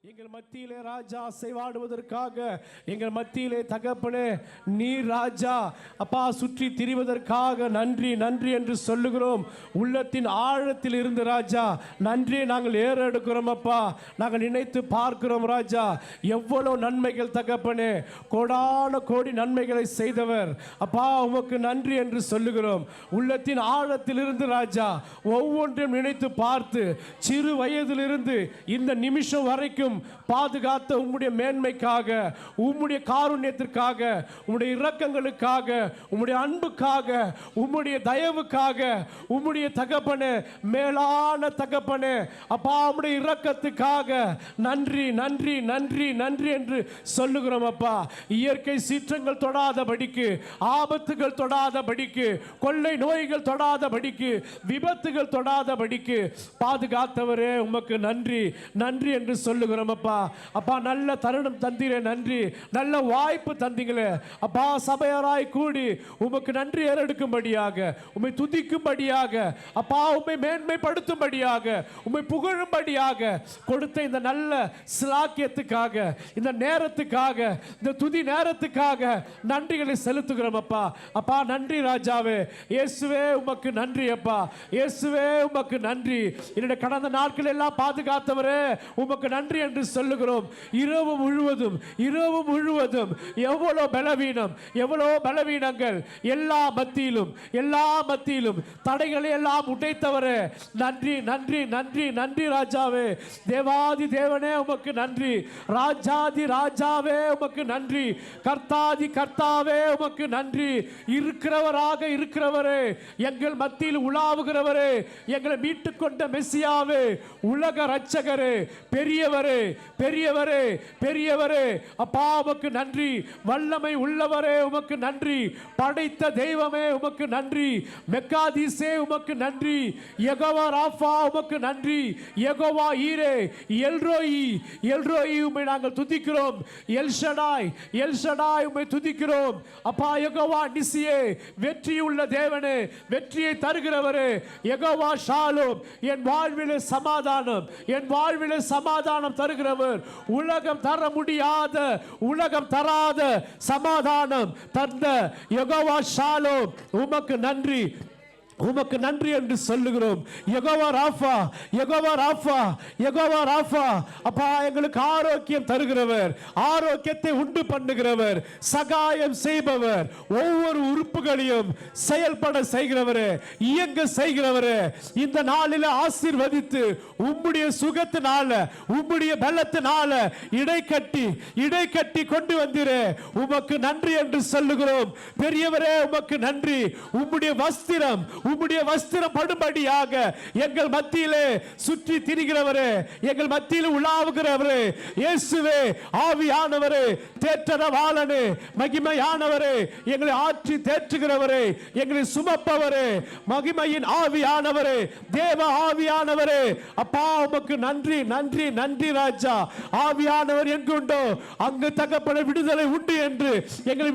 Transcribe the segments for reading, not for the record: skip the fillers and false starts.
எங்கள் மத்தியிலே ராஜா அசைவாடுவதற்காக, எங்கள் மத்தியிலே தகப்பனே நீர் ராஜா அப்பா சுற்றி திரிவதற்காக நன்றி நன்றி என்று சொல்லுகிறோம். உள்ளத்தின் ஆழத்தில் இருந்து ராஜா நன்றியை நாங்கள் ஏறெடுக்கிறோம். அப்பா நாங்கள் நினைத்து பார்க்கிறோம் ராஜா, எவ்வளவு நன்மைகள் தகப்பனே, கோடான கோடி நன்மைகளை செய்தவர் அப்பா, உமக்கு நன்றி என்று சொல்லுகிறோம். உள்ளத்தின் ஆழத்தில் இருந்து ராஜா ஒவ்வொன்றையும் நினைத்து பார்த்து சிறு வயதிலிருந்து இந்த நிமிஷம் வரைக்கும் பாதுகாத்த உம்முடைய மேன்மைக்காக, உம்முடைய காருண்யத்திற்காக, உம்முடைய இரக்கங்களுக்காக, உம்முடைய அன்புக்காக, உம்முடைய தயவுக்காக, உம்முடைய தகப்பனே மேலான தகப்பனே அப்பா உம்முடைய இரக்கத்துக்காக நன்றி நன்றி நன்றி நன்றி என்று சொல்லுகிறோம். அப்பா இயற்கை சீற்றங்கள் தொடாதபடிக்கு, ஆபத்துகள் தொடாதபடிக்கு, கொள்ளை நோய்கள் தொடாதபடிக்கு, விபத்துகள் தொடாதபடிக்கு பாதுகாத்தவரே உமக்கு நன்றி நன்றி என்று சொல்லுகிறோம். அப்பா அப்பா நல்ல தருணம் தந்தீரே, நன்றி. நல்ல வாய்ப்பு தந்தீங்களே அப்பா, சபையராய் கூடி உமக்கு நன்றி ஏறெடுக்கும்படியாக, உம்மை துதிக்கும்படியாக, அப்பா உம்மை மேன்மைப்படுத்தும்படியாக, உம்மை புகழும்படியாக கொடுத்த இந்த நல்ல சிலாக்கியத்துக்காக, இந்த நேரத்துக்காக, இந்த துதி நேரத்துக்காக நன்றிகளை செலுத்துகிறோம். அப்பா அப்பா நன்றி ராஜாவே, இயேசுவே உமக்கு நன்றி. அப்பா இயேசுவே உமக்கு நன்றி. என்னுடைய கடந்த நாட்கள் எல்லாம் பாதுகாத்தவரே உமக்கு நன்றி என்று சொல்லுகிறோம். இரவு முழுவதும் எவ்வளவு பலவீனம், எவ்வளவு பலவீனங்கள், எல்லா மத்தியிலும் தடைகளை எல்லாம் உடைத்தவரே நன்றி நன்றி நன்றி நன்றி ராஜாவே. தேவாதி தேவனே உமக்கு நன்றி. ராஜாதி ராஜாவே உமக்கு நன்றி. கர்த்தாதி கர்த்தாவே உமக்கு நன்றி. இருக்கிறவராக இருக்கிறவரே, எங்கள் மத்தியில் உலாவுகிறவரே, எங்களை மீட்டுக் கொண்ட மெசியாவே, உலக ரட்சகரே, பெரியவரே பெரியவரே பெரியவரே அப்பா உமக்கு நன்றி. வல்லமை உள்ளவரே உமக்கு நன்றி. படைத்த தெய்வமே உமக்கு நன்றி. மெக்காதீசே உமக்கு நன்றி. யெகோவா ராஃபா உமக்கு நன்றி. யெகோவா ஈரே, எல்ரோயி உம்மை நாங்கள் துதிக்கிறோம். எல்ஷடாய் உம்மை துதிக்கிறோம். அப்பா யெகோவா நிசியே, வெற்றியுள்ள தேவனே, வெற்றியை தருகிறவரே, யெகோவா ஷாலோம், என் வாழ்விலே சமாதானம், என் வாழ்விலே சமாதானம் தருகிறவர், உலகம் தர முடியாத, உலகம் தராத சமாதானம் தந்த யெகோவா ஷாலோம் உமக்கு நன்றி, உமக்கு நன்றி என்று சொல்லுகிறோம். யெகோவா ராஃபா, யெகோவா ராஃபா, யெகோவா ராஃபா அப்பா எங்களுக்கு ஆரோக்கியம் தருகிறவர், ஆரோக்கியத்தை உண்டு பண்ணுகிறவர், சகாயம் செய்பவர், ஒவ்வொரு உறுப்புகளையும் செயல்பட செய்கிறவரே, இயங்க செய்கிறவரே, இந்த நாளில் ஆசீர்வதித்து உம்முடைய சுகத்தினால, உம்முடைய பலத்தினால இடை கட்டி கொண்டு வந்தீரே உமக்கு நன்றி என்று சொல்லுகிறோம். பெரியவரே உமக்கு நன்றி. உம்முடைய வஸ்திரம் படும்படியாக எங்கள் மத்தியிலே சுற்றி திரிகிறவரே, எங்கள் மத்தியில் உலாவுகிறவரே, இயேசுவே ஆவியானவரே, தேற்றரவாளனே, மகிமையானவரே, எங்களை ஆற்றி தேற்றுகிறவரே, எங்களை சுமப்பவரே, மகிமையின் ஆவியானவரே, தேவ ஆவியானவரே அப்பா உமக்கு நன்றி நன்றி நன்றி ராஜா. ஆவியானவர் எங்குண்டோ அங்கு தகப்பன விடுதலை உண்டு என்று எங்களை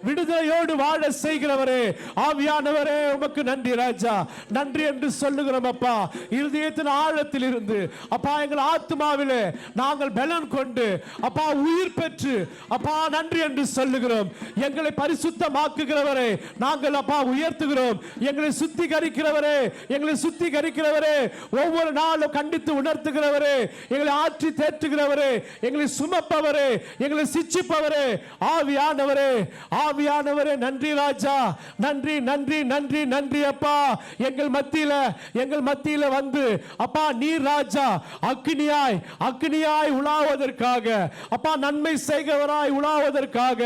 விடுதலையோடு வாழ செய்கிறவரே, ஆவியானவரே உமக்கு நன்றி ராஜா. நன்றி என்று சொல்லுகிறோம். அப்பா இருதயத்தின் ஆழத்தில் இருந்து அப்பா எங்கள் ஆத்மாவிலே நாங்கள் பலன் கொண்டு அப்பா உயிர் பெற்று அப்பா நன்றி என்று சொல்லுகிறோம். எங்களை பரிசுத்தமாக்குகிறவரே நாங்கள் அப்பா உயர்த்துகிறோம். எங்களை சுத்திகரிக்கிறவரே, ஒவ்வொரு நாளும் கண்டித்து உணர்த்துகிறவரே, எங்களை ஆற்றி தேற்றுகிறவரே, எங்களை சுமப்பவரே, எங்களை சிட்சிப்பவரே, ஆவியானவரே நன்றி ராஜா. நன்றி நன்றி நன்றி நன்றி அப்பா. எங்கள் மத்தியில வந்து அப்பா நீர் ராஜா அக்னியாய் உலாவதற்காக, அப்பா நன்மை செய்கிறவராய் உலாவதற்காக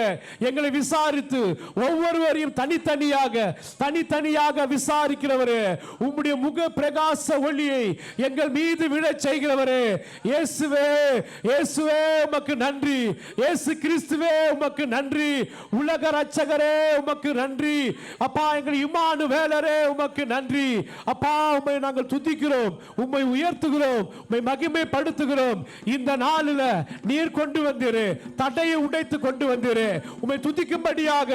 எங்களை விசாரித்து ஒவ்வொருவரையும் தனித்தனியாக விசாரிக்கிறவரே, உம்முடைய முக பிரகாச ஒளியை எங்கள் மீது விழச் செய்கிறவரே, இயேசுவே உமக்கு நன்றி. இயேசு கிறிஸ்துவே உமக்கு நன்றி. உலக ரட்சகரே உமக்கு நன்றி. அப்பா எங்கள் இம்மானுவேல் இஸ்ரவேலரே உமக்கு நன்றி அப்பா. உம்மை நாங்கள் துதிக்கிறோம், உம்மை உயர்த்துகிறோம், உம்மை மகிமைப்படுத்துகிறோம். இந்த நாளில் நீர் கொண்டு வந்தீரே, தடையை உடைத்து கொண்டு வந்தீரே, உம்மை துதிக்கும்படியாக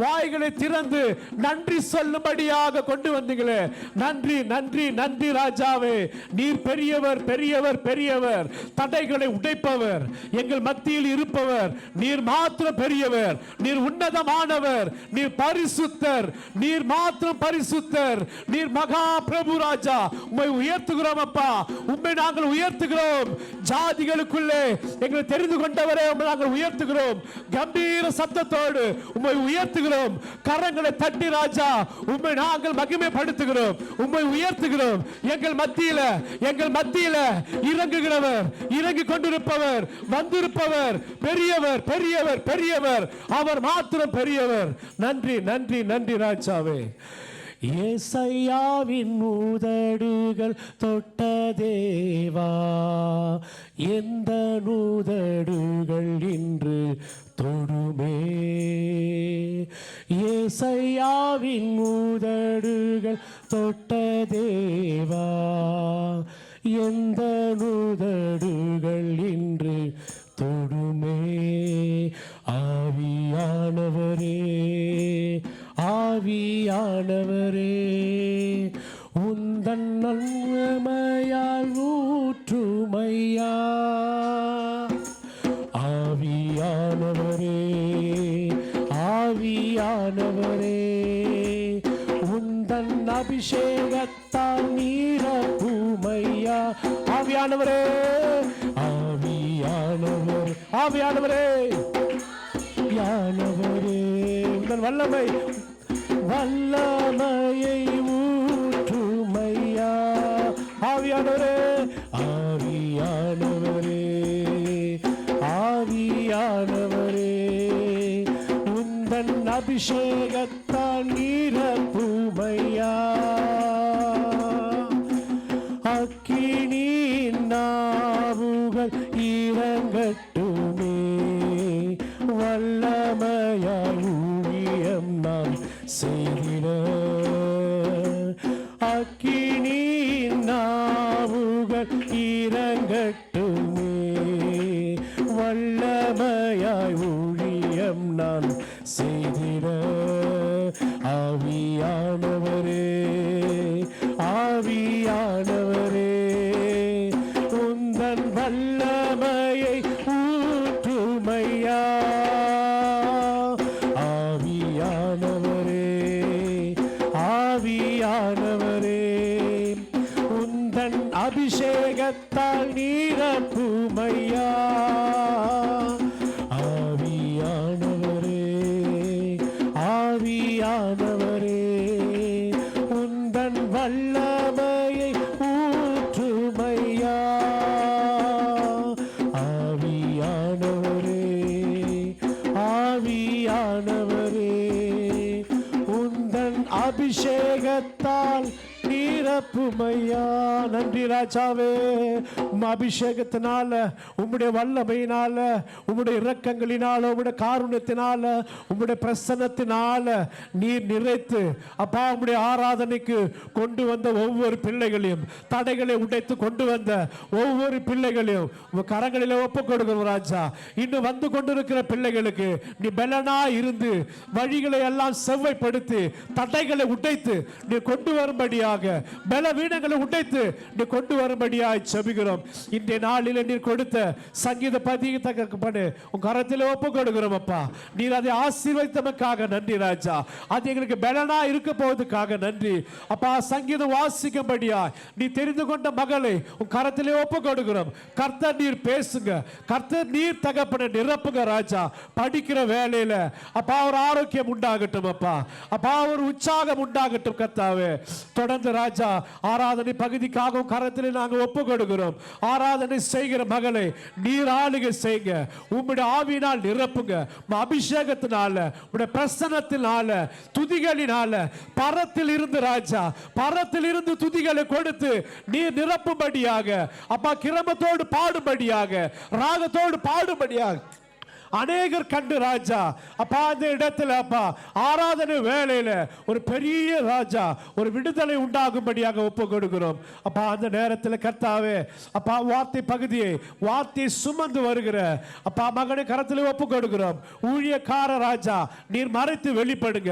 வாய்களை திறந்து நன்றி சொல்லும்படியாக கொண்டு வந்தீங்களே. நன்றி நன்றி நன்றி ராஜாவே. நீர் பெரியவர் பெரியவர் பெரியவர், தடைகளை உடைப்பவர், எங்கள் மத்தியில் இருப்பவர். நீர் மாத்திரம் பெரியவர், நீர் உன்னதமானவர், நீர் பரிசுத்தர், நீர் மாத்திரம் பரிசுத்தர், நீர் மகா பிரபு ராஜா. உம்மை உயர்த்துகிறோம் அப்பா, உம்மை நாங்கள் உயர்த்துகிறோம். ஜாதிகளுக்குள்ளே எங்களை தெரிந்து கொண்டவரே உம்மை நாங்கள் உயர்த்துகிறோம். கம்பீர சத்தத்தோடு உம்மை உயர்த்துகிறோம். கரங்களை தட்டி ராஜா உம்மை நாங்கள் மகிமைப்படுத்துகிறோம், உம்மை உயர்த்துகிறோம். எங்கள் மத்தியில இறங்குகிறவர், இறங்கி கொண்டிருப்பவர், வந்திருப்பவர் பெரியவர் பெரியவர் பெரியவர், அவர் மாத்திரம் பெரியவர். நன்றி நன்றி நன்றி ராஜாவே. ஏசையாவின் உதடுகள் தொட்ட தேவா, எந்த உதடுகள் இன்று தொடுமே. ஏசையாவின் உதடுகள் தொட்ட தேவா, எந்த உதடுகள் இன்று தொடுமே. ஆவியானவரே ஆவியானவரே, உந்தன் நன்மையால் ஊற்றுமையா. ஆவியானவரே ஆவியானவரே, உந்தன் அபிஷேகத்தால் நீரப்புமையா. ஆவியானவரே ஆவியானவர் ஆவியானவரே யானவரே, உந்தன் வல்லமையை ஊற்றுமையா. ஆவியானவரே ஆவியானவரே ஆவியானவரே, உந்தன் அபிஷேகத்தால் நீரப்புமையா. அக்கினியின் நாவுகள் இறங்கட்டுமே, வல்லமையால் ஊழியம் நாம் செய்திட. அக்கினியின் நாவுகள் இறங்கட்டுமே, வல்லமையாய் ஊழியம் நான் செய்திட. ஆவியானவரே ஆவியானவரே, உந்தன் வல்லமையை ஊற்றுமையா. ஆவியானவரே ஆவியானவரே, உந்தன் அபிஷேகத்தால் நீரப்புமையா. ஆவியானவரே ஆவியானவரே, உந்தன் வல்லமையை ஊற்றுமையா. ஆவியானவரே ஆவியானவரே, உந்தன் அபிஷேகத்தால் நீரப்புமையா. நன்றி ராஜாவே, அபிஷேகத்தினால, உம்முடைய வல்லமையினால, உம்முடைய இரக்கங்களினால, உம்முடைய காருண்யத்தினால, உம்முடைய பிரசன்னத்தினால நீர் நிறைத்து அப்பா உம்முடைய ஆராதனைக்கு கொண்டு வந்த ஒவ்வொரு பிள்ளைகளையும், தடைகளை உடைத்து கொண்டு வந்த ஒவ்வொரு பிள்ளைகளையும் உங்க கரங்களில் ஒப்பு கொடுக்கிறோம் ராஜா. இன்னும் வந்து கொண்டிருக்கிற பிள்ளைகளுக்கு நீ பலனா இருந்து வழிகளை எல்லாம் செவ்வாய்ப்படுத்தி தடைகளை உடைத்து நீ கொண்டு வரும்படியாக, பலவீனங்களை உடைத்து நீ கொண்டு வரும்படியாய் செபிக்கிறோம். இன்றைய நாளில் நீர் கொடுத்த சங்கீத பதிகத்தை உன் கரத்தில் ஒப்பு கொடுக்கிறோம் அப்பா. நீர் அதை ஆசீர்வதித்தமைக்காக நன்றி ராஜா. அது எங்களுக்கு பலனா இருக்க போவதுக்காக நன்றி அப்பா. சங்கீதம் வாசிக்கும்படியாய் நீ தெரிந்து கொண்ட மகளை உன் கரத்திலே ஒப்பு கொடுக்கிறோம். கர்த்தர் நீர் பேசுங்க, கர்த்தர் நீர் தகப்பன நிரப்புங்க ராஜா. படிக்கிற வேலையில அப்பா ஒரு ஆரோக்கியம் உண்டாகட்டும் அப்பா. அப்பா ஒரு உற்சாகம் உண்டாகட்டும் கர்த்தாவே. தொடர்ந்து ராஜா ஆராதனை பகுதிக்காக கரத்தில் நாங்கள் ஒப்பு கொடுக்கிறோம். ஆராதனை செய்கிற மகளை நீர் ஆளுகை செய்யுங்க. உம்முடைய ஆவியினால் நிரப்புங்க. அபிஷேகத்தினால, உம்முடைய பிரசன்னத்தினால, துதிகளினால, பரத்தில் இருந்து ராஜா, பரத்தில் இருந்து துதிகளை கொடுத்து நீர் நிரப்பும்படியாக அப்பா, கிரமத்தோடு பாடும்படியாக, ராகத்தோடு பாடும்படியாக அநேகர் கண்டு ராஜா அப்பா இந்த இடத்துல அப்பா ஆராதனை வேளையில ஒரு பெரிய ராஜா ஒரு விடுதலை உண்டாகும்படியாக ஒப்பு கொடுக்கிறோம் அப்பா. அந்த நேரத்தில் கர்த்தாவே அப்பா வார்த்தை பகுதியை வார்த்தையை சுமந்து வருகிற அப்பா மகனை கரத்தில் ஒப்பு கொடுக்கிறோம். ஊழியக்கார ராஜா நீர் மறைத்து வெளிப்படுங்க,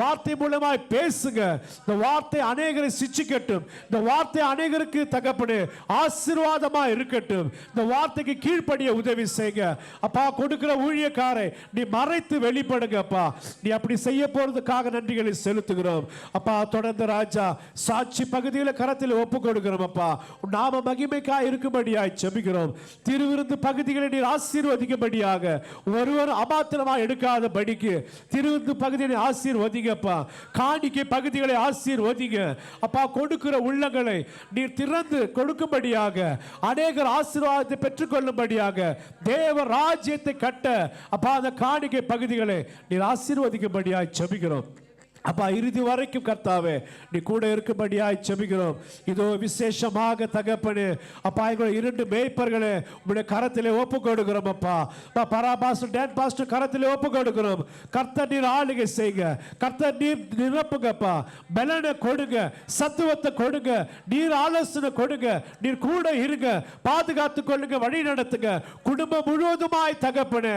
வார்த்தை மூலமாய் பேசுங்க. இந்த வார்த்தை அநேகரை சிச்சிக்கட்டும், இந்த வார்த்தை அநேகருக்கு தகப்பனே ஆசீர்வாதமா இருக்கட்டும். இந்த வார்த்தைக்கு கீழ்ப்படிய உதவி செய்யுங்க அப்பா. கொடுக்கிற ஊழியக்காரை நீ மறைத்து வெளிப்படுங்க அப்பா. நீ அப்படி செய்ய போறதுக்காக நன்றிகளை செலுத்துகிறோம் அப்பா. தொடர்ந்து ராஜா சாட்சி பகுதியில் கரத்தில் ஒப்பு கொடுக்கிறோம் அப்பா. நாம மகிமைக்காய் இருக்கும்படியாய் ஜெபிக்கிறோம். திருவிருந்து பகுதிகளை நீர் ஆசீர்வதிக்கும்படியாக ஒருவர் அபாத்திரமா எடுக்காத படிக்கு திருவிருந்து பகுதியை ஆசீர்வதிங்கப்பா. காணிக்கை பகுதிகளை ஆசீர்வதிங்க அப்பா. கொடுக்கிற உள்ளங்களை நீர் திறந்து கொடுக்கும்படியாக அநேகர் ஆசீர்வாதத்தை பெற்றுக்கொள்ளும்படியாக தேவ ராஜ்யத்தை கட்ட அப்பா அந்த காணிக்கை பகுதிகளை நீர் ஆசீர்வதிக்கும்படியாய் ஜெபிக்கிறோம் அப்பா. இறுதி வரைக்கும் கர்த்தாவே நீ கூட இருக்கும்படியாய் ஜெபிக்கிறோம். இதோ விசேஷமாக தகப்பனே அப்பா எங்களுடைய 2 மேய்ப்பர்களை உங்களுடைய கரத்திலே ஒப்பு கொடுக்கிறோம் அப்பா. பராபாஸ்டர் டேன் பாஸ்டர் கரத்திலே ஒப்பு கொடுக்கிறோம். கர்த்தர் நீர் ஆளுகை செய்யுங்க, கர்த்தர் நீர் நிரப்புங்கப்பா. பலனை கொடுங்க, சத்துவத்தை கொடுங்க, நீர் ஆலோசனை கொடுங்க, நீர் கூட இருங்க, பாதுகாத்து கொள்ளுங்க, வழி நடத்துங்க. குடும்பம் முழுவதுமாய் தகப்பனே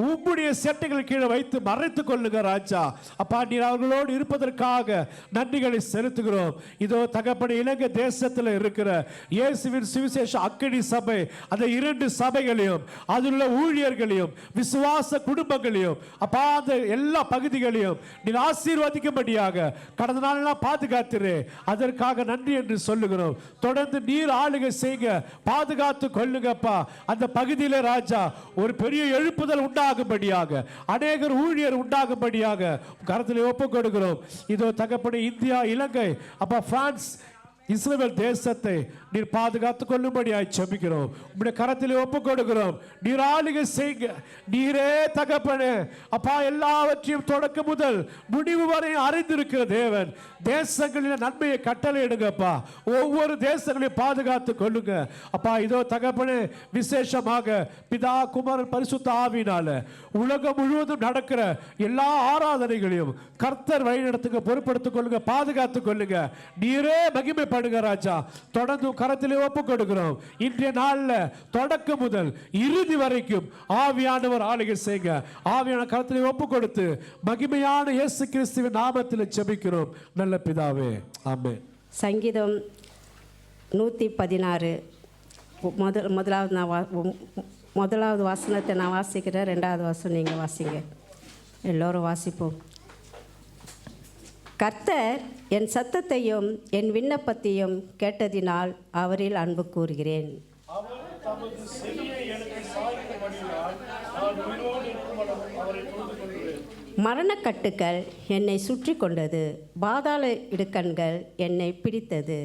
உம்முடைய செட்டைகள் கீழே வைத்து மறைத்துக் கொள்ளுங்க ராஜா அப்பா. நீர் அவர்களோடு இருப்பதற்காக நன்றிகளை செலுத்துகிறோம். இதோ தகப்பனே இலங்கை தேசத்தில் இருக்கிற இயேசுவின் சுவிசேஷ அக்கினி சபை அந்த 2 சபைகளையும் அதில் உள்ள ஊழியர்களையும் விசுவாச குடும்பங்களையும் அப்பா அந்த எல்லா பகுதிகளையும் நீர் ஆசீர்வதிக்கும்படியாக கடந்த நாளெல்லாம் பாதுகாத்திரு. அதற்காக நன்றி என்று சொல்லுகிறோம். தொடர்ந்து நீர் ஆளுகை செய்யுங்க, பாதுகாத்து கொள்ளுங்கப்பா. அந்த பகுதியில் ராஜா ஒரு பெரிய எழுப்புதல் உண்டாகும்படியாக அநேகர் ஊழியர் உண்டாகும்படியாக கரத்தில் ஒப்பு கொடுக்கிறோம். இதோ தகப்பனே இந்தியா இலங்கை அப்பா பிரான்ஸ் இஸ்ரவேல் தேசத்தை நீர் பாதுகாத்துக் கொள்ளும்படியாய் ஜெபிக்கிறோம். உம்முடைய கரத்திலே ஒப்பு கொடுக்கிறோம். நீர் ஆளுகை செய்யுங்க. நீரே தகப்பனே அப்பா எல்லாவற்றையும் தொடக்க முதல் முடிவு வரை அறிந்திருக்கிற தேவன். தேசங்களில் நன்மையை கட்டளையிடுங்கப்பா. ஒவ்வொரு தேசங்களையும் பாதுகாத்துக் கொள்ளுங்க அப்பா. இதோ தகப்பனே விசேஷமாக பிதா குமாரன் பரிசுத்த ஆவியினால உலகம் முழுவதும் நடக்கிற எல்லா ஆராதனைகளையும் கர்த்தர் வழிநடத்துங்க, பொறுப்படுத்திக் கொள்ளுங்க, பாதுகாத்துக் கொள்ளுங்க. நீரே மகிமை ராஜா. தொடர்ந்து கரத்திலே ஒப்பு கொடுக்கிறோம். இன்றைய நாள்ல தொடக்க முதல் இறுதி வரைக்கும் ஆவியானவர் ஆளுகை செய்யுங்க. ஆவியான கரத்திலே ஒப்பு கொடுத்து மகிமையான இயேசு கிறிஸ்துவின் நாமத்தில் ஜெபிக்கிறோம் நல்ல பிதாவே, ஆமென். சங்கீதம் 116 முதலாவது வாசனத்தை நான் வாசிக்கிறேன், 2வது வாசனம் நீங்க வாசிங்க. எல்லோரும் வாசிப்போம். கர்த்தர் என் சத்தத்தையும் என் விண்ணப்பத்தையும் கேட்டதினால் அவரில் அன்பு கூறுகிறேன். மரணக்கட்டுகள் என்னை சுற்றி கொண்டது, பாதாள இடுக்கண்கள் என்னை பிடித்தது,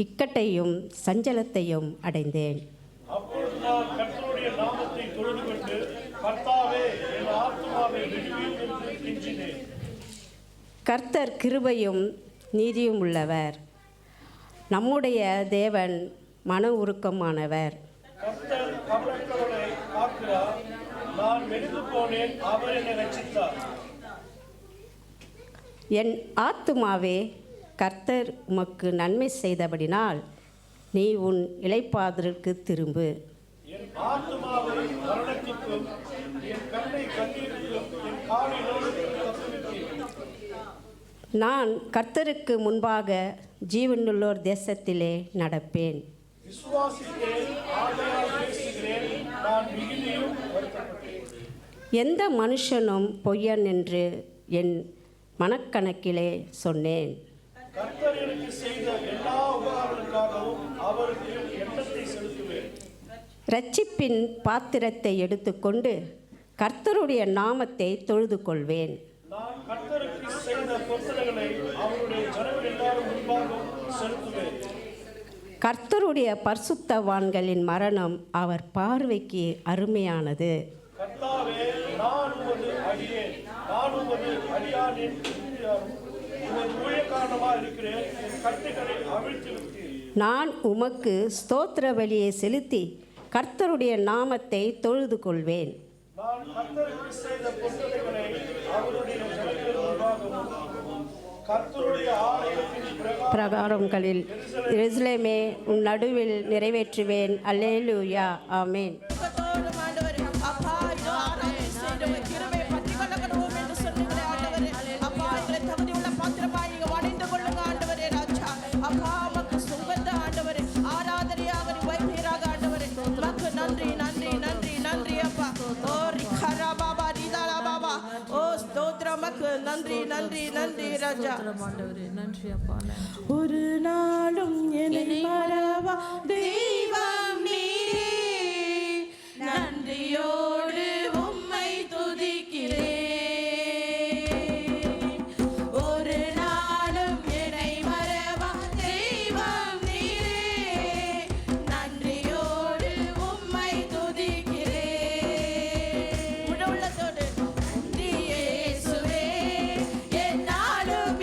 இக்கட்டையும் சஞ்சலத்தையும் அடைந்தேன். கர்த்தர் கிருபையும் நீதியும் உள்ளவர், நம்முடைய தேவன் மன உருக்கமானவர். என் ஆத்துமாவே கர்த்தர் உமக்கு நன்மை செய்தபடினால் நீ உன் இளைப்பாதற்கு திரும்பு. நான் கர்த்தருக்கு முன்பாக ஜீவனுள்ளோர் தேசத்திலே நடப்பேன். எந்த மனுஷனும் பொய்யன் என்று என் மனக்கணக்கிலே சொன்னேன். இரட்சிப்பின் பாத்திரத்தை எடுத்துக்கொண்டு கர்த்தருடைய நாமத்தை தொழுது கொள்வேன். கர்த்தருடைய பரிசுத்தவான்களின் மரணம் அவர் பார்வைக்கு அருமையானது. நான் உமக்கு ஸ்தோத்திர பலியை செலுத்தி கர்த்தருடைய நாமத்தை தொழுது கொள்வேன். நான் கர்த்தருக்கு செய்த பொருத்தனைகளை அவருடைய ஜனங்கள் முன்பாகவும் கர்த்தருடைய ஆலயத்தின் பிரகாரங்களில் எருசலேமே உன் நடுவில் நிறைவேற்றுவேன். அல்லேலூயா. ஆமென். நன்றி நன்றி நன்றி ராஜா. நன்றி அப்பா. ஒரு நாளும் என்னை மறவா தெய்வம் நீரே, நன்றியோடு உம்மை துதிக்கிறேன். ஒரு நாளும் என்னை மறவா தெய்வம் நீரே, நன்றியோடு உம்மை துதிக்கிறேன். உள்ளத்தோடு நன்றி இயேசுவே, என்னாலும்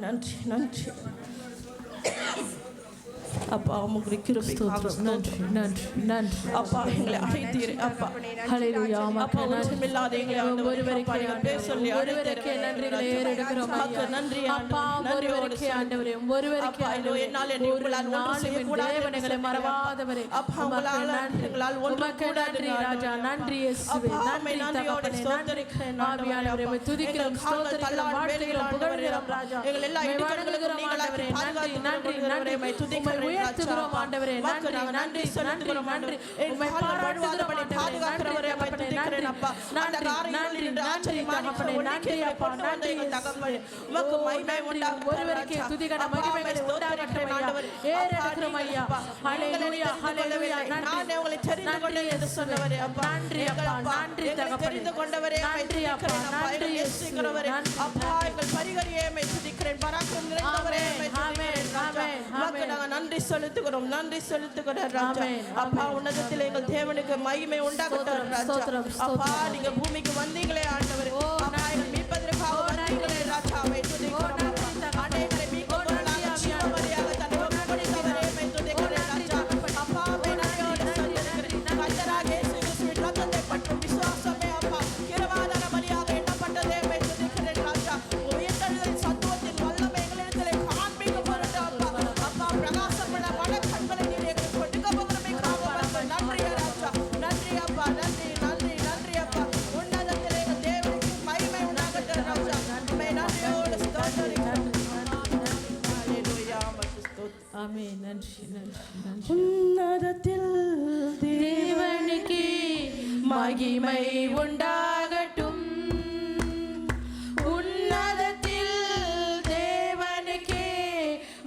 நன்றி நன்றி அப்பா உம்முடைய கிருபைக்காக நன்றி நன்றி நன்றி அப்பா எங்களை அழைத்தீர் அப்பா ஹல்லேலூயா அப்பா ஒன்றுமில்லாத எங்களை ஒருவருக்கே நன்றிகளை ஏறெடுக்கிறோம் நன்றி அப்பா ஒருவருக்கே ஆண்டவரே ஒருவருக்கே ஒரு நாளும் தேவனைகளை மறவாதவரே அப்பா உங்களால் உமக்கு நன்றி ராஜா நன்றி இயேசுவே நன்றி தகப்பனே நன்றி ஆவியானவரே உம்மை துதிக்கிறோம் ஸ்தோத்திரிக்கிறோம் வாழ்த்துகிறோம் புகழ்கிறோம் ராஜா எங்கள் எல்லா இடுக்கண்களுக்கும் ஆண்டவரே நன்றி நன்றி நன்றி உம்மை உயர்த்துகிறோம் ஆண்டவரே நன்றி நன்றி சொல்லுகிறோம் நன்றி உம்மை பாராட்டுகிறோம் ஆண்டவரே நன்றி நன்றி அப்பா நன்றி நன்றி நன்றி தகப்பனே நன்றி அப்பா நன்றி தகப்பனே உமக்கு மகிமை உண்டாகட்டும் ஒருவருக்கே துதிகன மகிமைகளை உண்டாகட்டும் ஆண்டவரே ஏறெடுக்கிறோம் ஐயா ஹல்லேலூயா ஹல்லேலூயா நான் உங்களை தெரிந்து கொண்டேன் என்று சொன்னவரே அப்பா நன்றி அப்பா நன்றி தகப்பனே தெரிந்து கொண்டவரே நன்றி அப்பா நன்றி இயேசுவே அப்பா எங்கள் பரிகரியே மை துதிக்கிறேன் பராக்கிரம் நிறைந்தவரே ஆமென் ஆமென் உமக்கு நாங்கள் நன்றி செலுத்துகிறோம் ராஜா அப்பா உன்னதத்தில் எங்கள் தேவனுக்கு மகிமை உண்டாகட்டும் ராஜா அப்பா நீங்க பூமிக்கு வந்தீங்களே ஆண்டவரே அப்பா எங்கள் மீட்பதற்காக வந்தீங்களே ராஜா மை துதிக்கிறோம் அநேகரை மீட்பதற்காக ஜீவபலியாக தன்னை ஒப்புக்கொடுத்தவரே மை துதிக்கிறேன் ராஜா அப்பா மை நன்றியோடு சொல்லுகிறேன் கர்த்தராகிய இயேசு கிறிஸ்துவின் இரத்தத்தை பற்றும் விசுவாசமே அப்பா கிருபாதார பலியாக எண்ணப்பட்டதே மை துதிக்கிறேன் ராஜா உயிர்த்தெழுதலின் சத்துவத்தின் வல்லமை எங்களிடத்திலே காண்பிக்கப்படட்டும் அப்பா அப்பா பிரகாசமுள்ள மனக்கண்களை நீர் எங்களுக்கு கொடுக்க போகிறமைக்காக நன்றி ராஜா நன்றி அப்பா நன்றி நன்றி நன்றி அப்பா உன்னதத்திலே எங்கள் தேவனுக்கு மகிமை உண்டாகட்டும் ராஜா உம்மை நன்றியோடு ஸ்தோத்திரிக்கிறோம் ஹல்லேலூயா உமக்கு ஸ்தோத்திரம் ஆமென் நன்றி நன்றி நன்றி உன்னதத்தில் தேவனுக்கு மகிமை உண்டாகட்டும் உன்னதத்தில் தேவனுக்கு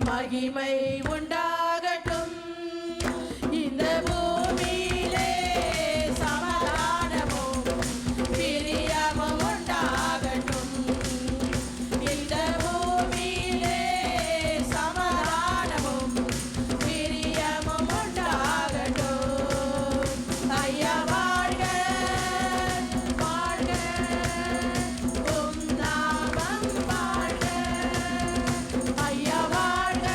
மகிமை உண்டாகட்டும் இந்த பூமியிலே சமாதானமும் பிரியமும் உண்டாகட்டும் இந்த பூமியிலே சமாதானமும் பிரியமும் உண்டாகட்டும் ஐயா வாழ்க வாழ்க உம் நாமம் வாழ்க ஐயா வாழ்க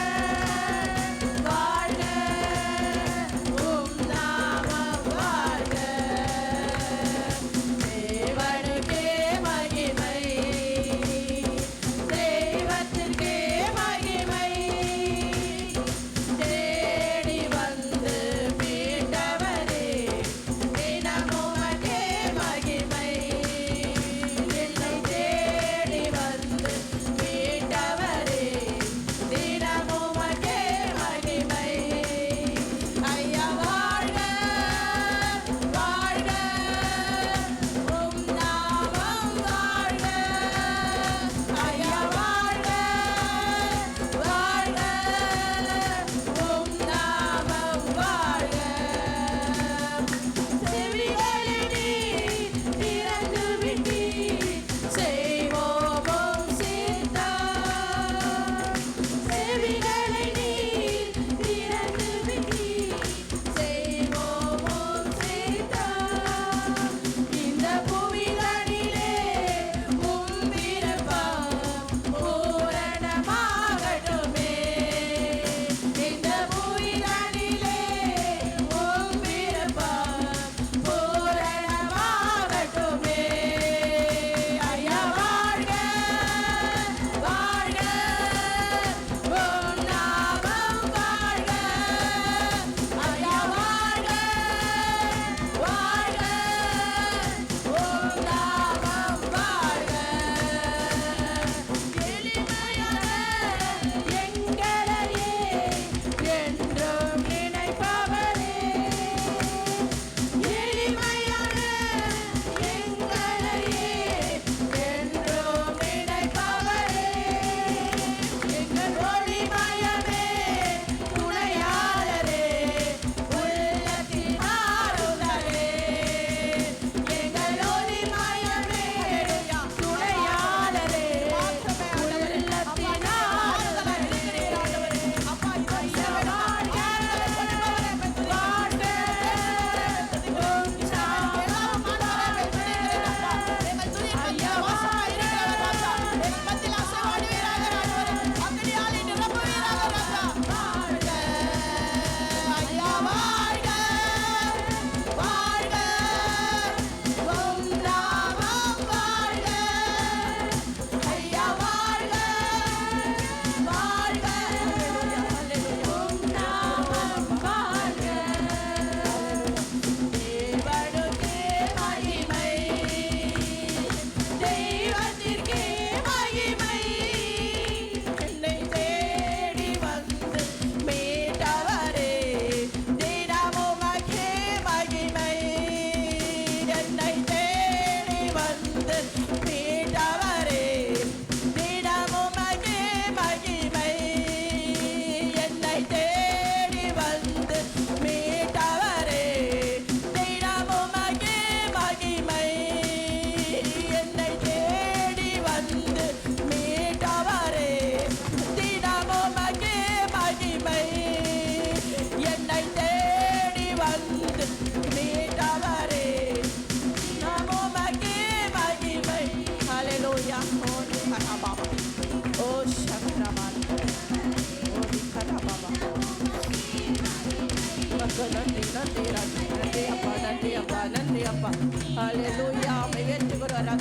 ஹalleluya மை ஏற்றுகிறோம் ராஜா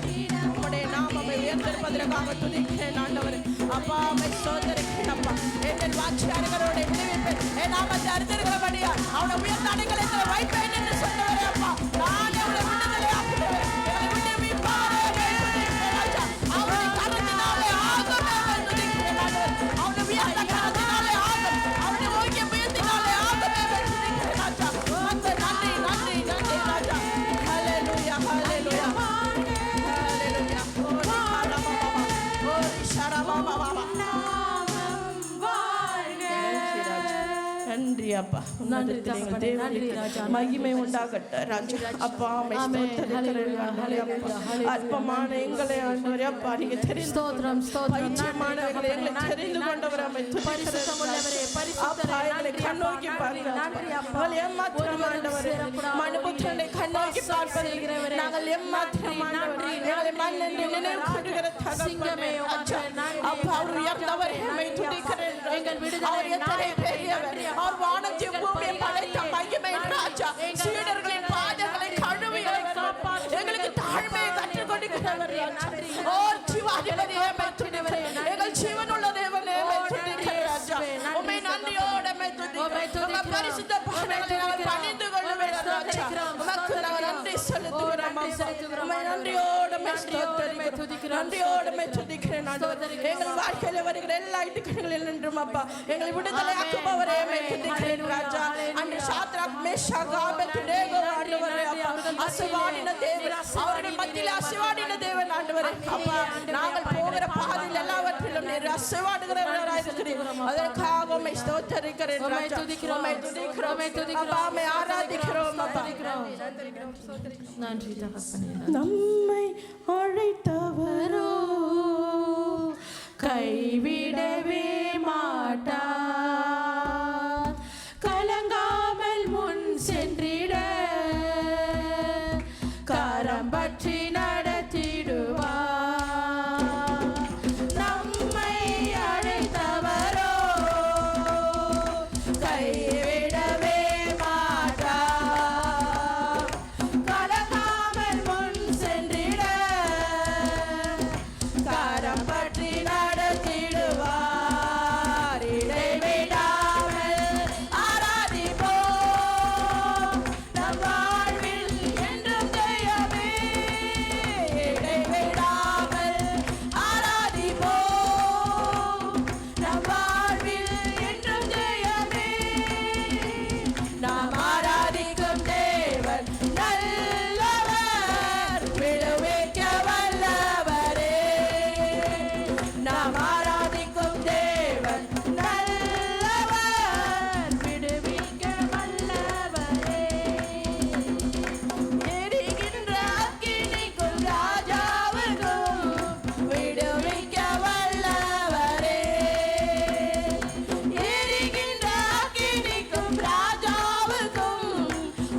உம்முடைய நாமத்தை உயர்த்திருப்பதற்காக துதிக்கிறேன் ஆண்டவரே அப்பா மை சோதரிக்கிறேன் அப்பா என் வாட்சியாளர்களோட விடுவிப்பேன் என் நாமத்தை அறிந்திருக்கிறபடியா அவனை உயர்ந்த அடைக்கலத்தில் வைப்பேன் என்று சொன்னவரே அப்பா நான் அவனை விடுதலை ஆக்குவேன் எங்களை விடுவிப்பாரே ராஜா அவனை கரத்தினாலே ஆகவே துதிக்கிறேன் ஆண்டவரே அவனை உயர்ந்த கரத்தினாலே ஆகும் அவனை ஓங்கிய முயற்சினாலே ஆகவே துதிக்கிறேன் ராஜா நன்றி நன்றி நன்றி ராஜா ஹalleluya ஹalleluya நன்றி அப்பா மகிமை உண்டாகட்டும் ராஜா அப்பா அற்பமான எங்களை ஆண்டவரே அப்பா நீங்க தெரிந்து பரிச்சயமானவர்களை எங்களை தெரிந்து கொண்டவர் அம்மை அப்பா எங்களை கண்ணோக்கி பாருங்கள் ஏமாத்திரம் ஆண்டவரே மனுபுத்திரனை கண்ணோக்கி பார்ப்பது நாங்கள் ஏமாத்திரம் ஆண்டவரே எங்களை மண்ணென்று நினைவு கொண்டுகிற தகப்பனே அப்பா அவர் உயர்ந்தவர் எம்மை துதிக்கிறேன் அவர் எத்தனை பெரியவர் அவர் வானத்தையும் பூமியை படைத்த மகிமை ராஜா சீடர்களின் பாதங்களை கழுவி எங்களுக்கு தாழ்மையை கற்றுக் கொடுக்கிறவர் ஓ ஜீவாதிபதி எம்மை துதிக்கிறேன் எங்கள் ஜீவனுள்ள தேவனே எம்மை துதிக்கிறேன் ராஜா உம்மை நன்றியோடு எம்மை துதிக்கிறேன் பரிசுத்த பாதங்களை நாங்கள் பணிந்து கொள்ளுவேன் ராஜா உமக்கு நாங்கள் நன்றி செலுத்துகிறோம் உம்மை நன்றியோடு எம்மை ஸ்தோத்திரிக்கிறோம் நன்றியோடு எம்மை துதிக்கிறேன் ஆண்டவரே எங்கள் வாழ்க்கையில் வருகிற எல்லா இடுக்கண்களில் நின்றும் அப்பா எங்களை விடுதலை ஆக்குபவரே எம்மை துதிக்கிறேன் ராஜா அன்று சாத்ராக் மேஷாக் ஆபேத்நேகோ ஆண்டவரே அப்பா அசைவாடின தேவன் அவர்கள் மத்தியில் அசைவாடின தேவன் ஆண்டவரே அப்பா நாங்கள் போகிற பாதையில் எல்லாவற்றிலும் நீர் அசைவாடுகிறவராய் இருக்கிறீர் அதற்காக உம்மை ஸ்தோத்திரிக்கிறேன் ராஜா உம்மை துதிக்கிறோம் அப்பா உம்மை ஆராதிக்கிறோம் அப்பா நன்றி தகப்பனே நம்மை அழைத்தவரோ கைவிடவே மாட்டார் கலங்காமல் முன் சென்றிட கரம் பற்றி நடத்திடுவார் நம்மை அழைத்தவரோ கைவிடவே மாட்டார் கலங்காமல் முன் சென்றிட கரம் பற்றி நடத்திடுவார் இடைவிடாமல் ஆராதிப்போம் நம் வாழ்வில் என்றும் ஜெயமே இடைவிடாமல் ஆராதிப்போம் நம் வாழ்வில் என்றும் ஜெயமே நாம் ஆராதிக்கும் தேவன் நல்லவர் விடுவிக்க வல்லவரே நாம் ஆராதிக்கும் தேவன் நல்லவர் விடுவிக்க வல்லவரே எரிகின்ற அக்கினிக்கும் ராஜாவுக்கும் விடுவிக்க வல்லவரே எரிகின்ற அக்கினிக்கும் ராஜாவுக்கும்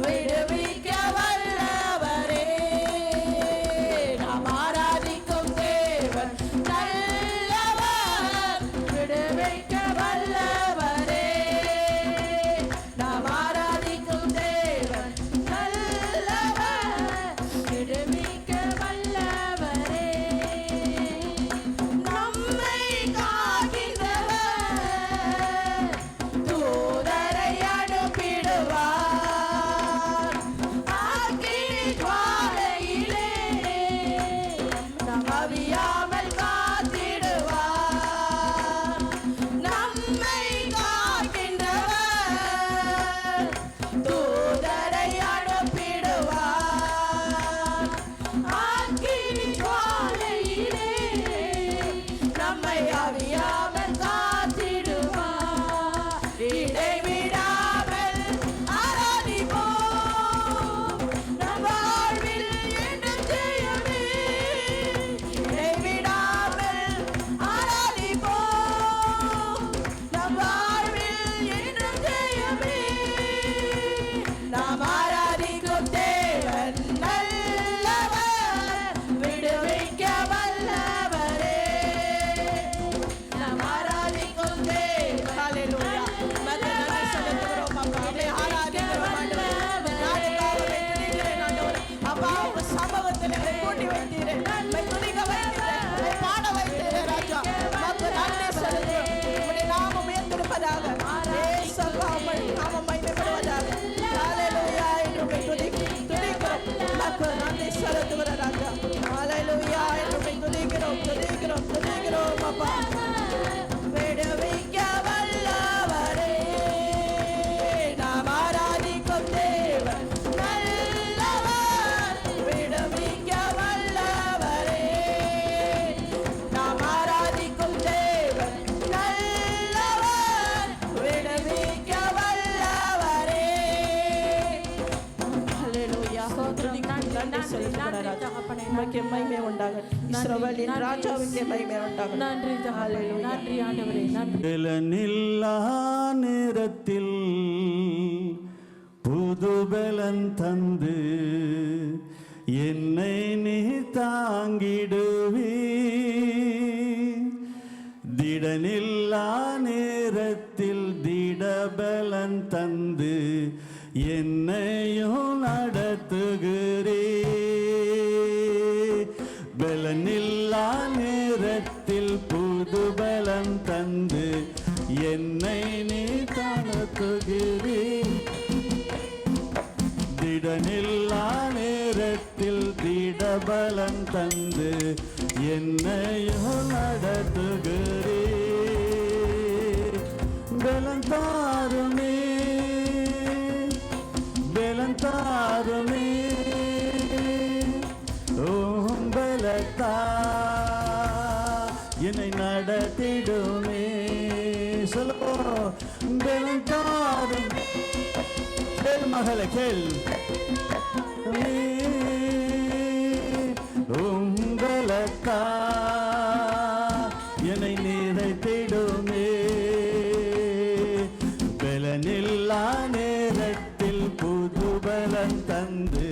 விடுவிக்க வல்லவரே நாம் ஆராதிக்கும் தேவன் நல்லவர் விடுவிக்க வல்லவரே நாம் ஆராதிக்கும் தேவன் நல்லவர் விடுவிக்க வல்லவரே நம்மை காக்கின்றவர் தூதரை அனுப்பிடுவார் அக்கினி ஜுவாலையிலே நாம் அவியாமல் காத்திடுவார் நம்மை காக்கின்றவர் தூதரை அனுப்பிடுவார் அக்கினி ஜுவாலையிலே நம்மை அவியாமல் காத்திடுவார் இடைவிடாமல் ஆராதிப்போம் நம் வாழ்வில் என்றும் ஜெயமே இடைவிடாமல் உமக்கு மகிமை உண்டாகட்டும். இஸ்ரவேலின் ராஜாவுக்கு மகிமை உண்டாகட்டும். நன்றி தகப்பனே, நன்றி ஆண்டவரே, நன்றி. பலனில்லா நேரத்தில் புது பலன் தந்து என்னை நீ தாங்கிடுவே. திடனில்லா நேரத்தில் திடபலன் தந்து என்னையும் நடத்துகிறே. பலனில்லா நேரத்தில் புது பலன் தந்து என்னை நீ நடத்துகிறே. திடனில்லா நேரத்தில் திடபலன் தந்து என்னையும் நடத்துகிறே. பலன் தாருமே, பலன் தாருமே, ஓம் பலத்தா என்னை நடத்திடுமே. சொல்லோ பலன் தாரும். கேள் மகளே கேள். உங்களக்கா என்னை நிறைத்திடுமே. பலனில்லா நேரத்தில் புது பலன் தந்து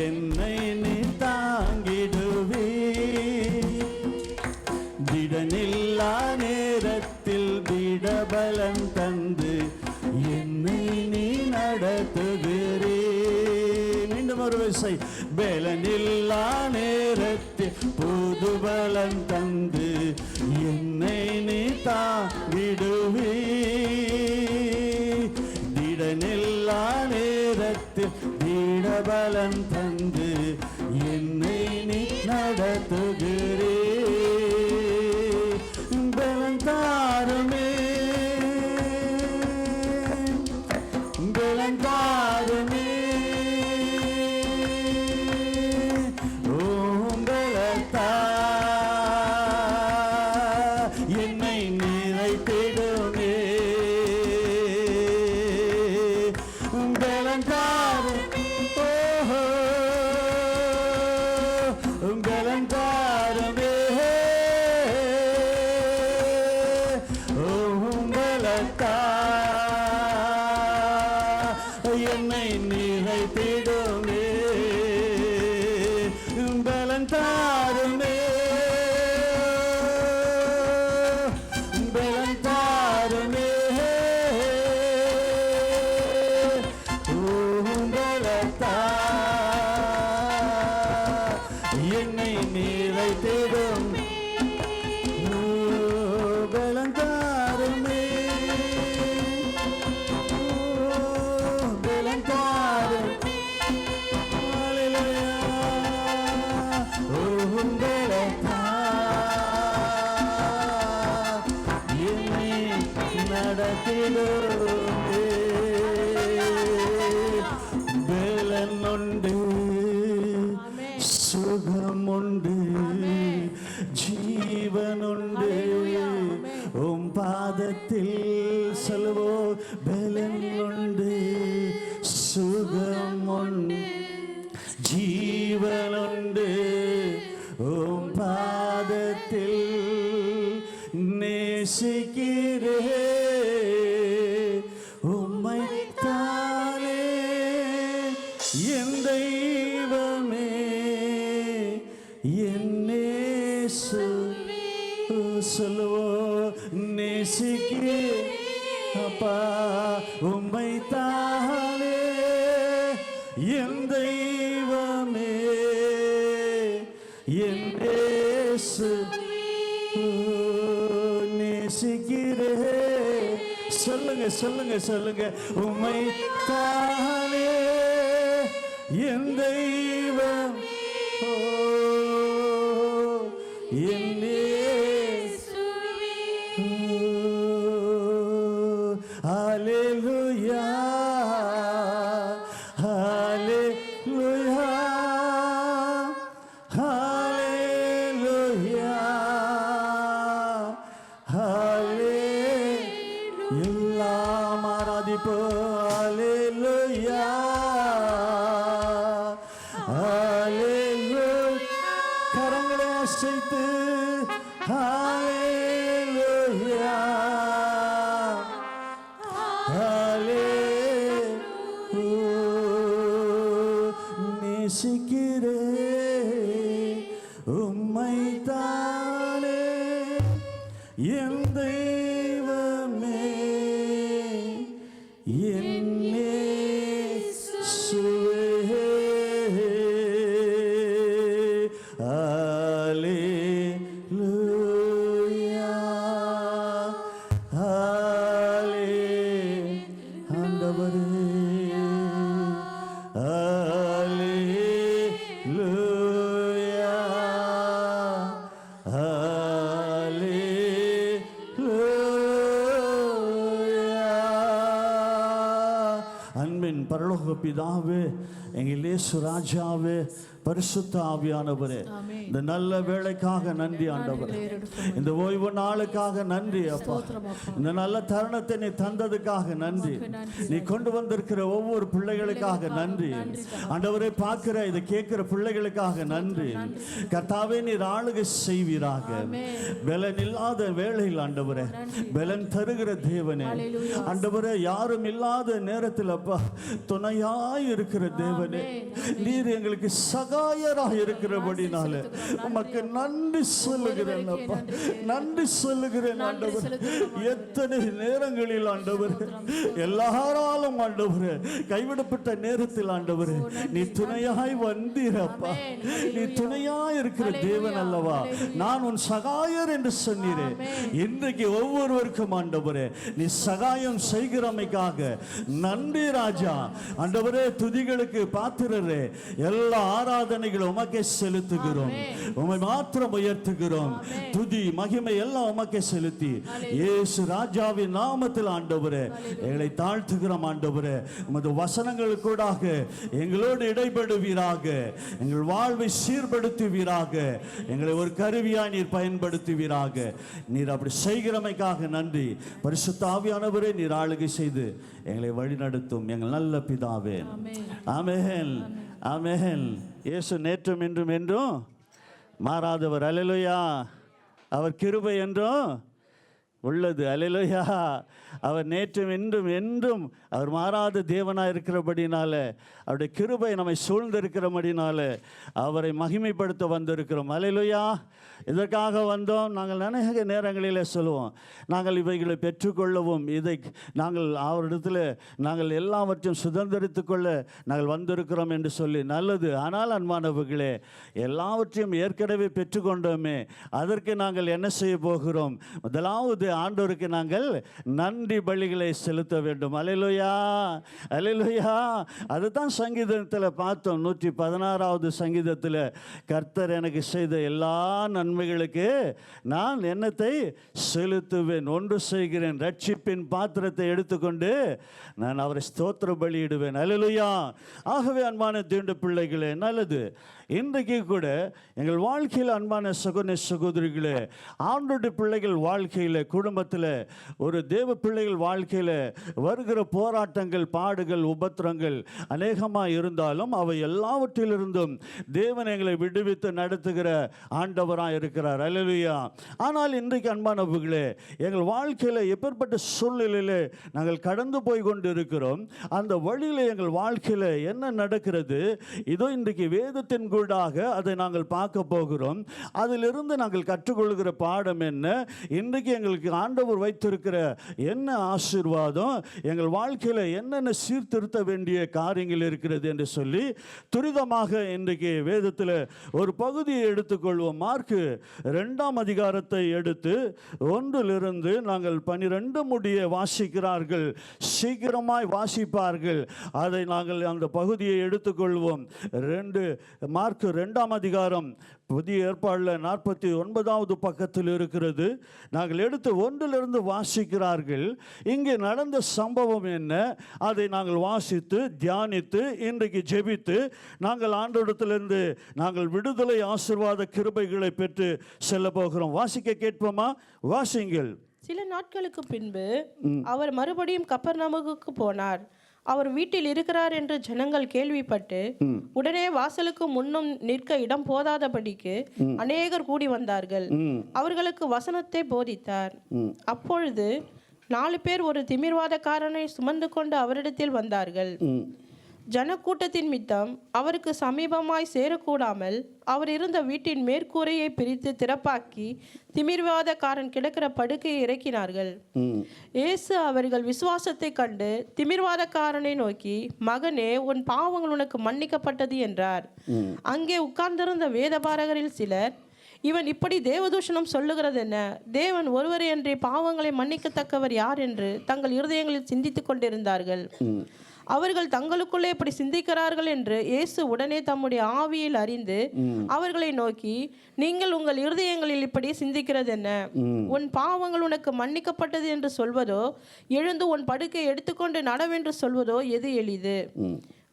என்னை நீ தாங்கிடுவே. திடனில்லா நேரத்தில் திடபலன் தந்து என்னை நீ நடத்துகிறே. மீண்டும் ஒரு விசை. பலனில்லா நேரத்தில் புது பலன் தந்து என்னை நீ தாங்கிடுவே. திடனில்லா நேரத்தில் திடபலன் தந்து என்னை நீ நடத்துகிறே. பலன் தாருமே, பலன் தாருமே, ஓம் பலத்தா என்னை நிறைத்திடுமே. பலன் தாருமே, ஓஹோ பலன் தாருமே, ஓம் பலத்தா என்னை நிறைத்திடுமே. பலன் தாருமே, பலன் தாருமே, ஓம் பலத்தா என்னை நிறைத்திடுமே. பலன் தாருமே, பலன் தாருமே. ஓம் பலத்தா என்னை நடத்திடுமே. பலன் உண்டு, சுகமுண்டு, ஜீவனுண்டு. உம் பாதத்தில் சொல்லுவோ. பலன் உண்டு, சுகமுண்டு, ஜீவனுண்டு. உம் பாதத்தில் நேசிக்கிறே. உம்மை தானே என் தெய்வமே, என் நேசு. சொல்லுவோ நேசிக்கிறே அப்பா. உம்மை தானே என் தெய்வமே, என் நேசு. நேசிக்கிறே. சொல்லுங்க சொல்லுங்க சொல்லுங்க. உம்மை தானே என் தெய்வம், ஓ என் நேசு. ஹல்லேலூயா, ஹல்லேலூயா, ஹல்லேலூயா, ஹல்லேலூயா. எல்லாம் ஆராதிப்போ. ஹல்லேலூயா, ஹல்லேலூயா, அசைத்து ஹalleluya நேசிக்கிறே உம்மை தானே என் தெய்வமே என் இயேசுவே ஹalleluya ஆண்டவரே ஹalleluya அன்பின் பரலோக பிதாவே எங்கள் இயேசு ராஜாவே பரிசுத்த ஆவியானவரே இந்த நல்ல வேளைக்காக நன்றி ஆண்டவரே இந்த ஓய்வு நாளுக்காக நன்றி அப்பா இந்த நல்ல தருணத்தை நீ தந்ததுக்காக நன்றி நீ கொண்டு வந்திருக்கிற ஒவ்வொரு பிள்ளைகளுக்காக நன்றி ஆண்டவரே பார்க்கிற இதை கேட்கிற பிள்ளைகளுக்காக நன்றி கர்த்தாவே நீர் ஆளுகை செய்வீராக பலன் இல்லாத வேளையில் ஆண்டவரே பலன் தருகிற தேவனே ஆண்டவரே யாரும் இல்லாத நேரத்தில் அப்பா துணையாய் இருக்கிற தேவனே நீர் எங்களுக்கு சகாயராக இருக்கிறபடினால உமக்கு நன்றி சொல்லுகிறேன் அப்பா நன்றி சொல்லுகிறேன் ஆண்டவர் எத்தனை நேரங்களில் ஆண்டவர் எல்லாராலும் ஆண்டவர் கைவிடப்பட்ட நேரத்தில் ஆண்டவர் நீ துணையாய் வந்தீரப்பா நீ துணையாய் இருக்கிற தேவன் அல்லவா நான் உன் சகாயர் என்று சொன்னீரே இன்றைக்கு ஒவ்வொருவருக்கும் ஆண்டவரே நீ சகாயம் செய்கிறமைக்காக நன்றி ராஜா ஆண்டவரே துதிகளுக்கு பாத்திரரே எல்லா ஆராதனைகளும் உமக்கே செலுத்துகிறோம் உம்மை மாத்திரம் உயர்த்துகிறோம் துதி மகிமை எல்லாம் உமக்கே செலுத்தி இயேசு ராஜாவின் நாமத்தில் ஆண்டவரே எங்களை தாழ்த்துகிறோம் ஆண்டவரே உமது வசனங்கள் கூடாக எங்களோடு இடைபடுவீராக எங்கள் வாழ்வை சீர்படுத்துவீராக எங்களை ஒரு கருவியாய் நீர் பயன்படுத்துவீராக நீர் அப்படி செய்கிறமைக்காக நன்றி பரிசுத்த ஆவியானவரே நீர் ஆளுகை செய்து எங்களை வழிநடத்தும் எங்கள் நல்ல பிதாவே ஆமென் ஆமென் இயேசு நேற்றும் இன்றும் என்றும் மாறாதவர் அல்லேலூயா அவர் கிருபை என்றும் உள்ளது அல்லேலூயா அவர் நேற்றும் இன்றும் என்றும் அவர் மாறாத தேவனாக இருக்கிறபடினால அவருடைய கிருபை நம்மை சூழ்ந்திருக்கிறபடினால அவரை மகிமைப்படுத்த வந்திருக்கிறோம் அல்லேலூயா இதற்காக வந்தோம் நாங்கள் அநேக நேரங்களில் சொல்லுவோம் நாங்கள் இவைகளை பெற்றுக்கொள்ளவும் இதை நாங்கள் அவரிடத்தில் நாங்கள் எல்லாவற்றையும் சுதந்திரித்து கொள்ள நாங்கள் வந்திருக்கிறோம் என்று சொல்லி நல்லது ஆனால் அன்பானவர்களே எல்லாவற்றையும் ஏற்கனவே பெற்றுக்கொண்டோமே அதற்கு நாங்கள் என்ன செய்ய போகிறோம் முதலாவது ஆண்டவருக்கு நாங்கள் நன்றி பலிகளை செலுத்த வேண்டும் அல்லேலூயா அல்லேலூயா அதுதான் சங்கீதத்தில் பார்த்தோம் 116வது சங்கீதத்தில் கர்த்தர் எனக்கு செய்த எல்லா நன்மைகளுக்கு நான் என்னத்தை செலுத்துவேன் ஒன்று செய்கிறேன் ரட்சிப்பின் பாத்திரத்தை எடுத்துக்கொண்டு நான் அவரை ஸ்தோத்திர பலியிடுவேன் அல்லேலூயா ஆகவே அன்பான தீண்டு பிள்ளைகளே நல்லது இன்றைக்கு கூட எங்கள் வாழ்க்கையில் அன்பான சகோதர சகோதரிகளே ஆண்டோட பிள்ளைகள் வாழ்க்கையில் குடும்பத்தில் ஒரு தேவ பிள்ளைகள் வாழ்க்கையில் வருகிற போராட்டங்கள் பாடுகள் உபத்திரங்கள் அநேகமாக இருந்தாலும் அவை எல்லாவற்றிலிருந்தும் தேவன் எங்களை விடுவித்து நடத்துகிற ஆண்டவராக இருக்கிறார் அல்லேலூயா ஆனால் இன்றைக்கு அன்பானவர்களே எங்கள் வாழ்க்கையில் எப்பேற்பட்ட சூழ்நிலையில் நாங்கள் கடந்து போய் கொண்டு இருக்கிறோம் அந்த வழியில் எங்கள் வாழ்க்கையில் என்ன நடக்கிறது இதோ இன்றைக்கு வேதத்தின் கூடாக அதை நாங்கள் பார்க்க போகிறோம் அதிலிருந்து நாங்கள் கற்றுக்கொள்கிற பாடம் என்ன இன்றைக்கு எங்களுக்கு ஆண்டவர் வைத்திருக்கிற என்ன ஆசீர்வாதம் எங்கள் வாழ்க்கையில் என்னென்ன சீர்திருத்த வேண்டிய காரியங்கள் இருக்கிறது என்று சொல்லி துரிதமாக இன்றைக்கு வேதத்தில் ஒரு பகுதியை எடுத்துக்கொள்வோம் மார்க்கு 2ஆம் அதிகாரத்தை எடுத்து 1 நாங்கள் 12 முடிய வாசிக்கிறார்கள் சீக்கிரமாய் வாசிப்பார்கள் அதை நாங்கள் அந்த பகுதியை எடுத்துக்கொள்வோம் மார்க்கு 2ஆம் அதிகாரம் புதிய ஏற்பாடில் 49வது பக்கத்தில் இருக்கிறது நாங்கள் எடுத்து 1 வாசிக்கிறார்கள் இங்கே நடந்த சம்பவம் என்ன அதை நாங்கள் வாசித்து தியானித்து இன்றைக்கு ஜெபித்து நாங்கள் ஆண்டவரிடத்திலிருந்து நாங்கள் விடுதலை ஆசீர்வாத கிருபைகளை பெற்று செல்ல போகிறோம் வாசிக்க கேட்போமா வாசிங்கள் சில நாட்களுக்கு பின்பு அவர் மறுபடியும் கப்பர்நகமுக்கு போனார் அவர் வீட்டில் இருக்கிறார் என்று ஜனங்கள் கேள்விப்பட்டு உடனே வாசலுக்கு முன்னும் நிற்க இடம் போதாதபடிக்கு அநேகர் கூடி வந்தார்கள். அவர்களுக்கு வசனத்தை போதித்தார். அப்பொழுது 4 பேர் ஒரு திமிர்வாதக்காரனை சுமந்து கொண்டு அவரிடத்தில் வந்தார்கள். ஜனக்கூட்டத்தின் மித்தம் அவருக்கு சமீபமாய் சேரக்கூடாமல் அவர் இருந்த வீட்டின் மேற்கூரையை பிரித்து திறப்பாக்கி திமிர்வாதக்காரன் கிடக்கிற படுக்கையை இறக்கினார்கள். இயேசு அவர்கள் விசுவாசத்தை கண்டு திமிர்வாதக்காரனை நோக்கி, மகனே, உன் பாவங்கள் உனக்கு மன்னிக்கப்பட்டது என்றார். அங்கே உட்கார்ந்திருந்த வேதபாரகரில் சிலர், இவன் இப்படி தேவதூஷணம் சொல்லுகிறது என்ன? தேவன் ஒருவரே அன்றி பாவங்களை மன்னிக்கத்தக்கவர் யார் என்று தங்கள் இருதயங்களில் சிந்தித்துக் கொண்டிருந்தார்கள். அவர்கள் தங்களுக்குள்ளே இப்படி சிந்திக்கிறார்கள் என்று இயேசு உடனே தம்முடைய ஆவியில் அறிந்து அவர்களை நோக்கி, நீங்கள் உங்கள் இருதயங்களில் இப்படி சிந்திக்கிறது என்ன? உன் பாவங்கள் உனக்கு மன்னிக்கப்பட்டது என்று சொல்வதோ, எழுந்து உன் படுக்கை எடுத்துக்கொண்டு நடவென்று சொல்வதோ எது எளிது?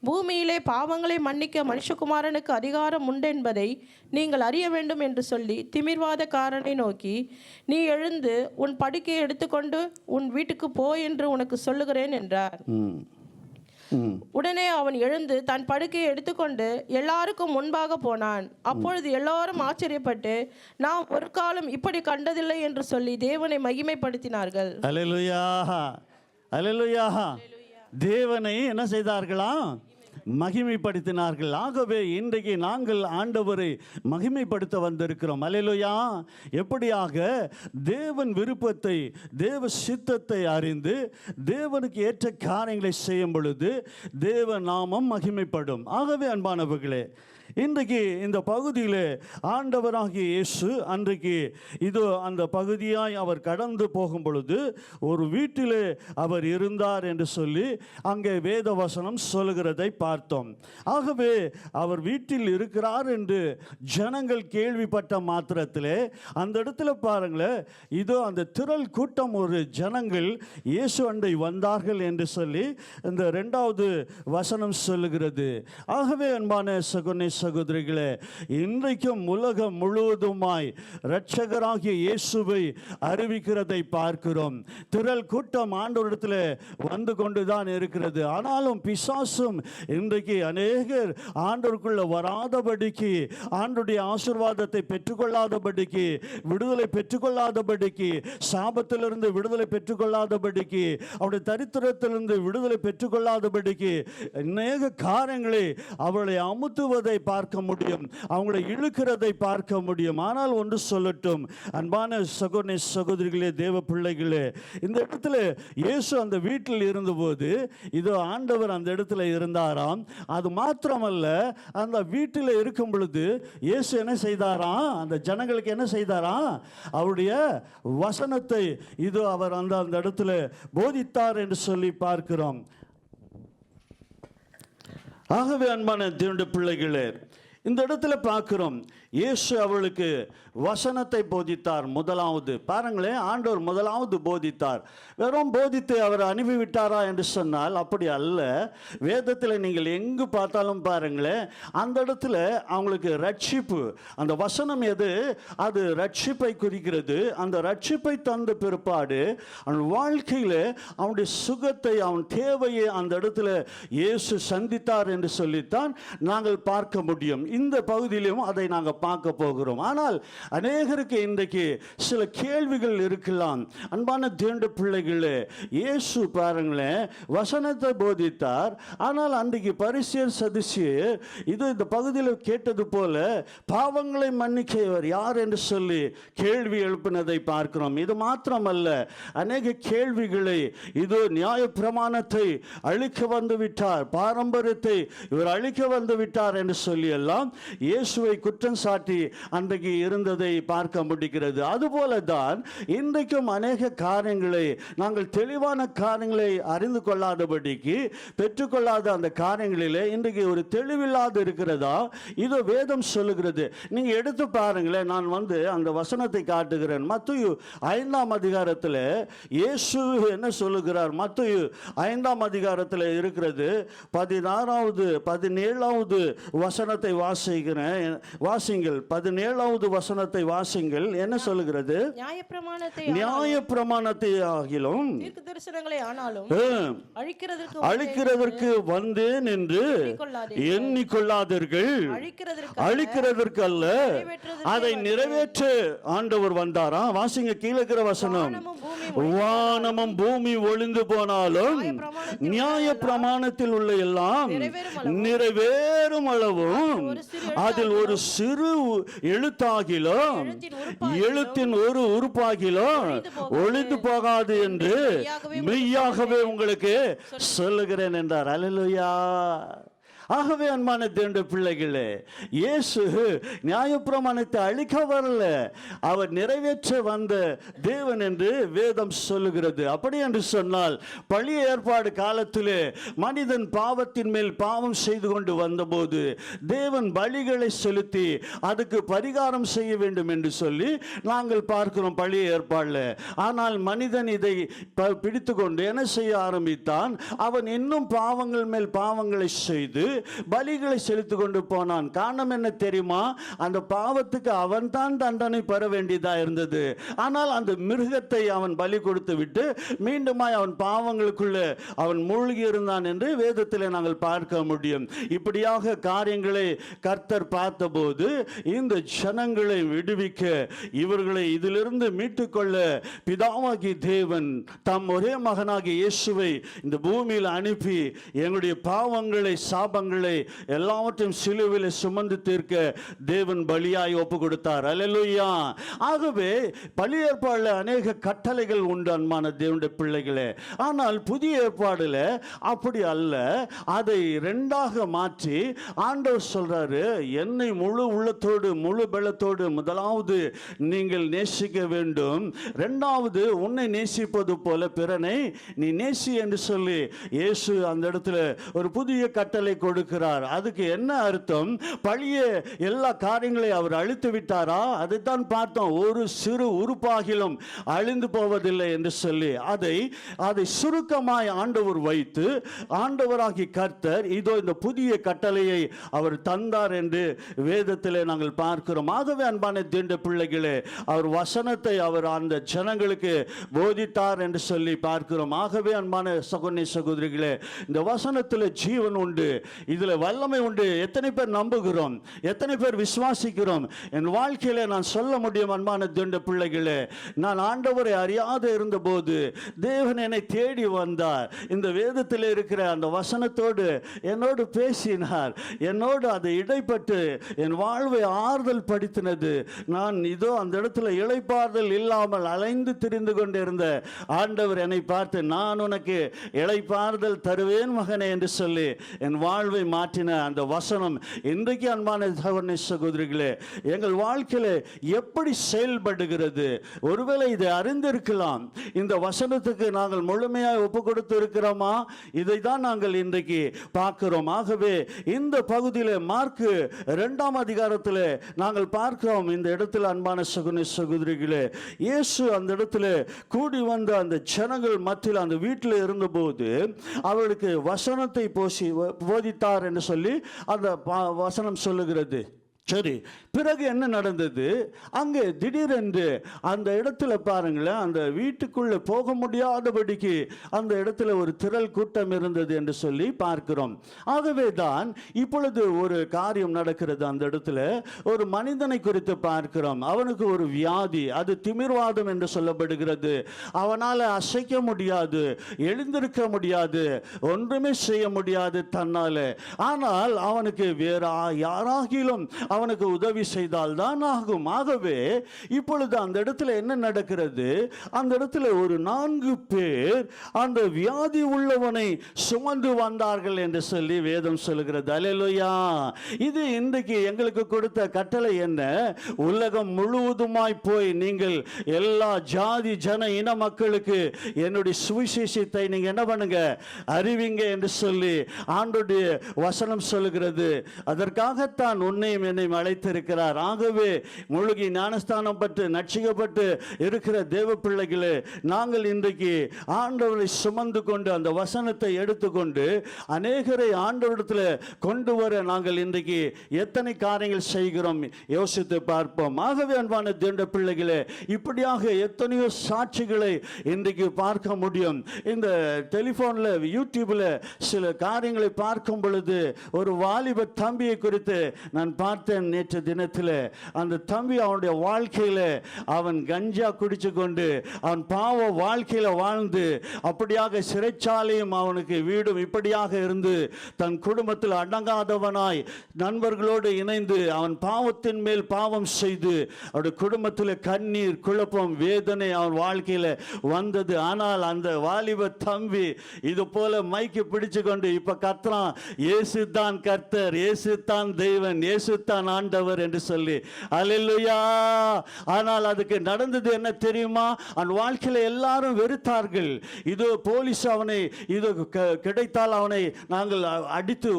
பூமியிலே பாவங்களை மன்னிக்க மனுஷகுமாரனுக்கு அதிகாரம் உண்டு என்பதை நீங்கள் அறிய வேண்டும் என்று சொல்லி திமிர்வாதக்காரனை நோக்கி, நீ எழுந்து உன் படுக்கையை எடுத்துக்கொண்டு உன் வீட்டுக்கு போ என்று உனக்கு சொல்லுகிறேன் என்றார். உடனே அவன் எழுந்து தன் படுக்கையை எடுத்துக்கொண்டு எல்லாருக்கும் முன்பாக போனான். அப்பொழுது எல்லாரும் ஆச்சரியப்பட்டு, நாம் ஒரு காலம் இப்படி கண்டதில்லை என்று சொல்லி தேவனை மகிமைப்படுத்தினார்கள். அல்லேலூயா, அல்லேலூயா. தேவனை என்ன செய்தார்களாம்? மகிமைப்படுத்தினார்கள். ஆகவே இன்றைக்கு நாங்கள் ஆண்டவரை மகிமைப்படுத்த வந்திருக்கிறோம். அல்லேலூயா. எப்படியாக? தேவன் விருப்பத்தை, தேவ சித்தத்தை அறிந்து தேவனுக்கு ஏற்ற காரியங்களை செய்யும் பொழுது தேவ நாமம் மகிமைப்படும். ஆகவே அன்பானவர்களே, இன்றைக்கு இந்த பகுதியில் ஆண்டவராகிய இயேசு அன்றைக்கு இதோ அந்த பகுதியாய் அவர் கடந்து போகும் பொழுது ஒரு வீட்டிலே அவர் இருந்தார் என்று சொல்லி அங்கே வேத வசனம் சொல்லுகிறதை பார்த்தோம். ஆகவே அவர் வீட்டில் இருக்கிறார் என்று ஜனங்கள் கேள்விப்பட்ட மாத்திரத்திலே அந்த இடத்துல பாருங்களேன், இதோ அந்த திரள் கூட்டம் ஒரு ஜனங்கள் இயேசு அண்டை வந்தார்கள் என்று சொல்லி இந்த 2வது வசனம் சொல்லுகிறது. ஆகவே அன்பான சகோதரிகளே, இன்றைக்கும் உலகம் முழுவதுமாய் இரட்சகராகிய இயேசுவை அறிவிக்கிறதை பார்க்கிறோம். திரள் கூட்டம் ஆண்டவரிடத்தில் வந்து கொண்டுதான் இருக்கிறது. ஆனாலும் பிசாசும் இன்றைக்கு அநேகர் ஆண்டவருக்குள்ள வராதபடிக்கு, ஆண்டவருடைய ஆசீர்வாதத்தை பெற்றுக்கொள்ளாதபடிக்கு, விடுதலை பெற்றுக்கொள்ளாதபடிக்கு, சாபத்திலிருந்து விடுதலை பெற்றுக்கொள்ளாதபடிக்கு, அவருடைய தரித்திரத்திலிருந்து விடுதலை பெற்றுக்கொள்ளாதபடிக்கு அநேக காரியங்களை அவளை அமுத்துவதை பார்க்க முடியும், அவங்களை இழுக்கிறதை பார்க்க முடியும். ஆனால் ஒன்று சொல்லட்டும் அன்பான சகோதரிகளே, தேவ பிள்ளைகளே, இந்த இடத்துல இயேசு அந்த வீட்டில் இருந்தபோது இதோ ஆண்டவர் அந்த இடத்துல இருந்தாராம். அது மாத்திரமல்ல, அந்த வீட்டில் இருக்கும் பொழுது இயேசு என்ன செய்தாராம்? அந்த ஜனங்களுக்கு என்ன செய்தாராம்? அவருடைய வசனத்தை இதோ அவர் அந்த இடத்துல போதித்தார் என்று சொல்லி பார்க்கிறோம். ஆகவே அன்பான தேவனுடைய பிள்ளைகளே, இந்த இடத்துல பார்க்கிறோம் இயேசு அவளுக்கு வசனத்தை போதித்தார். முதலாவது பாருங்களேன், ஆண்டவர் முதலாவது போதித்தார். வெறும் போதித்து அவர் அனுப்பிவிட்டாரா என்று சொன்னால் அப்படி அல்ல. வேதத்தில் நீங்கள் எங்கு பார்த்தாலும் பாருங்களேன், அந்த இடத்துல அவங்களுக்கு ரட்சிப்பு, அந்த வசனம் எது? அது ரட்சிப்பை குறிக்கிறது. அந்த ரட்சிப்பை தந்த பிற்பாடு அவன் வாழ்க்கையில் அவனுடைய சுகத்தை, அவன் தேவையை அந்த இடத்துல இயேசு சந்தித்தார் என்று சொல்லித்தான் நாங்கள் பார்க்க முடியும். இந்த பகுதியிலும் அதை நாங்கள் பார்க்க போகிறோம். ஆனால் அநேகருக்கு இன்றைக்கு சில கேள்விகள் இருக்கலாம். அன்பான தேவனுடைய பிள்ளைகளே, இயேசு பாருங்களேன் வசனத்தை போதித்தார். ஆனால் அன்றைக்கு பரிசேயர் சதுசேயர் இது இந்த பகுதியில் கேட்டது போல பாவங்களை மன்னிக்கிறவர் யார் என்று சொல்லி கேள்வி எழுப்பினதை பார்க்கிறோம். இது மாத்திரமல்ல, அநேக கேள்விகளை இது நியாய பிரமாணத்தை அழிக்க வந்து விட்டார், பாரம்பரியத்தை இவர் அழிக்க வந்து விட்டார் என்று சொல்லி எல்லாம் இயேசுவை குற்றம் சாட்டி அன்றைக்கு இருந்ததை பார்க்க முடிகிறது. அதுபோல தான் இன்றைக்கும் அநேக காரியங்களை நாங்கள் தெளிவான காரியங்களை அறிந்து கொள்ளாதபடிக்கு, பெற்றுக்கொள்ளாத அந்த காரியங்களிலே இன்றைக்கு ஒரு தெளிவில்லாது இருக்கிறதா? இது வேதம் சொல்லுகிறது. நீங்க எடுத்து பாருங்களேன், நான் அந்த வசனத்தை காட்டுகிறேன். மத்தேயு 5ஆம் அதிகாரத்தில் இயேசு என்ன சொல்லுகிறார்? மத்தேயு 5ஆம் அதிகாரத்தில் இருக்கிறது 16வது 17வது வசனத்தை வாசிங்க வாசிங்கள், 17வது வசனத்தை வாசிங்கள். என்ன சொல்லுகிறது? நியாயப்பிரமாணத்தை ஆகிலும் தீர்க்க தரிசனங்களை ஆனாலும் அழிக்கிறதற்கு வந்தேன் என்று எண்ணிக்கொள்ளாதீர்கள். அழிக்கிறதற்கு அல்ல, அதை நிறைவேற்ற ஆண்டவர் வந்தாரா? வாசிங்க, கீழே இருக்கிற வசனம். வானமும் பூமி ஒளிந்து போனாலும் நியாய பிரமாணத்தில் உள்ள எல்லாம் நிறைவேறும் அளவும் அதில் ஒரு சிறு எழுத்தாகிலும் எழுத்தின் ஒரு உறுப்பாகிலும் ஒளிந்து போகாது என்று மெய்யாகவே உங்களுக்கு சொல்லுகிறேன் என்றார். அல்லேலூயா. ஆகவே அன்பான தேவனுடைய பிள்ளைகளே, இயேசு நியாயப்பிரமாணத்தை அழிக்க வரல, அவர் நிறைவேற்ற வந்த தேவன் என்று வேதம் சொல்லுகிறது. அப்படி என்று சொன்னால், பழைய ஏற்பாடு காலத்திலே மனிதன் பாவத்தின் மேல் பாவம் செய்து கொண்டு வந்தபோது தேவன் பலிகளை செலுத்தி அதுக்கு பரிகாரம் செய்ய வேண்டும் என்று சொல்லி நாங்கள் பார்க்கிறோம் பழைய ஏற்பாடில். ஆனால் மனிதன் இதை பிடித்து கொண்டு என்ன செய்ய ஆரம்பித்தான்? அவன் இன்னும் பாவங்கள் மேல் பாவங்களை செய்து பலிகளை செலுத்திக் கொண்டு போனான். காரணம் என்ன தெரியுமா? அந்த பாவத்துக்கு அவன் தான் தண்டனை பெற வேண்டியதா இருந்தது. ஆனால் அந்த மிருகத்தை அவன் பலி கொடுத்து விட்டு மீண்டுமாய் அவன் பாவங்களுக்குள்ள அவன் மூழ்கி இருந்தான் என்று வேதத்தில் நாங்கள் பார்க்க முடியும். இப்படியாக காரியங்களை கர்த்தர் பார்த்தபோது இந்த ஜனங்களை விடுவிக்க, இவர்களை இதிலிருந்து மீட்டுக்கொள்ள பிதாவாகி தேவன் தம் ஒரே மகனாகி இயேசுவை இந்த பூமியில் அனுப்பி எங்களுடைய பாவங்களை சாபங்களை எல்லாவற்றையும் சிலுவையில் சுமந்து தீர்க்க தேவன் பலியாய் ஒப்பு கொடுத்தார். அல்லேலூயா. ஆகவே பழைய ஏற்பாடுல அநேக கட்டளைகள் உண்டு அன்பான தேவனுடைய பிள்ளைகளே. ஆனால் புதிய ஏற்பாடுல அப்படி அல்ல. அதை ரெண்டாக மாற்றி ஆண்டவர் சொல்றாரு, என்னை முழு உள்ளத்தோடு முழு பலத்தோடு முதலாவது நீங்கள் நேசிக்க வேண்டும், இரண்டாவது உன்னை நேசிப்பது போல பிறனை நீ நேசி என்று சொல்லி இயேசு அந்த இடத்துல ஒரு புதிய கட்டளை கொடுக்கிறார். அதுக்கு என்ன அர்த்தம்? பழைய எல்லா காரியங்களை அவர் அழித்து விட்டாரா? அதைத்தான் பார்த்தோம். ஒரு சிறு உறுப்பாகிலும் அழிந்து போவதில்லை என்று சொல்லி அதை சுருக்கமாய் ஆண்டவர் வைத்து ஆண்டவராகி கர்த்தர் இதோ இந்த புதிய கட்டளையை அவர் தந்தார் என்று வேதத்திலே நாங்கள் பார்க்கிறோம். ஆகவே அன்பான தேவனுடைய பிள்ளைகளே, அவர் வசனத்தை அவர் அந்த ஜனங்களுக்கு போதித்தார் என்று சொல்லி பார்க்கிறோம். ஆகவே அன்பான சகோதர சகோதரிகளே, இந்த வசனத்தில் ஜீவன் உண்டு, இதுல வல்லமை உண்டு. எத்தனை பேர் நம்புகிறோம்? எத்தனை பேர் விசுவாசிக்கிறோம்? என் வாழ்க்கையில நான் சொல்ல முடியும் அன்பான தேவனுடைய பிள்ளைகளே, நான் ஆண்டவரை அறியாத இருந்தபோது தேவன் என்னை தேடி வந்தார். இந்த வேதத்தில் இருக்கிற அந்த வசனத்தோடு என்னோடு பேசினார். என்னோடு அதை இடைப்பட்டு என் வாழ்வை ஆறுதல் படுத்தினது. நான் இதோ அந்த இடத்துல இளைப்பாறுதல் இல்லாமல் அலைந்து திரிந்து கொண்டிருந்த ஆண்டவர் என்னை பார்த்து, நான் உனக்கு இளைப்பாறுதல் தருவேன் மகனே என்று சொல்லி என் வாழ்வை மாற்றின அந்த வசனம் இன்றைக்கு அன்பான சகோதர சகோதரிகளே எங்கள் வாழ்க்கையில எப்படி செயல்படுகிறது? ஒருவேளை இதை அறிந்திருக்கலாம். இந்த வசனத்துக்கு நாங்கள் முழுமையாக ஒப்பு கொடுத்து இருக்கிறோமா? இதை தான் நாங்கள் இன்றைக்கு பார்க்கிறோம். ஆகவே இந்த பகுதியில் மார்க்கு 2ஆம் அதிகாரத்தில் நாங்கள் பார்க்கிறோம். இந்த இடத்துல அன்பான சகோதர சகோதரிகளே, இயேசு அந்த இடத்துல கூடி வந்த அந்த ஜனங்கள் மத்தியில் அந்த வீட்டில் இருந்தபோது அவர்களுக்கு வசனத்தை போதித்தார் என்று சொல்லி அந்த வசனம் சொல்லுகிறது. சரி, பிறகு என்ன நடந்தது? அங்கே திடீரென்று அந்த இடத்துல பாருங்களேன், அந்த வீட்டுக்குள்ளே போக முடியாதபடிக்கு அந்த இடத்துல ஒரு திரள் கூட்டம் இருந்தது என்று சொல்லி பார்க்கிறோம். ஆகவே தான் இப்பொழுது ஒரு காரியம் நடக்கிறது. அந்த இடத்துல ஒரு மனிதனை குறித்து பார்க்கிறோம். அவனுக்கு ஒரு வியாதி, அது திமிர்வாதம் என்று சொல்லப்படுகிறது. அவனால் அசைக்க முடியாது, எழுந்திருக்க முடியாது, ஒன்றுமே செய்ய முடியாது தன்னால். ஆனால் அவனுக்கு வேற யாராகிலும் அவனுக்கு உதவி செய்தால் தான் ஆகும். ஆகவே இப்பொழுது அந்த இடத்துல என்ன நடக்கிறது? அந்த இடத்துல ஒரு 4 பேர் அந்த வியாதி உள்ளவனை சுமந்து வந்தார்கள் என்று சொல்லி வேதம் சொல்லுகிறது. அல்லேலூயா. இது இன்றைக்கு எங்களுக்கு கொடுத்த கட்டளை என்ன? உலகம் முழுவதுமாய் போய் நீங்கள் எல்லா ஜாதி ஜன இன மக்களுக்கு என்னுடைய சுவிசேஷத்தை நீங்க என்ன பண்ணுங்க? அறிவிங்க என்று சொல்லி ஆண்டவருடைய வசனம் சொல்லுகிறது. அதற்காகத்தான் உன்னையும் என்னை உன்னையும் அழைத்திருக்கிறார். ஆகவே முழுகி ஞானஸ்தானம் பட்டு நட்சிக்கப்பட்டு இருக்கிற தேவ பிள்ளைகளே, நாங்கள் இன்றைக்கு ஆண்டவரை சுமந்து கொண்டு அந்த வசனத்தை எடுத்துக்கொண்டு அநேகரை ஆண்டவரிடத்தில் கொண்டு வர நாங்கள் இன்றைக்கு எத்தனை காரியங்கள் செய்கிறோம் யோசித்து பார்ப்போம். ஆகவே அன்பான தேவ பிள்ளைகளே, இப்படியாக எத்தனையோ சாட்சிகளை இன்றைக்கு பார்க்க முடியும். இந்த டெலிஃபோனில் யூடியூப்பில் சில காரியங்களை பார்க்கும் பொழுது ஒரு வாலிப தம்பியை குறித்து நான் பார்த்தேன் நேற்று தினத்தில். அந்த தம்பி அவனுடைய வாழ்க்கையில் அவன் கஞ்சா குடிச்சு கொண்டு அவன் பாவ வாழ்க்கையில் வாழ்ந்து அப்படியாக சிறைச்சாலையும் அவனுக்கு வீடும் இப்படியாக இருந்து தன் குடும்பத்தில் அடங்காதவனாய் நண்பர்களோடு இணைந்து அவன் பாவத்தின் மேல் பாவம் செய்து அவருடைய குடும்பத்தில் கண்ணீர் குழப்பம் வேதனை அவன் வாழ்க்கையில் வந்தது. ஆனால் அந்த வாலிப தம்பி இது போல மைக்கு பிடிச்சு கொண்டு இப்ப கத்துறான், இயேசு தான் கர்த்தர், இயேசு தான் தெய்வன், இயேசு தான் ஆண்டவர் என்று சொல்லி. அல்லேலூயா. ஆனால் அதுக்கு நடந்தது என்ன தெரியுமா? அவன் வாழ்க்கையில் எல்லாரும் வெறுத்தார்கள். இது போலீஸ் அவனை இது கிடைத்தால் அவனை நாங்கள் அடித்து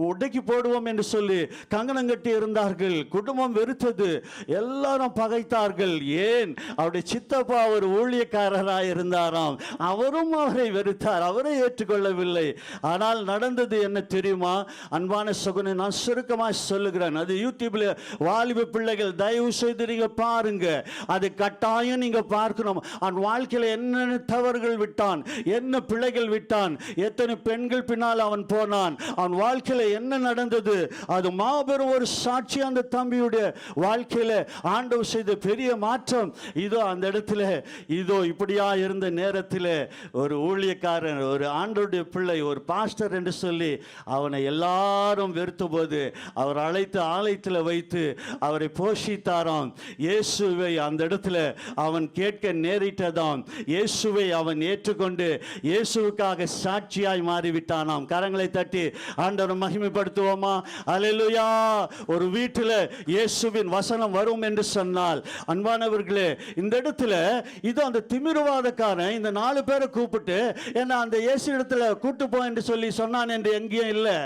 உடைக்கி போடுவோம் என்று சொல்லி கங்கணம் கட்டி இருந்தார்கள். குடும்பம் வெறுத்தது, எல்லாரும் பகைத்தார்கள். ஏன்? அவருடைய சித்தப்பா ஒரு ஊழியக்காரராக இருந்தாராம், அவரும் அவரை வெறுத்தார், அவரை ஏற்றுக்கொள்ளவில்லை. ஆனால் நடந்தது என்ன தெரியுமா? அன்பான சகோதரனே, நான் சுருக்கமாக சொல்லுகிறேன். அது யூடியூப்ல வாலிப பிள்ளைகள் தயவு செய்து நீங்க பாருங்க, அது கட்டாயம் நீங்க பார்க்கணும். அவன் வாழ்க்கையில் என்னென்ன தவறுகள் விட்டான், என்ன பிள்ளைகள் விட்டான், எத்தனை பெண்கள் பின்னால் அவன் போனான், அவன் வாழ்க்கையில் என்ன நடந்தது, அது மாபெரும் ஒரு சாட்சி. அந்த தம்பியுடைய வாழ்க்கையில் ஆண்டவர் செய்த பெரிய மாற்றம் இதோ அந்த இடத்துல. இதோ இப்படியா இருந்த நேரத்தில் ஒரு ஊழியக்காரன், ஒரு ஆண்டவருடைய பிள்ளை, ஒரு பாஸ்டர் என்று சொல்லி அவனை எல்லாரும் வெறுத்த போது அவர் அழைத்து ஆலயத்தில் வைத்து அவரை போஷித்தாராம். இயேசுவை அந்த இடத்துல அவன் கேட்க நேரிட்டதாம். இயேசுவை அவன் ஏற்றுக்கொண்டு இயேசுவுக்காக சாட்சியாய் மாறிவிட்டானாம். கரங்களை தட்டி ஆண்டவரை மகிமைப்படுத்துவோமா? அல்லேலூயா. ஒரு வீட்டில் இயேசுவின் வசனம் வரும் என்று சொன்னால் அன்பானவர்களே, இந்த இடத்துல இது அந்த திமிர்வாதக்காரன் இந்த 4 பேரை கூப்பிட்டு என்ன அந்த இயேசு இடத்துல கூட்டு போ என்று சொல்லி சொன்னான் என்று எங்கேயும் இல்லை,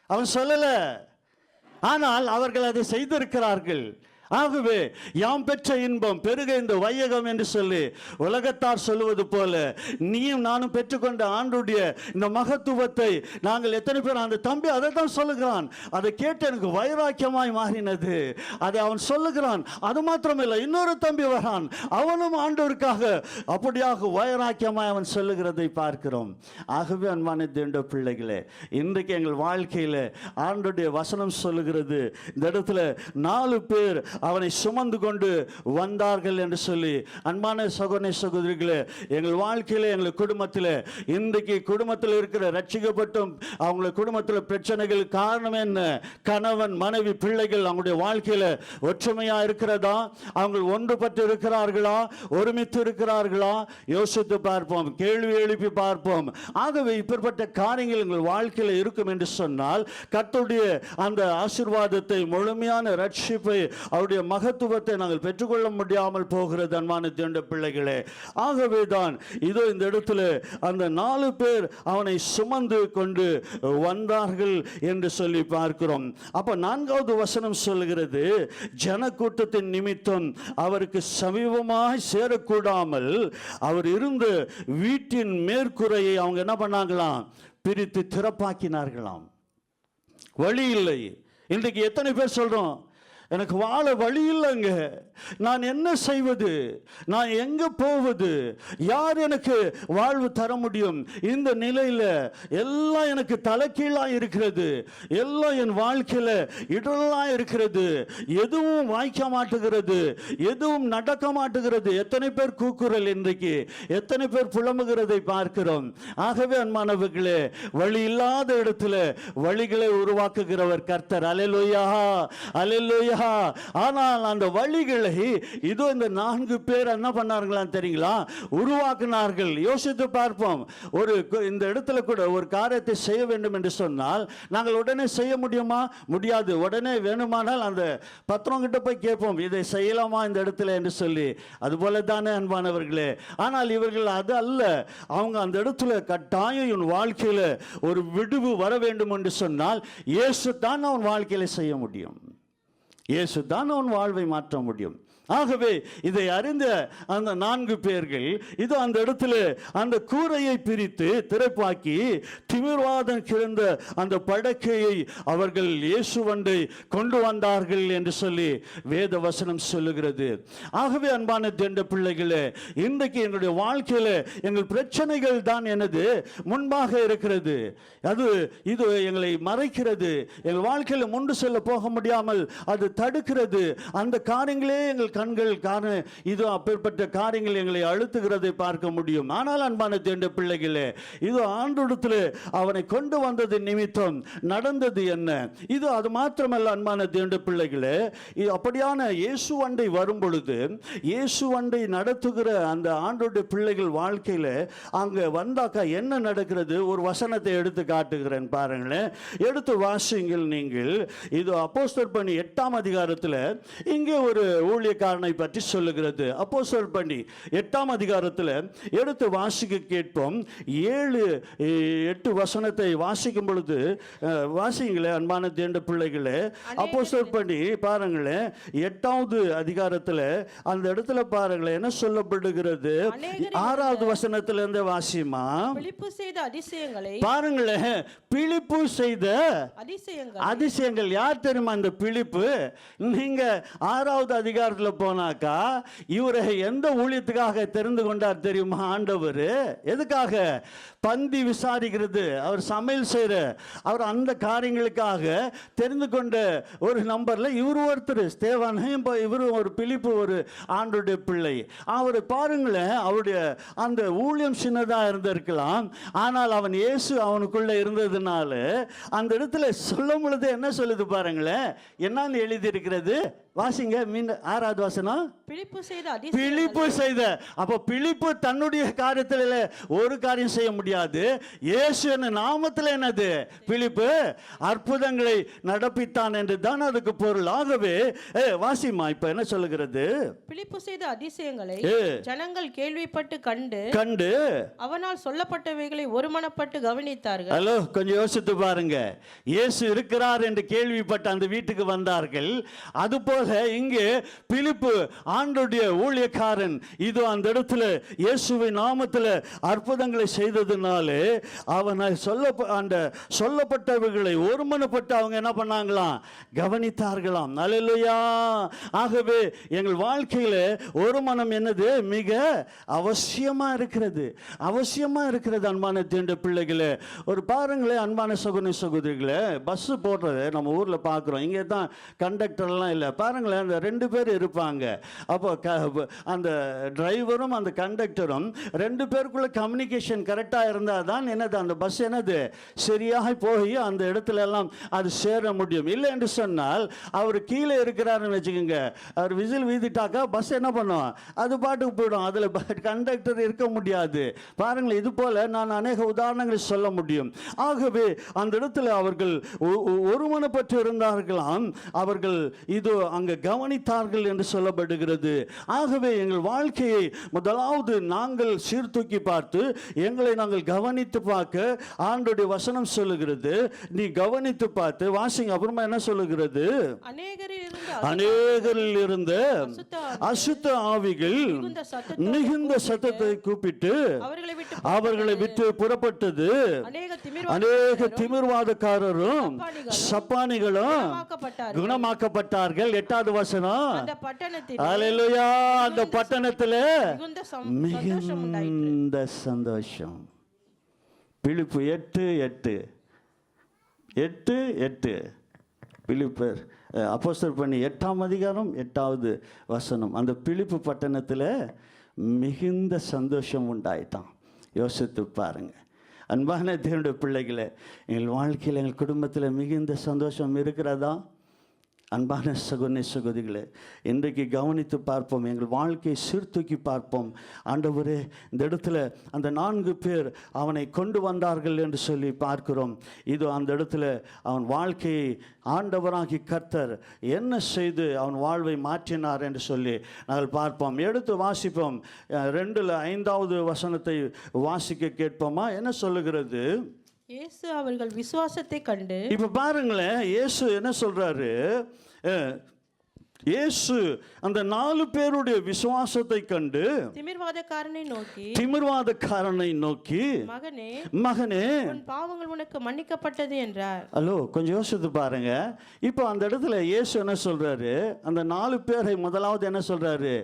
அவன் சொல்லல. ஆனால் அவர்கள் அதை செய்திருக்கிறார்கள். ஆகவே யாம் பெற்ற இன்பம் பெருக இந்த வையகம் என்று சொல்லி உலகத்தார் சொல்லுவது போல நீயும் நானும் பெற்றுக்கொண்ட ஆண்டுடைய இந்த மகத்துவத்தை நாங்கள் எத்தனை பேர். அந்த தம்பி அதை தான் சொல்லுகிறான். அதை கேட்டு எனக்கு வைராக்கியமாய் மாறினது. அதை அவன் சொல்லுகிறான். அது மாத்திரமில்லை, இன்னொரு தம்பி வரான், அவனும் ஆண்டவருக்காக அப்படியாக வைராக்கியமாய் அவன் சொல்லுகிறதை பார்க்கிறோம். ஆகவே அன்பான தேவ பிள்ளைகளே, இன்றைக்கு எங்கள் வாழ்க்கையில் ஆண்டவருடைய வசனம் சொல்லுகிறது, இந்த இடத்துல 4 பேர் அவனை சுமந்து கொண்டு வந்தார்கள் என்று சொல்லி. அன்பான சகோதர சகோதரிகளே, எங்கள் வாழ்க்கையில் எங்கள் குடும்பத்தில் இன்றைக்கு குடும்பத்தில் இருக்கிற ரட்சிக்கப்பட்டும் அவங்க குடும்பத்தில் பிரச்சனைகள் காரணம் என்ன? கணவன் மனைவி பிள்ளைகள் அவங்களுடைய வாழ்க்கையில் ஒற்றுமையா இருக்கிறதா? அவங்க ஒன்றுபட்டு இருக்கிறார்களா? ஒருமித்து இருக்கிறார்களா? யோசித்து பார்ப்போம், கேள்வி எழுப்பி பார்ப்போம். ஆகவே இப்படிப்பட்ட காரியங்கள் எங்கள் வாழ்க்கையில் இருக்கும் என்று சொன்னால் கர்த்தருடைய அந்த ஆசீர்வாதத்தை முழுமையான ரட்சிப்பை அவருடைய மகத்துவத்தை நாங்கள் பெற்றுக்கொள்ள முடியாமல் போகிறது அன்பான தேவ பிள்ளைகளே. ஆகவே தான் இதோ இந்த இடத்துல அந்த 4 பேர் அவனை சுமந்து கொண்டு வந்தார்கள் என்று சொல்லி பார்க்கிறோம். அப்ப 4வது வசனம் சொல்கிறது, ஜனக்கூட்டத்தின் நிமித்தம் அவருக்கு சமீபமாய் சேரக்கூடாமல் அவர் இருந்த வீட்டின் மேற்கூரையை அவங்க என்ன பண்ணாங்களாம்? பிரித்து திறப்பாக்கினார்களாம். வழி இல்லை. இன்றைக்கு எத்தனை பேர் சொல்றோம், எனக்கு வாழ வழி இல்லைங்க, நான் என்ன செய்வது, நான் எங்க போவது, யார் எனக்கு வாழ்வு தர முடியும்? இந்த நிலையில் எல்லாம் எனக்கு தலைகீழாக இருக்கிறது, எல்லாம் என் வாழ்க்கையில் இடலாம் இருக்கிறது, எதுவும் வாய்க்க மாட்டுகிறது, எதுவும் நடக்க மாட்டுகிறது. எத்தனை பேர் கூக்குரல் இன்றைக்கு, எத்தனை பேர் புலம்புகிறதை பார்க்கிறோம். ஆகவே அன்பானவர்களே, வழி இல்லாத இடத்துல வழிகளை உருவாக்குகிறவர் கர்த்தர். அல்லேலூயா, அல்லேலூயா. ஆனால் அந்த வழிகளை இதோ இந்த 4 பேர் என்ன பண்ணார்களாம் தெரியுங்களா? உருவாக்கினார்கள். யோசித்து பார்ப்போம். இந்த இடத்துல கூட ஒரு காரியத்தை செய்ய வேண்டும் என்று சொன்னால் நாங்கள் உடனே செய்ய முடியுமா? முடியாது. உடனே வேணுமானால் அந்த பத்திரம் கிட்ட போய் கேட்போம், இதை செய்யலாமா இந்த இடத்துல என்று சொல்லி. அதுபோல தானே அன்பானவர்களே. ஆனால் இவர்கள் அது அல்ல. அவங்க அந்த இடத்துல கட்டாயம் இவன் வாழ்க்கையில ஒரு விடுவு வர வேண்டும் என்று சொன்னால் இயேசு தான் அவன் வாழ்க்கையில செய்ய முடியும். இயேசு தான் அவன் வாழ்வை மாற்ற முடியும். ஆகவே இதை அறிந்த அந்த 4 பேர்கள் இதோ அந்த இடத்துல அந்த கூரையை பிரித்து திறப்பாக்கி திமிர்வாதம் கிடந்த அந்த படுக்கையை அவர்கள் இயேசுவண்டை கொண்டு வந்தார்கள் என்று சொல்லி வேத வசனம் சொல்லுகிறது. ஆகவே அன்பான தேவனுடைய பிள்ளைகளே, இன்றைக்கு எங்களுடைய வாழ்க்கையில எங்கள் பிரச்சனைகள் தான் எனது முன்பாக இருக்கிறது. இது எங்களை மறைக்கிறது. எங்கள் வாழ்க்கையில முண்டு செல்ல போக முடியாமல் அது தடுக்கிறது. அந்த காரியங்களே எங்கள் கண்கள் காண இது அப்பேற்பட்ட காரியங்கள் எங்களை அழுத்துகிறதை பார்க்க முடியும். ஆனால் அன்பான தேவனுடைய பிள்ளைகளே, இது ஆண்டவரிடத்தில் அவனை கொண்டு வந்தது நிமித்தம் நடந்தது என்ன? இது அது மாத்திரமல்ல அன்பான தேவனுடைய பிள்ளைகளே, இது அப்படியான இயேசுவண்டை வரும் பொழுது இயேசுவண்டை நடத்துகிற அந்த ஆண்டவருடைய பிள்ளைகள் வாழ்க்கையில அங்க வந்தாக்கா என்ன நடக்கிறது? ஒரு வசனத்தை எடுத்து காட்டுகிறேன் பாருங்களேன். எடுத்து வாசிங்கள் நீங்கள். இது அப்போஸ்தலர் பணி 8ஆம் அதிகாரத்தில் இங்கே ஒரு ஊழியக்காரனை பற்றி சொல்லுகிறது. அப்போஸ்தலர் பணி 8ஆம் அதிகாரத்தில் எடுத்து வாசிக்க கேட்போம். 7-8 வசனத்தை வாசிக்கும் பொழுது வாசிங்களே அன்பான தேவனுடைய பிள்ளைகளே. அப்போஸ்தலர் பணி பாருங்களேன் 8வது அதிகாரத்தில் அந்த இடத்துல பாருங்களேன் என்ன சொல்லப்படுகிறது. 6வது வசனத்துல இருந்து வாசிமா. பிலிப்பு செய்த அதிசயங்களை பாருங்களேன். பிலிப்பு செய்த அதிசயங்கள் யார் தெரியுமா? இந்த பிலிப்பு. நீங்க 6வது அதிகாரத்தில் போனாக்கா இவரை எந்த ஊழியத்துக்காக தெரிந்து கொண்டார் தெரியுமா ஆண்டவர்? எதுக்காக? பந்தி விசாரிக்கிறது, அவர் சமையல் செய்கிற அவர் அந்த காரியங்களுக்காக தெரிந்து கொண்ட ஒரு நம்பர்ல இவர் ஒருத்தர். ஸ்தேவான் இவரு ஒரு பிலிப்பு ஒரு ஆண்டவருடைய பிள்ளை. அவர் பாருங்களேன், அவருடைய அந்த ஊழியம் சின்னதாக இருந்திருக்கலாம், ஆனால் அவன் இயேசு அவனுக்குள்ள இருந்ததுனால அந்த இடத்துல சொல்லும் பொழுது என்ன சொல்லுது பாருங்களேன். என்னன்னு எழுதி இருக்கிறது வாசிங்க. மீன் 6வது வசனம். பிலிப்பு செய்த. அப்போ பிலிப்பு தன்னுடைய காரியத்தில் ஒரு காரியம் செய்ய முடியாது. இயேசு என்ன நாமத்தில் என்னது பிலிப்பு அற்புதங்களை நடப்பித்தான் என்று தான் அதுக்கு பொருள். ஆகவே வாசிமா இப்ப என்ன சொல்லுகிறது? பிலிப்பு செய்த அதிசயங்களை ஜனங்கள் கேள்விப்பட்டு கண்டு அவனால் சொல்லப்பட்டவைகளை ஒருமனப்பட்டு கவனித்தார்கள். ஹலோ, கொஞ்சம் யோசித்து பாருங்க. இயேசு இருக்கிறார் என்று கேள்விப்பட்ட அந்த வீட்டுக்கு வந்தார்கள். அதுபோல இங்கே பிலிப்பு ஆண்டவருடைய ஊழியக்காரன் இதோ அந்த இடத்துல இயேசுவின் நாமத்தில் அற்புதங்களை செய்ததுனாலே அவனை சொல்லப்பட்டவர்களை ஒருமனப்பட்டு அவங்க என்ன பண்ணாங்களாம்? கவனித்தார்களாம். அல்லேலூயா. ஆகவே எங்கள் வாழ்க்கையில ஒரு மனம் என்னது? மிக அவசியமா இருக்கிறது. அன்பான தேவனுடைய பிள்ளைகளே. ஒரு பாருங்களேன் அன்பான சகோதர சகோதரிகளே, பஸ் போடுறது நம்ம ஊர்ல பார்க்கிறோம். இங்கே தான் கண்டக்டர்லாம் இல்லை. பாருங்களேன், அந்த 2 பேர் இருப்பாங்க. அப்போ அந்த டிரைவரும் அந்த கண்டக்டரும் 2 பேருக்குள்ள கம்யூனிகேஷன் கரெக்டாக இருந்தால் தான் என்னது அந்த பஸ் என்னது சரியாக போய் அந்த இடத்துல எல்லாம் அது சேர முடியும். இல்லை என்று சொன்னால் அவர் கீழே இருக்கிறாருன்னு வச்சுக்கோங்க, அவர் விசில் வீதிட்டாக்கா பஸ் என்ன பண்ணும்? அது பாட்டுக்கு போயிடும். அதில் கண்டக்டர் இருக்க முடியாது. பாருங்களேன், இது போல நான் அநேக உதாரணங்களை சொல்ல முடியும். ஆகவே அந்த இடத்துல அவர்கள் ஒருமனப்பட்டு இருந்தார்களாம். அவர்கள் இது அங்கே கவனித்தார்கள் என்று சொல்லப்படுகிறது. ஆகவே எங்கள் வாழ்க்கையை முதலாவது நாங்கள் சீர்தூக்கி பார்த்து எங்களை நாங்கள் கவனித்து பார்க்க ஆண்டவருடைய வசனம் சொல்லுகிறது. நீ கவனித்து பார்த்து வாசிங்க. அப்புறமா என்ன சொல்லுகிறது? அநேகரில் இருந்த அசுத்த ஆவிகள் மிகுந்த சத்தத்தை கூப்பிட்டு அவர்களை விட்டு புறப்பட்டது. அநேக திமிர்வாதக்காரரும் சப்பானிகளும் குணமாக்கப்பட்டார்கள். 8வது வசனம். அல்லேலூயா. அந்த பட்டணத்தில் மிகுந்த சந்தோஷம். பிலிப்பு 8:8 பிலிப்பர் அப்போஸ்தலர் பணி 8ஆம் அதிகாரம் 8வது வசனம். அந்த பிலிப்பு பட்டணத்தில் மிகுந்த சந்தோஷம் உண்டாயிட்டான். யோசித்து பாருங்க அன்பான தேவனுடைய பிள்ளைகளே. எங்கள் வாழ்க்கையில் எங்கள் குடும்பத்தில் மிகுந்த சந்தோஷம் இருக்கிறதா? அன்பான சகோதர சகோதரிகளே, இன்றைக்கு கவனித்து பார்ப்போம். எங்கள் வாழ்க்கையை சீர்தூக்கி பார்ப்போம். ஆண்டவரே, இந்த இடத்துல அந்த 4 பேர் அவனை கொண்டு வந்தார்கள் என்று சொல்லி பார்க்கிறோம். இது அந்த இடத்துல அவன் வாழ்க்கையை ஆண்டவராகி கர்த்தர் என்ன செய்து அவன் வாழ்வை மாற்றினார் என்று சொல்லி நாங்கள் பார்ப்போம். எடுத்து வாசிப்போம். 2-5வது வசனத்தை வாசிக்க கேட்போமா? என்ன சொல்லுகிறது? இயேசு அவர்கள் விசுவாசத்தை கண்டு. இப்ப பாருங்களேன், இயேசு என்ன சொல்றாரு? இயேசு அந்த 4 பேருடைய விசுவாசத்தை கண்டு திமிர்வாதக்காரனை நோக்கி மகனே உன் பாவங்கள் உனக்கு மன்னிக்கப்பட்டது என்றார். ஹலோ, கொஞ்சம் யோசித்து பாருங்க. இப்போ அந்த இடத்துல இயேசு என்ன சொல்றாரு? அந்த 4 பேரை முதலாவது என்ன சொல்றாரு?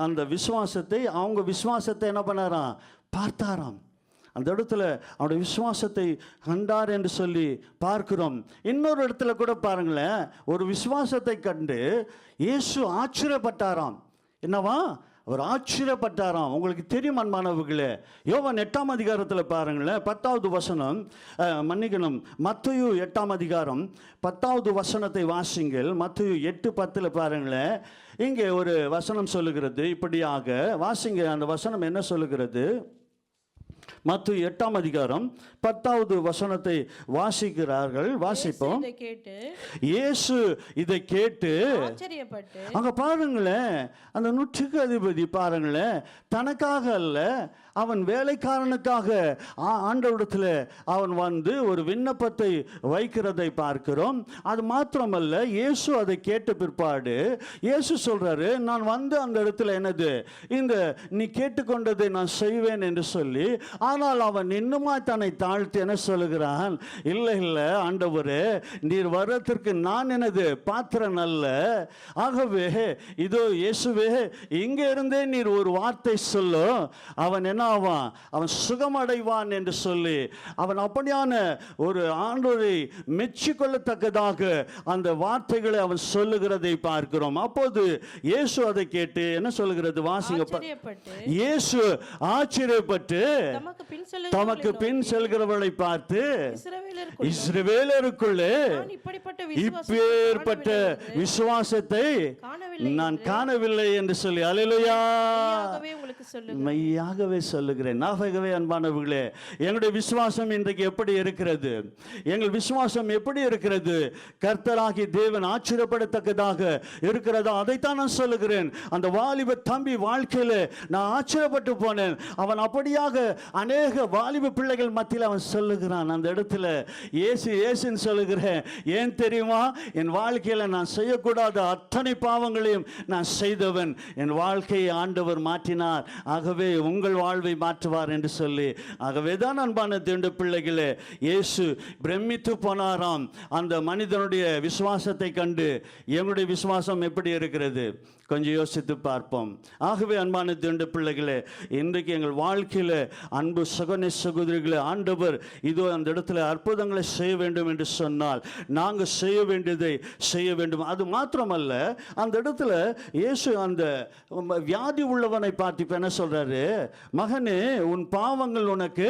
அந்த விசுவாசத்தை, அவங்க விசுவாசத்தை என்ன பண்ணாராம்? பார்த்தாராம். அந்த இடத்துல அவருடைய விசுவாசத்தை கண்டார் என்று சொல்லி பார்க்கிறோம். இன்னொரு இடத்துல கூட பாருங்களேன், ஒரு விசுவாசத்தை கண்டு இயேசு ஆச்சரியப்பட்டாராம். என்னவா? அவர் ஆச்சரியப்பட்டாராம். உங்களுக்கு தெரியும் அன்பானவர்களே, யோவான் 8ஆம் அதிகாரத்தில் பாருங்களேன், 10வது வசனம், மன்னிக்கணும், மத்தேயு 8ஆம் அதிகாரம் 10வது வசனத்தை வாசிங்கள். மத்தேயு 8:10 பாருங்களேன். இங்கே ஒரு வசனம் சொல்லுகிறது இப்படியாக, வாசிங்க. அந்த வசனம் என்ன சொல்லுகிறது? மத்தேயு 8ஆம் அதிகாரம் 10வது வசனத்தை வாசிக்கிறார்கள். வாசிப்போம். இயேசு இதை கேட்டு அங்க பாருங்களேன், அந்த 100க்கு அதிபதி பாருங்களேன், தனக்காக அல்ல, அவன் வேலைக்காரனுக்காக ஆண்டவரிடத்தில் அவன் வந்து ஒரு விண்ணப்பத்தை வைக்கிறதை பார்க்கிறோம். அது மாத்திரமல்ல, இயேசு அதை கேட்ட பிற்பாடு இயேசு சொல்றாரு, நான் வந்து அந்த இடத்துல என்னது, இந்த நீ கேட்டுக்கொண்டதை நான் செய்வேன் என்று சொல்லி. ஆனால் அவன் இன்னுமா தன்னை தாழ்த்தி என்ன சொல்லுகிறான்? இல்லை இல்லை ஆண்டவரே, நீர் வர்றதற்கு நான் எனது பாத்திரன் அல்ல. ஆகவே இதோ இயேசுவே, இங்கே இருந்தே நீர் ஒரு வார்த்தை சொல்லு, அவன் என்ன ஆவான்? அவன் சுகமடைவான் என்று சொல்லி அவன் அப்படியான ஒரு ஆண்டவரை மெச்சிக்கொள்ளத்தக்கதாக அந்த வார்த்தைகளை அவன் சொல்லுகிறதை பார்க்கிறோம். அப்போது இயேசு அதை கேட்டு என்ன சொல்லுகிறது? வாசிங்க. இயேசு ஆச்சரியப்பட்டு தமக்கு பின் செல்கிறவர்களை பார்த்து, இஸ்ரவேலருக்குள்ளே இப்பேற்பட்ட விசுவாசத்தை நான் காணவில்லை என்று சொல்லி. அல்லேலூயா. மெய்யாகவே சொல்லுகிறேன். ஆகவே அன்பானவர்களே, எங்களுடைய விசுவாசம் இன்றைக்கு எப்படி இருக்கிறது? எங்கள் விசுவாசம் எப்படி இருக்கிறது? கர்த்தராகி தேவன் ஆச்சரியப்படத்தக்கதாக இருக்கிறதா? அதைத்தான் நான் சொல்லுகிறேன். அந்த வாலிப தம்பி வாழ்க்கையில நான் ஆச்சரியப்பட்டு போனேன். அவன் அப்படியாக அநேக வாலிப பிள்ளைகள் மத்தியில் அவன் சொல்லுகிறான். அந்த இடத்துல இயேசுன்னு சொல்லுகிறேன். ஏன் தெரியுமா? என் வாழ்க்கையில நான் செய்யக்கூடாத அத்தனை பாவங்களையும் நான் செய்தவன். என் வாழ்க்கையை ஆண்டவர் மாற்றினார். ஆகவே உங்கள் வாழ்வை மாற்றுவார் என்று சொல்லி. ஆகவே தான் அன்பான தேவனுடைய பிள்ளைகளே, இயேசு பிரமித்து போனாராம் அந்த மனிதனுடைய விசுவாசத்தை கண்டு. எங்களுடைய விசுவாசம் எப்படி இருக்கிறது? கொஞ்சம் யோசித்து பார்ப்போம். ஆகவே அன்பான தேவனுடைய பிள்ளைகளே, இன்றைக்கு எங்கள் வாழ்க்கையில் அன்பு சகோதர சகோதரிகளே, ஆண்டவர் இதோ அந்த இடத்துல அற்புதங்களை செய்ய வேண்டும் என்று சொன்னால் நாங்கள் செய்ய வேண்டியதை செய்ய வேண்டும். அது மாத்திரமல்ல, அந்த இடத்துல இயேசு அந்த வியாதி உள்ளவனை பார்த்து இப்ப என்ன சொல்றாரு? மகனே, உன் பாவங்கள் உனக்கு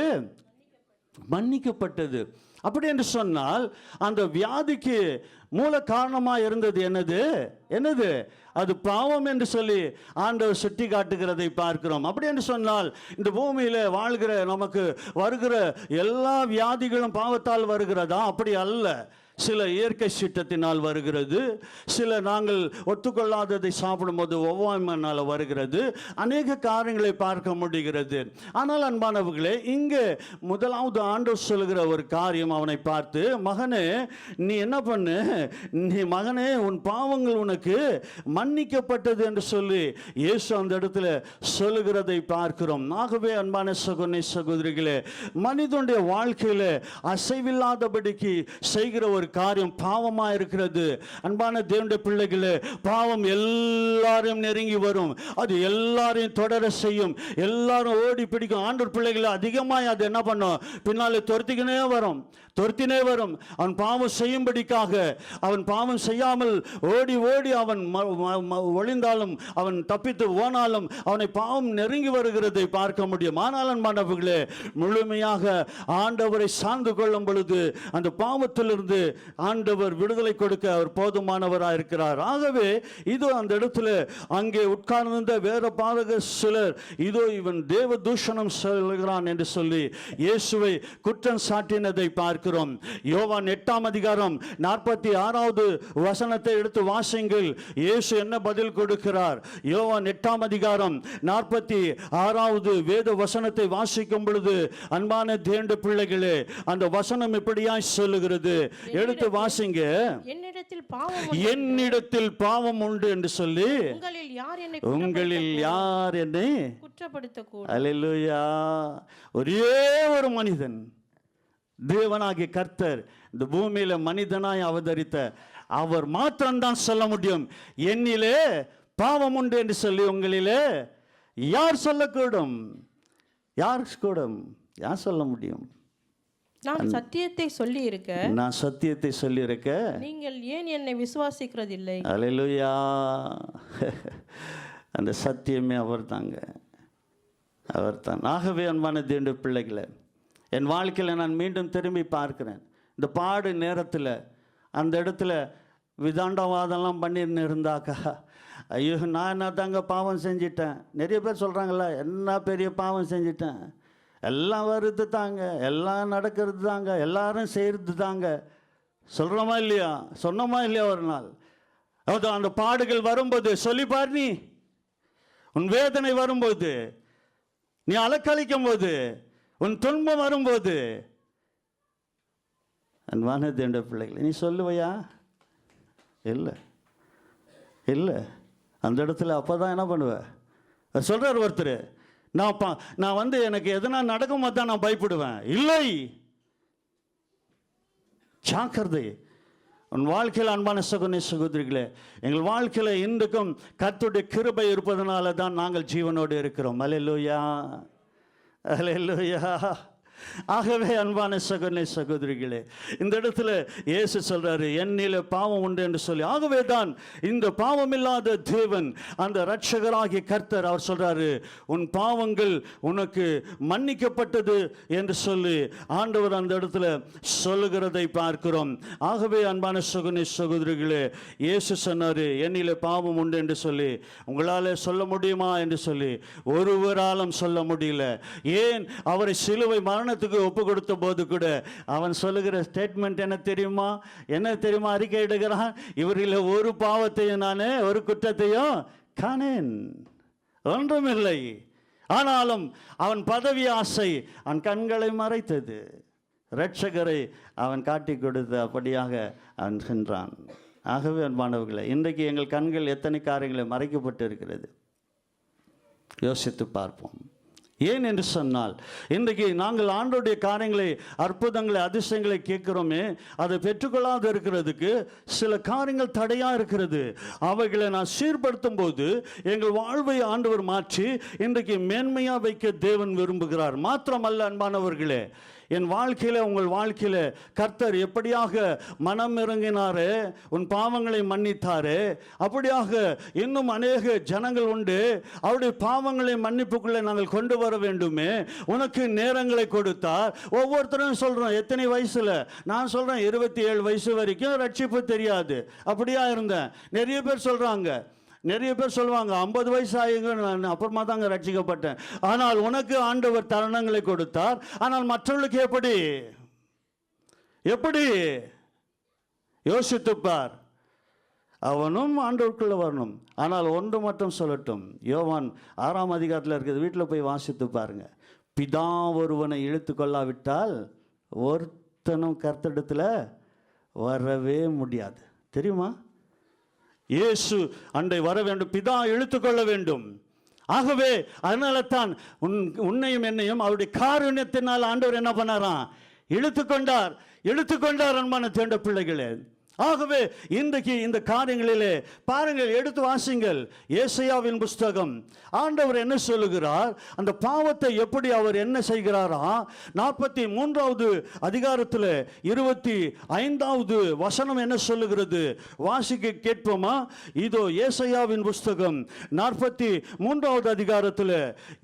மன்னிக்கப்பட்டது. அப்படி என்று சொன்னால் அந்த வியாதிக்கு மூல காரணமாக இருந்தது என்னது? அது பாவம் என்று சொல்லி ஆண்டவர் சுட்டி காட்டுகிறதை பார்க்கிறோம். அப்படி என்று சொன்னால் இந்த பூமியில வாழ்கிற நமக்கு வருகிற எல்லா வியாதிகளும் பாவத்தால் வருகிறதா? அப்படி அல்ல. சில இயற்கை சீற்றத்தினால் வருகிறது, சில நாங்கள் ஒத்துக்கொள்ளாததை சாப்பிடும்போது ஒவ்வாமையினால் வருகிறது, அநேக காரியங்களை பார்க்க முடிகிறது. ஆனால் அன்பானவர்களே, இங்கே முதலாவது ஆண்டவர் சொல்லுகிற ஒரு காரியம், அவனை பார்த்து, மகனே நீ என்ன பண்ணு, நீ மகனே உன் பாவங்கள் உனக்கு மன்னிக்கப்பட்டது என்று சொல்லி இயேசு அந்த இடத்துல சொல்லுகிறதை பார்க்கிறோம். ஆகவே அன்பான சகோதர சகோதரிகளே, மனிதனுடைய வாழ்க்கையில அசைவில்லாதபடிக்கு செய்கிற ஒரு காரியம் பாவமா இருக்கிறது. அன்பான தேவனுடைய பிள்ளைகளே, பாவம் எல்லாரையும் நெருங்கி வரும், அது எல்லாரையும் தொடர செய்யும், எல்லாரும் ஓடி பிடிக்கும். ஆண்டவர் பிள்ளைகளை அதிகமாக அது என்ன பண்ணும்? பின்னாலே துரத்தினே வரும். அவன் பாவம் செய்யும்படிக்காக, அவன் பாவம் செய்யாமல் ஓடி அவன் ஒளிந்தாலும், அவன் தப்பித்து போனாலும் அவனை பாவம் நெருங்கி வருகிறதை பார்க்க முடியும். ஆனால் அன்பானவர்களே, முழுமையாக ஆண்டவரை சார்ந்து கொள்ளும் பொழுது அந்த பாவத்திலிருந்து ஆண்டவர் விடுதலை கொடுக்க அவர் போதுமானவராக இருக்கிறார். ஆகவே இதோ அந்த இடத்துல அங்கே உட்கார்ந்திருந்த வேற பாதக சிலர், இதோ இவன் தேவ தூஷணம் சொல்கிறான் என்று சொல்லி இயேசுவை குற்றம் சாட்டினதை பார்க்கிறோம். யோவான் 8ஆம் அதிகாரம் 46வது வசனத்தை எடுத்து வாசிங்கள். இயேசு என்ன பதில் கொடுக்கிறார்? யோவான் 8ஆம் அதிகாரம் 46வது வேத வசனத்தை வாசிக்கும் பொழுது அன்பான தேவனுடைய பிள்ளைகளே, அந்த வசனம் இப்படியாய் சொல்லுகிறது. எடுத்து வாசிங்க. என்னிடத்தில் பாவம் என்னிடத்தில் பாவம் உண்டு என்று சொல்லி உங்களில் யார் என்னை குற்றப்படுத்தக்கூடும். அல்லேலூயா. ஒரே ஒரு மனிதன், தேவனாகிய கர்த்தர் இந்த பூமியில மனிதனாய் அவதரித்த அவர் மாத்திரம்தான் சொல்ல முடியும், என்னிலே பாவம் உண்டு என்று சொல்லி உங்களிலே யார் சொல்லக்கூடும்? யார் கூடும்? யார் சொல்ல முடியும்? நான் சத்தியத்தை சொல்லி இருக்க, நான் சத்தியத்தை சொல்லி இருக்க நீங்கள் ஏன் என்னை விசுவாசிக்கிறதில்லை? அல்லேலூயா. அந்த சத்தியமே அவர் தாங்க, அவர் தான். ஆகவே அன்பான தேவனுடைய பிள்ளைகளை, என் வாழ்க்கையில் நான் மீண்டும் திரும்பி பார்க்கிறேன். இந்த பாடு நேரத்தில் அந்த இடத்துல விதாண்டவாதம்லாம் பண்ணின்னு இருந்தாக்கா, ஐயோ நான் என்ன தாங்க பாவம் செஞ்சிட்டேன். நிறைய பேர் சொல்கிறாங்கள, என்ன பெரிய பாவம் செஞ்சிட்டேன், எல்லாம் வருது தாங்க, எல்லாம் நடக்கிறது தாங்க, எல்லாரும் செய்கிறது தாங்க. சொல்கிறோமா இல்லையா? சொன்னோமா இல்லையா? ஒரு நாள் அதான் அந்த பாடுகள் வரும்போது சொல்லிப்பார், நீ உன் வேதனை வரும்போது, நீ அலக்களிக்கும் போது, உன் துன்பம் வரும்போது, அன்பான தேவனுடைய பிள்ளைகளை, நீ சொல்லுவையா? இல்லை இல்லை. அந்த இடத்துல அப்போ தான் என்ன பண்ணுவேன்? சொல்கிறார் ஒருத்தர், நான் எனக்கு எதனா நடக்கும் போது தான் நான் பயப்படுவேன். இல்லை, ஜாக்கிரதை. உன் வாழ்க்கையில் அன்பான சகோதர சகோதரிகளே, எங்கள் வாழ்க்கையில் இன்றைக்கும் கர்த்தருடைய கிருபை இருப்பதனால தான் நாங்கள் ஜீவனோடு இருக்கிறோம். அல்லேலூயா, அல்லேலூயா. ஆகவே அன்பான சகோதர சகோதரிகளே, இந்த இடத்துல இயேசு சொல்றாரு, என்னில பாவம் உண்டு என்று சொல்லி. ஆகவே தான் இந்த பாவம் இல்லாத தேவன், அந்த இரட்சகராகிய கர்த்தர், அவர் சொல்றாரு, உன் பாவங்கள் உனக்கு மன்னிக்கப்பட்டது என்று சொல்லி ஆண்டவர் அந்த இடத்துல சொல்லுகிறதை பார்க்கிறோம். ஆகவே அன்பான சகோதர சகோதரிகளே, இயேசு சொன்னாரு, என்னில பாவம் உண்டு என்று சொல்லி. உங்களால் சொல்ல முடியுமா என்று சொல்லி ஒருவராலும் சொல்ல முடியல. ஏன்? அவரை சிலுவை மரணத்துக்கு ஒப்பு கொடுத்த போது கூட அவன் சொல்லுகிற ஸ்டேட்மெண்ட் என்ன தெரியுமா? என்ன தெரியுமா அறிக்கை இடுகிறான்? இவரில் ஒரு பாவத்தையும் நானே, ஒரு குற்றத்தையும் காணேன், ஒன்றுமில்லை. ஆனாலும் அவன் பதவி ஆசை அவன் கண்களை மறைத்தது. இரட்சகரை அவன் காட்டி கொடுத்து அப்படியாக அவன் சென்றான். ஆகவே அன்பானவர்களே, இன்றைக்கு எங்கள் கண்கள் எத்தனை காரியங்களை மறைக்கப்பட்டு இருக்கிறது, யோசித்து பார்ப்போம். ஏன் என்று சொன்னால், இன்றைக்கு நாங்கள் ஆண்டோடைய காரியங்களை, அற்புதங்களை, அதிசயங்களை கேட்கிறோமே, அதை பெற்றுக்கொள்ளாது இருக்கிறதுக்கு சில காரியங்கள் தடையாக இருக்கிறது. அவைகளை நான் சீர்படுத்தும் போது எங்கள் வாழ்வை ஆண்டவர் மாற்றி இன்றைக்கு மேன்மையாக வைக்க தேவன் விரும்புகிறார். மாத்திரமல்ல அன்பானவர்களே, என் வாழ்க்கையில், உங்கள் வாழ்க்கையில் கர்த்தர் எப்படியாக மனம் இறங்கினாரே, உன் பாவங்களை மன்னித்தாரே, அப்படியாக இன்னும் அநேக ஜனங்கள் உண்டு. அவருடைய பாவங்களை மன்னிப்புக்குள்ளே நாங்கள் கொண்டு வர வேண்டுமே. உனக்கு நேரங்களை கொடுத்தார். ஒவ்வொருத்தரும் சொல்கிறோம், எத்தனை வயசில்? நான் சொல்கிறேன் 27 வயசு வரைக்கும் ரட்சிப்பு தெரியாது, அப்படியா இருந்தேன். நிறைய பேர் சொல்கிறாங்க, நிறைய பேர் சொல்லுவாங்க 50 வயசு ஆகுங்க, நான் அப்புறமா தாங்க ரட்சிக்கப்பட்டேன். ஆனால் உனக்கு ஆண்டவர் தருணங்களை கொடுத்தார். ஆனால் மற்றவர்களுக்கு எப்படி? எப்படி? யோசித்துப்பார். அவனும் ஆண்டவருக்குள்ள வரணும். ஆனால் ஒன்று மட்டும் சொல்லட்டும், யோவான் 6ஆம் அதிகாரத்தில் இருக்குது, வீட்டில் போய் வாசித்து பாருங்க. பிதா ஒருவனை இழுத்து கொள்ளாவிட்டால் ஒருத்தனும் கர்த்தரிடத்தில் வரவே முடியாது. தெரியுமா? இயேசு அண்டை வர வேண்டும், பிதா இழுத்துக்கொள்ள வேண்டும். ஆகவே அதனால தான் உன்னையும் என்னையும் அவருடைய காருண்யத்தினால் ஆண்டவர் என்ன பண்ணாராம்? இழுத்துக்கொண்டார் அன்பான தேண்ட பிள்ளைகளே. ஆகவே இன்றைக்கு இந்த காரியங்களிலே பாருங்கள், எடுத்து வாசிங்கள். ஏசாயாவின் புஸ்தகம். ஆண்டவர் என்ன சொல்லுகிறார்? அந்த பாவத்தை எப்படி அவர் என்ன செய்கிறாரா? 43வது அதிகாரத்தில் 25வது வசனம் என்ன சொல்லுகிறது? வாசிக்க கேட்போமா? இதோ ஏசாயாவின் புஸ்தகம் 43வது அதிகாரத்தில்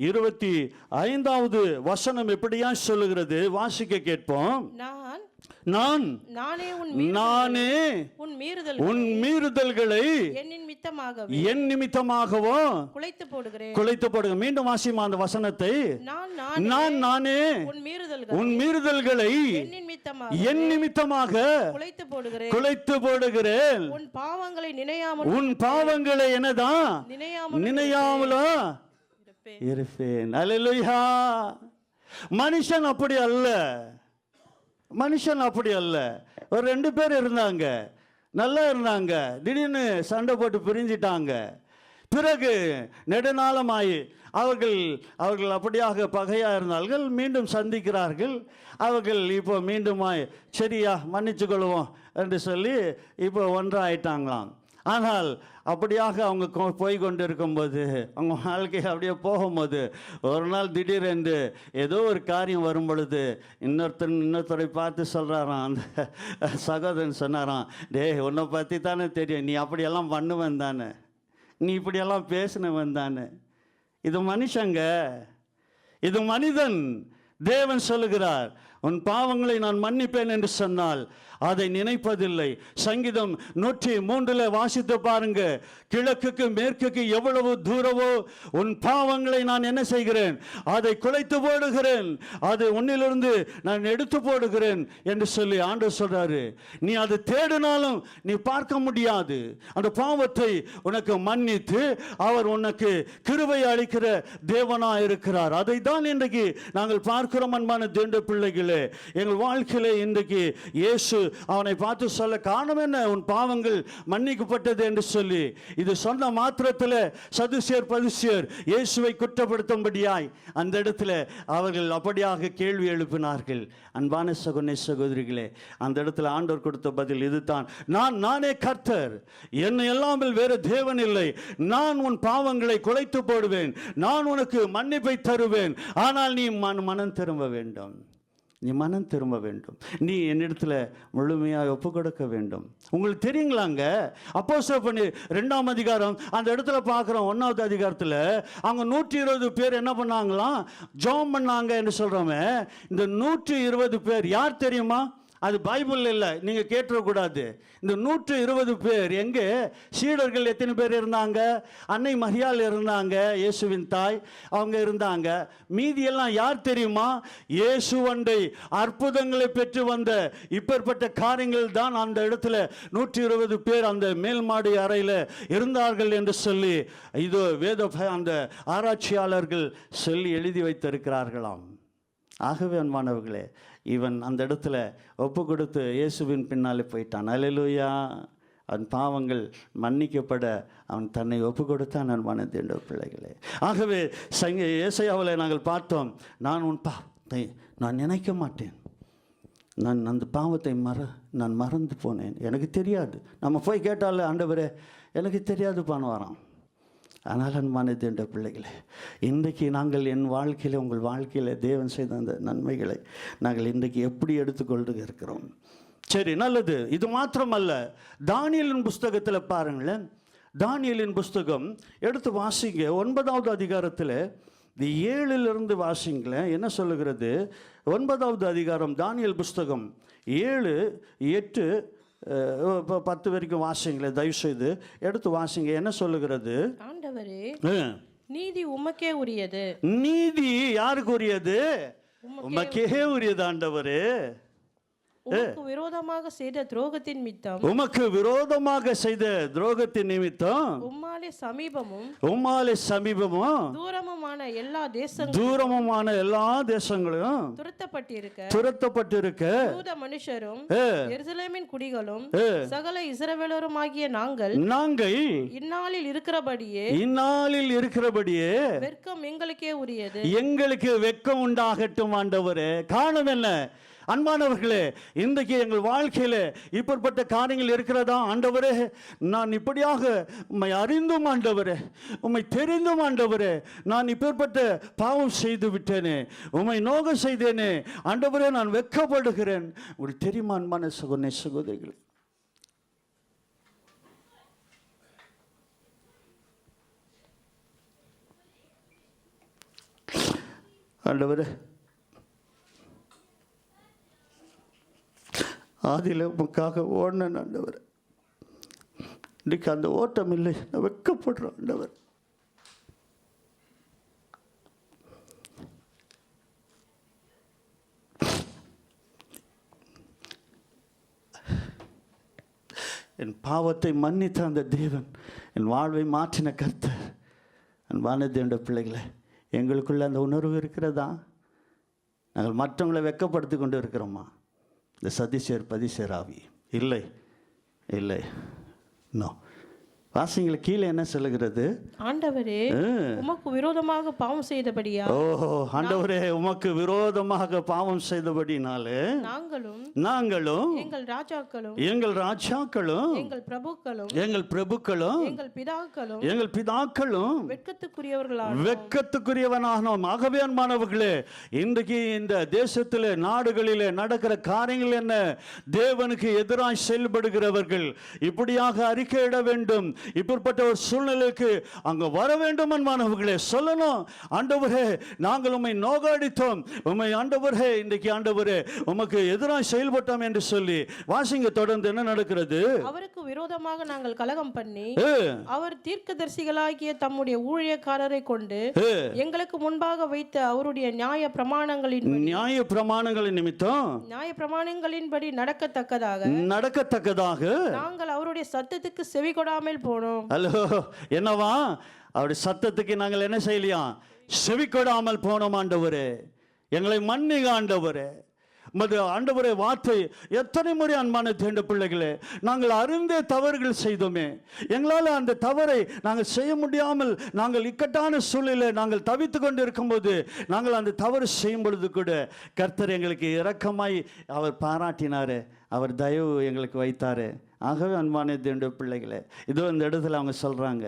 25வது வசனம் எப்படியா சொல்லுகிறது? வாசிக்க கேட்போம். நானே உன் மீறுதல்களை என் நிமித்தமாகவோ குலைத்து போடுகிறேன். மீண்டும் வாசிமா அந்த வசனத்தை. நானே உன் மீறுதல்களை என் நிமித்தமாக குலைத்து போடுகிறேன். உன் பாவங்களை என்னதான் நினையாமலோ இருப்பேன். அல்லேலூயா. மனுஷன் அப்படி அல்ல. மனுஷன் அப்படி அல்ல. ஒரு 2 பேர் இருந்தாங்க, நல்லா இருந்தாங்க, திடீர்னு சண்டை போட்டு பிரிஞ்சிட்டாங்க. பிறகு நெடுநாளமாய் அவர்கள் அப்படியாக பகையாக இருந்தார்கள். மீண்டும் சந்திக்கிறார்கள். அவர்கள் இப்போ மீண்டுமாய் சரியா மன்னிச்சு கொள்வோம் என்று சொல்லி இப்போ ஒன்றாயிட்டாங்களாம். ஆனால் அப்படியாக அவங்க போய் கொண்டு இருக்கும்போது, அவங்க வாழ்க்கை அப்படியே போகும்போது, ஒரு நாள் திடீரென்று ஏதோ ஒரு காரியம் வரும் பொழுது இன்னொருத்தரை பார்த்து சொல்கிறாராம். அந்த சகோதரன் சொன்னாராம், டேய் உன்னை பற்றி தானே தெரியும், நீ அப்படியெல்லாம் பண்ணுவேன் தானே, நீ இப்படியெல்லாம் பேசினவன் தானே. இது மனுஷங்க, இது மனிதன். தேவன் சொல்லுகிறார், உன் பாவங்களை நான் மன்னிப்பேன் என்று சொன்னால் அதை நினைப்பதில்லை. சங்கீதம் 103 வாசித்து பாருங்க. கிழக்குக்கு மேற்குக்கு எவ்வளவு தூரவோ உன் பாவங்களை நான் என்ன செய்கிறேன், அதை குலைத்து போடுகிறேன், அதை உன்னிலிருந்து நான் எடுத்து போடுகிறேன் என்று சொல்லி ஆண்டவர் சொல்றாரு. நீ அதை தேடினாலும் நீ பார்க்க முடியாது. அந்த பாவத்தை உனக்கு மன்னித்து அவர் உனக்கு கிருபை அளிக்கிற தேவனா இருக்கிறார். அதை தான் இன்றைக்கு நாங்கள் பார்க்கிறோம். அன்பான தேவனுடைய பிள்ளைகளே, எங்கள் வாழ்க்கையிலே இன்றைக்கு இயேசு அவனை பார்த்து சொல்ல காரணம் என்ன, உன் பாவங்கள் மன்னிக்கப்பட்டது என்று சொல்லி. இது சொன்ன மாத்திரத்தில் சதுசியர் பரிசேயர் இயேசுவை குற்றப்படுத்தும்படியாய் அந்த இடத்துல அவர்கள் அப்படியாக கேள்வி எழுப்பினார்கள். அன்பான சகோதரிகளே, அந்த இடத்துல ஆண்டவர் கொடுத்த பதில் இதுதான், நானே கர்த்தர், என்னை இல்லாமல் வேறு தேவன் இல்லை, நான் உன் பாவங்களை குலைத்து போடுவேன், நான் உனக்கு மன்னிப்பை தருவேன், ஆனால் நீ மனம் திரும்ப வேண்டும், நீ மனம் திரும்ப வேண்டும், நீ என்னிடத்தில் முழுமையாக ஒப்பு கொடுக்க வேண்டும். உங்களுக்கு தெரியுங்களாங்க, அப்போஸ்தலர் பணி 2ஆம் அதிகாரம் அந்த இடத்துல பார்க்குறோம். 1வது அதிகாரத்தில் அவங்க 120 பேர் என்ன பண்ணாங்களாம், ஜெபம் பண்ணாங்க என்று சொல்கிறோமே. இந்த 120 பேர் யார் தெரியுமா? அது பைபிள் இல்லை, நீங்கள் கேட்டுறக்கூடாது. இந்த 120 பேர் எங்கே? சீடர்கள் எத்தனை பேர் இருந்தாங்க? அன்னை மரியாள் இருந்தாங்க, இயேசுவின் தாய், அவங்க இருந்தாங்க. மீதியெல்லாம் யார் தெரியுமா? இயேசுவண்டை அற்புதங்களை பெற்று வந்த இப்பேற்பட்ட காரியங்கள் தான் அந்த இடத்துல 120 பேர் அந்த மேல்மாடி அறையில் இருந்தார்கள் என்று சொல்லி இதோ வேத அந்த ஆராய்ச்சியாளர்கள் சொல்லி எழுதி வைத்திருக்கிறார்களாம். ஆகவே அன்பானவர்களே, இவன் அந்த இடத்துல ஒப்பு கொடுத்து இயேசுவின் பின்னாலே போயிட்டான். அல்லேலூயா. அவன் பாவங்கள் மன்னிக்கப்பட அவன் தன்னை ஒப்பு கொடுத்தான். அன்பான தேவனுடைய பிள்ளைகளே, ஆகவே ஏசாயாவில் நாங்கள் பார்த்தோம், நான் உன் பாவத்தை நான் நினைக்க மாட்டேன், நான் அந்த பாவத்தை நான் மறந்து போனேன், எனக்கு தெரியாது. நம்ம போய் கேட்டால ஆண்டவரே எனக்கு தெரியாதுப்பான்னு வரான். ஆனால் அன்பான தேவனுடைய பிள்ளைகளே, இன்றைக்கு நாங்கள் என் வாழ்க்கையில் உங்கள் வாழ்க்கையில் தேவன் செய்த அந்த நன்மைகளை நாங்கள் இன்றைக்கு எப்படி எடுத்துக்கொண்டு இருக்கிறோம்? சரி, நல்லது. இது மாத்திரமல்ல, தானியேலின் புஸ்தகத்தில் பாருங்களேன். தானியேலின் புஸ்தகம் எடுத்து வாசிங்க. 9வது அதிகாரத்தில் 7 வாசிங்களேன். என்ன சொல்லுகிறது? 9வது அதிகாரம் தானியேல் புஸ்தகம் 7, 8, 10 வரைக்கும் வாசிங்களேன். தயவு செய்து எடுத்து வாசிங்க. என்ன சொல்லுகிறது? ஆண்டவரே, நீதி உமக்கே உரியது. நீதி யாருக்கு உரியது? உமக்கே உரியது ஆண்டவரே. உமக்கு விரோதமாக செய்த துரோகத்தின் நிமித்தம், உமக்கு விரோதமாக செய்த துரோகத்தின் நிமித்தம் உம்மாலே சமீபமும் தூரமுமான எல்லா தேசங்களும் துரத்தப்பட்டிருக்க யூத மனுஷரும் எருசலேமின் குடிகளும் சகல இஸ்ரவேலரும் ஆகிய நாங்கள் இந்நாளில் இருக்கிறபடியே வெட்கம் எங்களுக்கே உரியது. எங்களுக்கு வெட்கம் உண்டாகட்டும் ஆண்டவரே. காரணம் என்ன? அன்பானவர்களே, இன்றைக்கு எங்கள் வாழ்க்கையில் இப்படிப்பட்ட காரியங்கள் இருக்கிறதா? ஆண்டவரே, நான் இப்படியாக உம்மை அறிந்தும் ஆண்டவரே, உம்மை தெரிந்தும் ஆண்டவரே, நான் இப்பேற்பட்ட பாவம் செய்து விட்டேனே, உம்மை நோக செய்தேனே ஆண்டவரே, நான் வெட்கப்படுகிறேன். உங்களுக்கு தெரியுமா அன்பான சகோதரிகளே, ஆண்டவரே, ஆதியில் உமக்காக ஓடின ஆண்டவர், இன்றைக்கு அந்த ஓட்டம் இல்லை, நான் வெட்கப்படுறேன் ஆண்டவர். என் பாவத்தை மன்னித்த அந்த தேவன், என் வாழ்வை மாற்றின கர்த்தர். அன்பான தேவனுடைய பிள்ளைகளை, எங்களுக்குள்ள அந்த உணர்வு இருக்கிறதா? நாங்கள் மற்றவங்களை வெட்கப்படுத்தி கொண்டு இருக்கிறோமா? இந்த சதிசேர் பதிசேர் ஆவி இல்லை இல்லை. நோ. வாசிங்கள கீழே என்ன சொல்லுகிறது? ஆண்டவரே உமக்கு விரோதமாக பாவம் செய்தபடியா. ஓஹோ, ஆண்டவரே உமக்கு விரோதமாக பாவம் செய்தபடினாலே நாங்களும் எங்கள் ராஜாக்களும் எங்கள் எங்கள் பிரபுக்களும் எங்கள் பிதாக்களும் வெட்கத்துக்குரியவனானோம். ஆகவே அன்பானவர்களே, இன்றைக்கு இந்த தேசத்திலே நாடுகளிலே நடக்கிற காரியங்கள் என்ன? தேவனுக்கு எதிராக செயல்படுகிறவர்கள் இப்படியாக அறிக்கையிட வேண்டும். இப்படிப்பட்ட ஒரு சூழ்நிலைக்கு அங்க வர வேண்டும் அன்பானவர்களே. சொல்லணும், ஆண்டவரே நாங்கள் உம்மை நோகாடித்தோம், உம்மை ஆண்டவரே இன்றைக்கு ஆண்டவரே உமக்கு எதிராக செயல்பட்டோம் என்று சொல்லி. வாசிங்க தொடர்ந்து என்ன நடக்கிறது? அவருக்கு விரோதமாக நாங்கள் கலகம் பண்ணி அவர் தீர்க்கதரிசிகளாகிய தம்முடைய ஊழியக்காரரை கொண்டு எங்களுக்கு முன்பாக வைத்த அவருடைய நியாய பிரமாணங்களின் நிமித்தம் நியாய பிரமாணங்களின்படி நடக்கத்தக்கதாக நாங்கள் அவருடைய சத்தத்துக்கு செவி கொடாமல் போனோம். ஹலோ, என்னவா? அவருடைய சத்தத்துக்கு நாங்கள் என்ன செய்யலையா? செவி கொடாமல் போனோம். ஆண்டவரே எங்களை மன்னிங்க ஆண்டவரே. ஆண்டவரே வார்த்தை எத்தனை முறை அன்பான தேண்ட பிள்ளைகளே, நாங்கள் அறிந்தே தவறுகள் செய்தோமே. எங்களால் அந்த தவறை நாங்கள் செய்ய முடியாமல் நாங்கள் இக்கட்டான சூழ்நிலை நாங்கள் தவித்து கொண்டு இருக்கும்போது நாங்கள் அந்த தவறு செய்யும் பொழுது கூட கர்த்தர் எங்களுக்கு இரக்கமாய் அவர் பாராட்டினாரு, அவர் தயவு எங்களுக்கு வைத்தாரு. ஆகவே அன்பான தேண்ட பிள்ளைகளே, இதோ இந்த இடத்துல அவங்க சொல்றாங்க,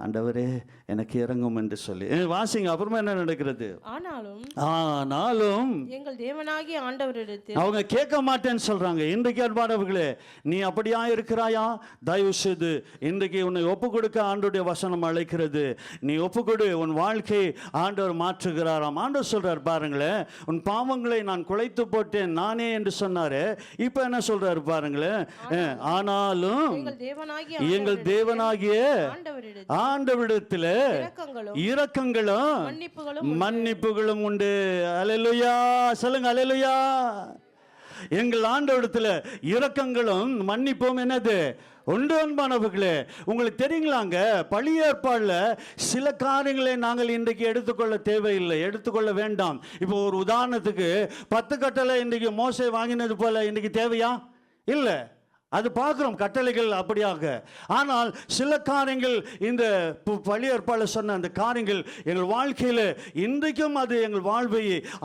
ஆண்டவரே எனக்கு இறங்கும் என்று சொல்லி. வாசிங்க அப்புறமா என்ன நடக்கிறது? ஆனாலும் எங்கள் தேவனாகிய ஆண்டவரிடத்தில் அவங்க கேட்க மாட்டேன்னு சொல்றாங்க. இன்றைக்கு அன்பானவர்களே, நீ அப்படியா இருக்கிறாயா? தயவு செய்து இன்றைக்கு உன்னை ஒப்பு கொடுக்க ஆண்டவருடைய வசனம் அழைக்கிறது. நீ ஒப்பு கொடு, உன் வாழ்க்கை ஆண்டவர் மாற்றுகிறாராம். ஆண்டவர் சொல்றார் பாருங்களேன், உன் பாவங்களை நான் குலைத்து போட்டேன் நானே என்று சொன்னாரு. இப்ப என்ன சொல்றாரு பாருங்களேன், ஆனாலும் எங்கள் தேவனாகிய ஆண்டவரிடத்தில் இரக்கங்களும் மன்னிப்புகளும் உண்டு. அல்லேலூயா சொல்லுங்க, அல்லேலூயா. எங்கள் ஆண்டவரிடத்தில் இரக்கங்களும் மன்னிப்பும் என்னது உண்டு அன்பானவர்களே. உங்களுக்கு தெரியுங்களாங்க, பழைய ஏற்பாடுல சில காரியங்களை நாங்கள் இன்றைக்கு எடுத்துக்கொள்ள தேவையில்லை, எடுத்துக்கொள்ள வேண்டாம். இப்போ ஒரு உதாரணத்துக்கு 10 கட்டளை இன்றைக்கு மோசே வாங்கினது போல இன்றைக்கு தேவையா? இல்லை, அது பார்க்கிறோம் கட்டளைகள் அப்படியாக. ஆனால் சில காரியங்கள் இந்த பழைய ஏற்பாடுல சொன்ன அந்த காரியங்கள் எங்கள் வாழ்க்கையில் இன்றைக்கும் அது எங்கள் வாழ்வை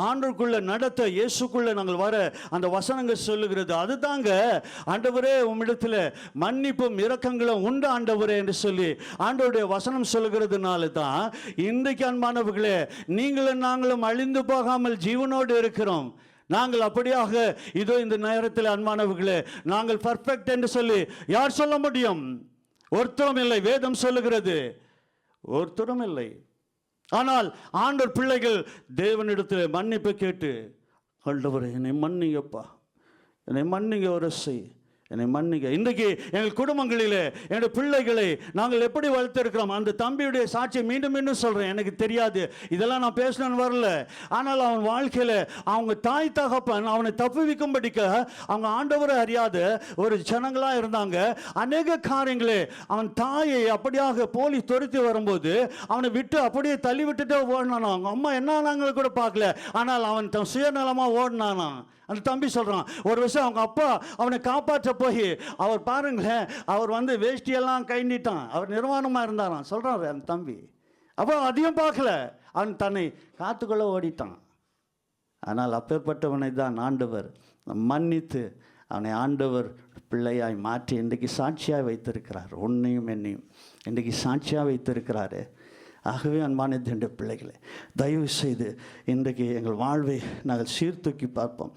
ஆண்டவருக்குள்ள நடத்த, இயேசுக்குள்ள நாங்கள் வர அந்த வசனங்கள் சொல்லுகிறது. அதுதாங்க ஆண்டவரே உம்மிடத்தில் மன்னிப்பும் இரக்கங்களும் உண்டு ஆண்டவரே என்று சொல்லி ஆண்டவருடைய வசனம் சொல்லுகிறதுனால தான் இன்றைக்கு அன்பானவர்களே நீங்களும் நாங்களும் அழிந்து போகாமல் ஜீவனோடு இருக்கிறோம். நாங்கள் அப்படியாக இதோ இந்த நேரத்தில் அன்பானவர்களே நாங்கள் பர்ஃபெக்ட் என்று சொல்லி யார் சொல்ல முடியும்? ஒருத்தரும் இல்லை. வேதம் சொல்லுகிறது ஒருத்தரும் இல்லை. ஆனால் ஆண்டவர் பிள்ளைகள் தேவனிடத்தில் மன்னிப்பு கேட்டு, ஆண்டவரே என்னை மன்னிங்கப்பா, என்னை மன்னிங்க, ஒரு செய் என்னை மன்னிங்க. இன்றைக்கு எங்கள் குடும்பங்களிலே என்னுடைய பிள்ளைகளை நாங்கள் எப்படி வளர்த்திருக்கிறோம்? அந்த தம்பியுடைய சாட்சியை மீண்டும் மீண்டும் சொல்கிறேன். எனக்கு தெரியாது, இதெல்லாம் நான் பேசணும்னு வரல. ஆனால் அவன் வாழ்க்கையில் அவங்க தாய் தகப்பன் அவனை தப்புவிக்கும்படிக்க அவங்க ஆண்டவரை அறியாத ஒரு ஜனங்களாக இருந்தாங்க. அநேக காரியங்களே அவன் தாயை அப்படியாக போலீஸ் துரத்தி வரும்போது அவனை விட்டு அப்படியே தள்ளி விட்டுட்டே ஓடினானா. அவங்க அம்மா என்ன நாங்கள் கூட பார்க்கல. ஆனால் அவன் தன் சுயநலமாக ஓடினானா. அந்த தம்பி சொல்கிறான், ஒரு விஷயம் அவங்க அப்பா அவனை காப்பாற்ற போய் அவர் பாருங்களேன், அவர் வேஷ்டியெல்லாம் கைண்டிட்டான், அவர் நிர்வாணமாக இருந்தாரான் சொல்கிறார் அந்த தம்பி. அப்போ அதையும் பார்க்கல, அவன் தன்னை காத்துக்கொள்ள ஓடிட்டான். ஆனால் அப்பேற்பட்டவனை தான் ஆண்டவர் மன்னித்து அவனை ஆண்டவர் பிள்ளையாய் மாற்றி இன்றைக்கு சாட்சியாக வைத்திருக்கிறார். உன்னையும் என்னையும் இன்றைக்கு சாட்சியாக வைத்திருக்கிறாரு. ஆகவே அன்பான தேண்ட பிள்ளைகளே, தயவு செய்து இன்றைக்கு எங்கள் வாழ்வை நாங்கள் சீர்தூக்கி பார்ப்போம்.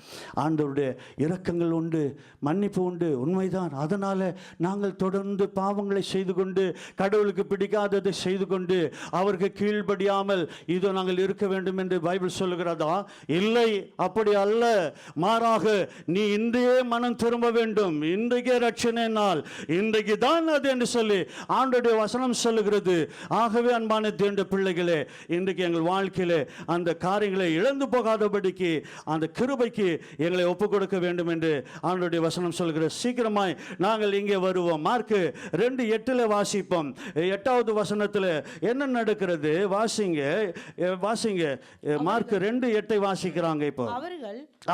ஆண்டவருடைய இரக்கங்கள் உண்டு, மன்னிப்பு உண்டு, உண்மைதான். அதனால் நாங்கள் தொடர்ந்து பாவங்களை செய்து கொண்டு கடவுளுக்கு பிடிக்காததை செய்து கொண்டு அவருக்கு கீழ்ப்படியாமல் இதோ நாங்கள் இருக்க வேண்டும் என்று பைபிள் சொல்லுகிறதா? இல்லை, அப்படி அல்ல. மாறாக நீ இன்றையே மனம் திரும்ப வேண்டும். இன்றைக்கே ரட்சணை நாள், இன்றைக்கு தான் அது என்று சொல்லி ஆண்டவருடைய வசனம் சொல்லுகிறது. ஆகவே அன்பான தேவனுடைய பிள்ளைகளே, இன்றைக்கு எங்கள் வாழ்க்கையிலே அந்த காரியங்களை இழந்து போகாதபடிக்கு அந்த கிருபைக்கு எங்களை ஒப்புக் கொடுக்க வேண்டும் என்று ஆண்டவருடைய வசனம் சொல்கிறது. சீக்கிரமாய் நாங்கள் இங்கே வருவோம். மார்க்கு 2:8 வாசிப்போம். 8வது வசனத்தில் என்ன நடக்கிறது? வாசிங்க மார்க் 2:8 வாசிக்கிறாங்க. இப்போ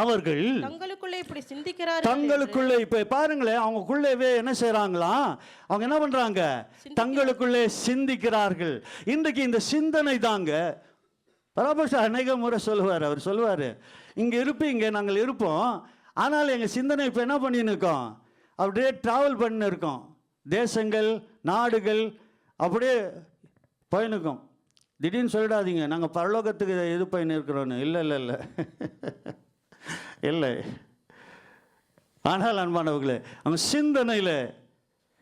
அவர்கள் தங்களுக்குள்ளே இப்படி சிந்திக்கிறார்கள். தங்களுக்குள்ளே இப்ப பாருங்களேன், அவங்களுக்குள்ளேவே என்ன செய்றாங்களா? அவங்க என்ன பண்றாங்க? தங்களுக்குள்ளே சிந்திக்கிறார்கள். இன்றைக்கு இந்த சிந்தனை தாங்க பரபோஷ அநேக முறை சொல்லுவார். அவர் சொல்லுவார், இங்கே இருப்பீங்க, நாங்கள் இருப்போம், ஆனால் எங்கள் சிந்தனை இப்போ என்ன பண்ணின்னு இருக்கோம்? அப்படியே ட்ராவல் பண்ணி இருக்கோம். தேசங்கள், நாடுகள் அப்படியே போயின்னுக்கோம். திடீர்னு சொல்லிடாதீங்க நாங்கள் பரலோகத்துக்கு இது போயின்னு இருக்கிறோன்னு. இல்லை இல்லை இல்லை இல்லை. ஆனால் அன்பானவர்களே, அவங்க சிந்தனையில்,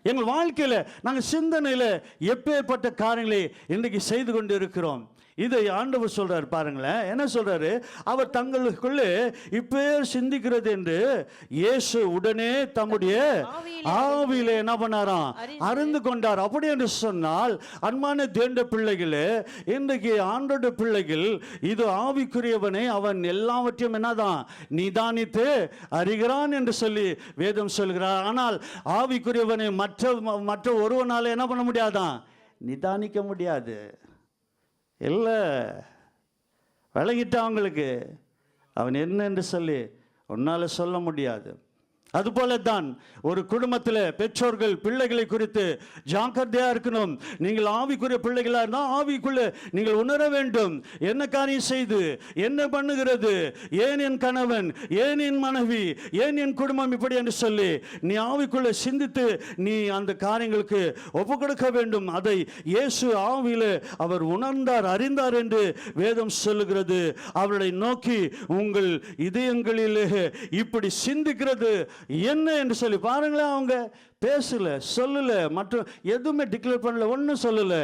எங்கள் வாழ்க்கையில் நாங்கள் சிந்தனையில் எப்பேற்பட்ட காரியங்களை இன்றைக்கு செய்து கொண்டு இருக்கிறோம். இதை ஆண்டவர் சொல்றார். பாருங்களேன் என்ன சொல்றாரு? அவர் தங்களுக்குள்ளே இப்பே சிந்திக்கிறது என்று இயேசு உடனே தம்முடைய ஆவியிலே என்ன பண்ணாராம்? அறிந்து கொண்டார். அப்படி என்று சொன்னால் அன்பான தேவனுடைய பிள்ளைகளே, இன்றைக்கு ஆண்டவருடைய பிள்ளைகள் இது ஆவிக்குரியவனை அவன் எல்லாவற்றையும் என்னதான் நிதானித்து அறிகிறான் என்று சொல்லி வேதம் சொல்கிறார். ஆனால் ஆவிக்குரியவனை மற்ற ஒருவனால என்ன பண்ண முடியாதான்? நிதானிக்க முடியாது. இல்லை, விலகிட்டான் அவங்களுக்கு. அவன் என்ன என்று சொல்லி உன்னால் சொல்ல முடியாது. அதுபோல தான் ஒரு குடும்பத்தில் பெற்றோர்கள் பிள்ளைகளை குறித்து ஜாக்கிரதையாக இருக்கணும். நீங்கள் ஆவிக்குரிய பிள்ளைகளாக இருந்தால் ஆவிக்குள்ளே நீங்கள் உணர வேண்டும். என்ன காரியம் செய்து என்ன பண்ணுகிறது, ஏன் என் கணவன், ஏன் என் மனைவி, ஏன் என் குடும்பம் இப்படி என்று சொல்லி நீ ஆவிக்குள்ளே சிந்தித்து நீ அந்த காரியங்களுக்கு ஒப்பு கொடுக்க வேண்டும். அதை இயேசு ஆவியில் அவர் உணர்ந்தார், அறிந்தார் என்று வேதம் சொல்லுகிறது. அவர்களை நோக்கி உங்கள் இதயங்களிலே இப்படி சிந்திக்கிறது என்ன என்று சொல்லி பாருங்களேன். அவங்க பேசல, சொல்லல, மற்றும் எதுவுமே டிக்ளேர் பண்ணல, ஒன்றும் சொல்லல.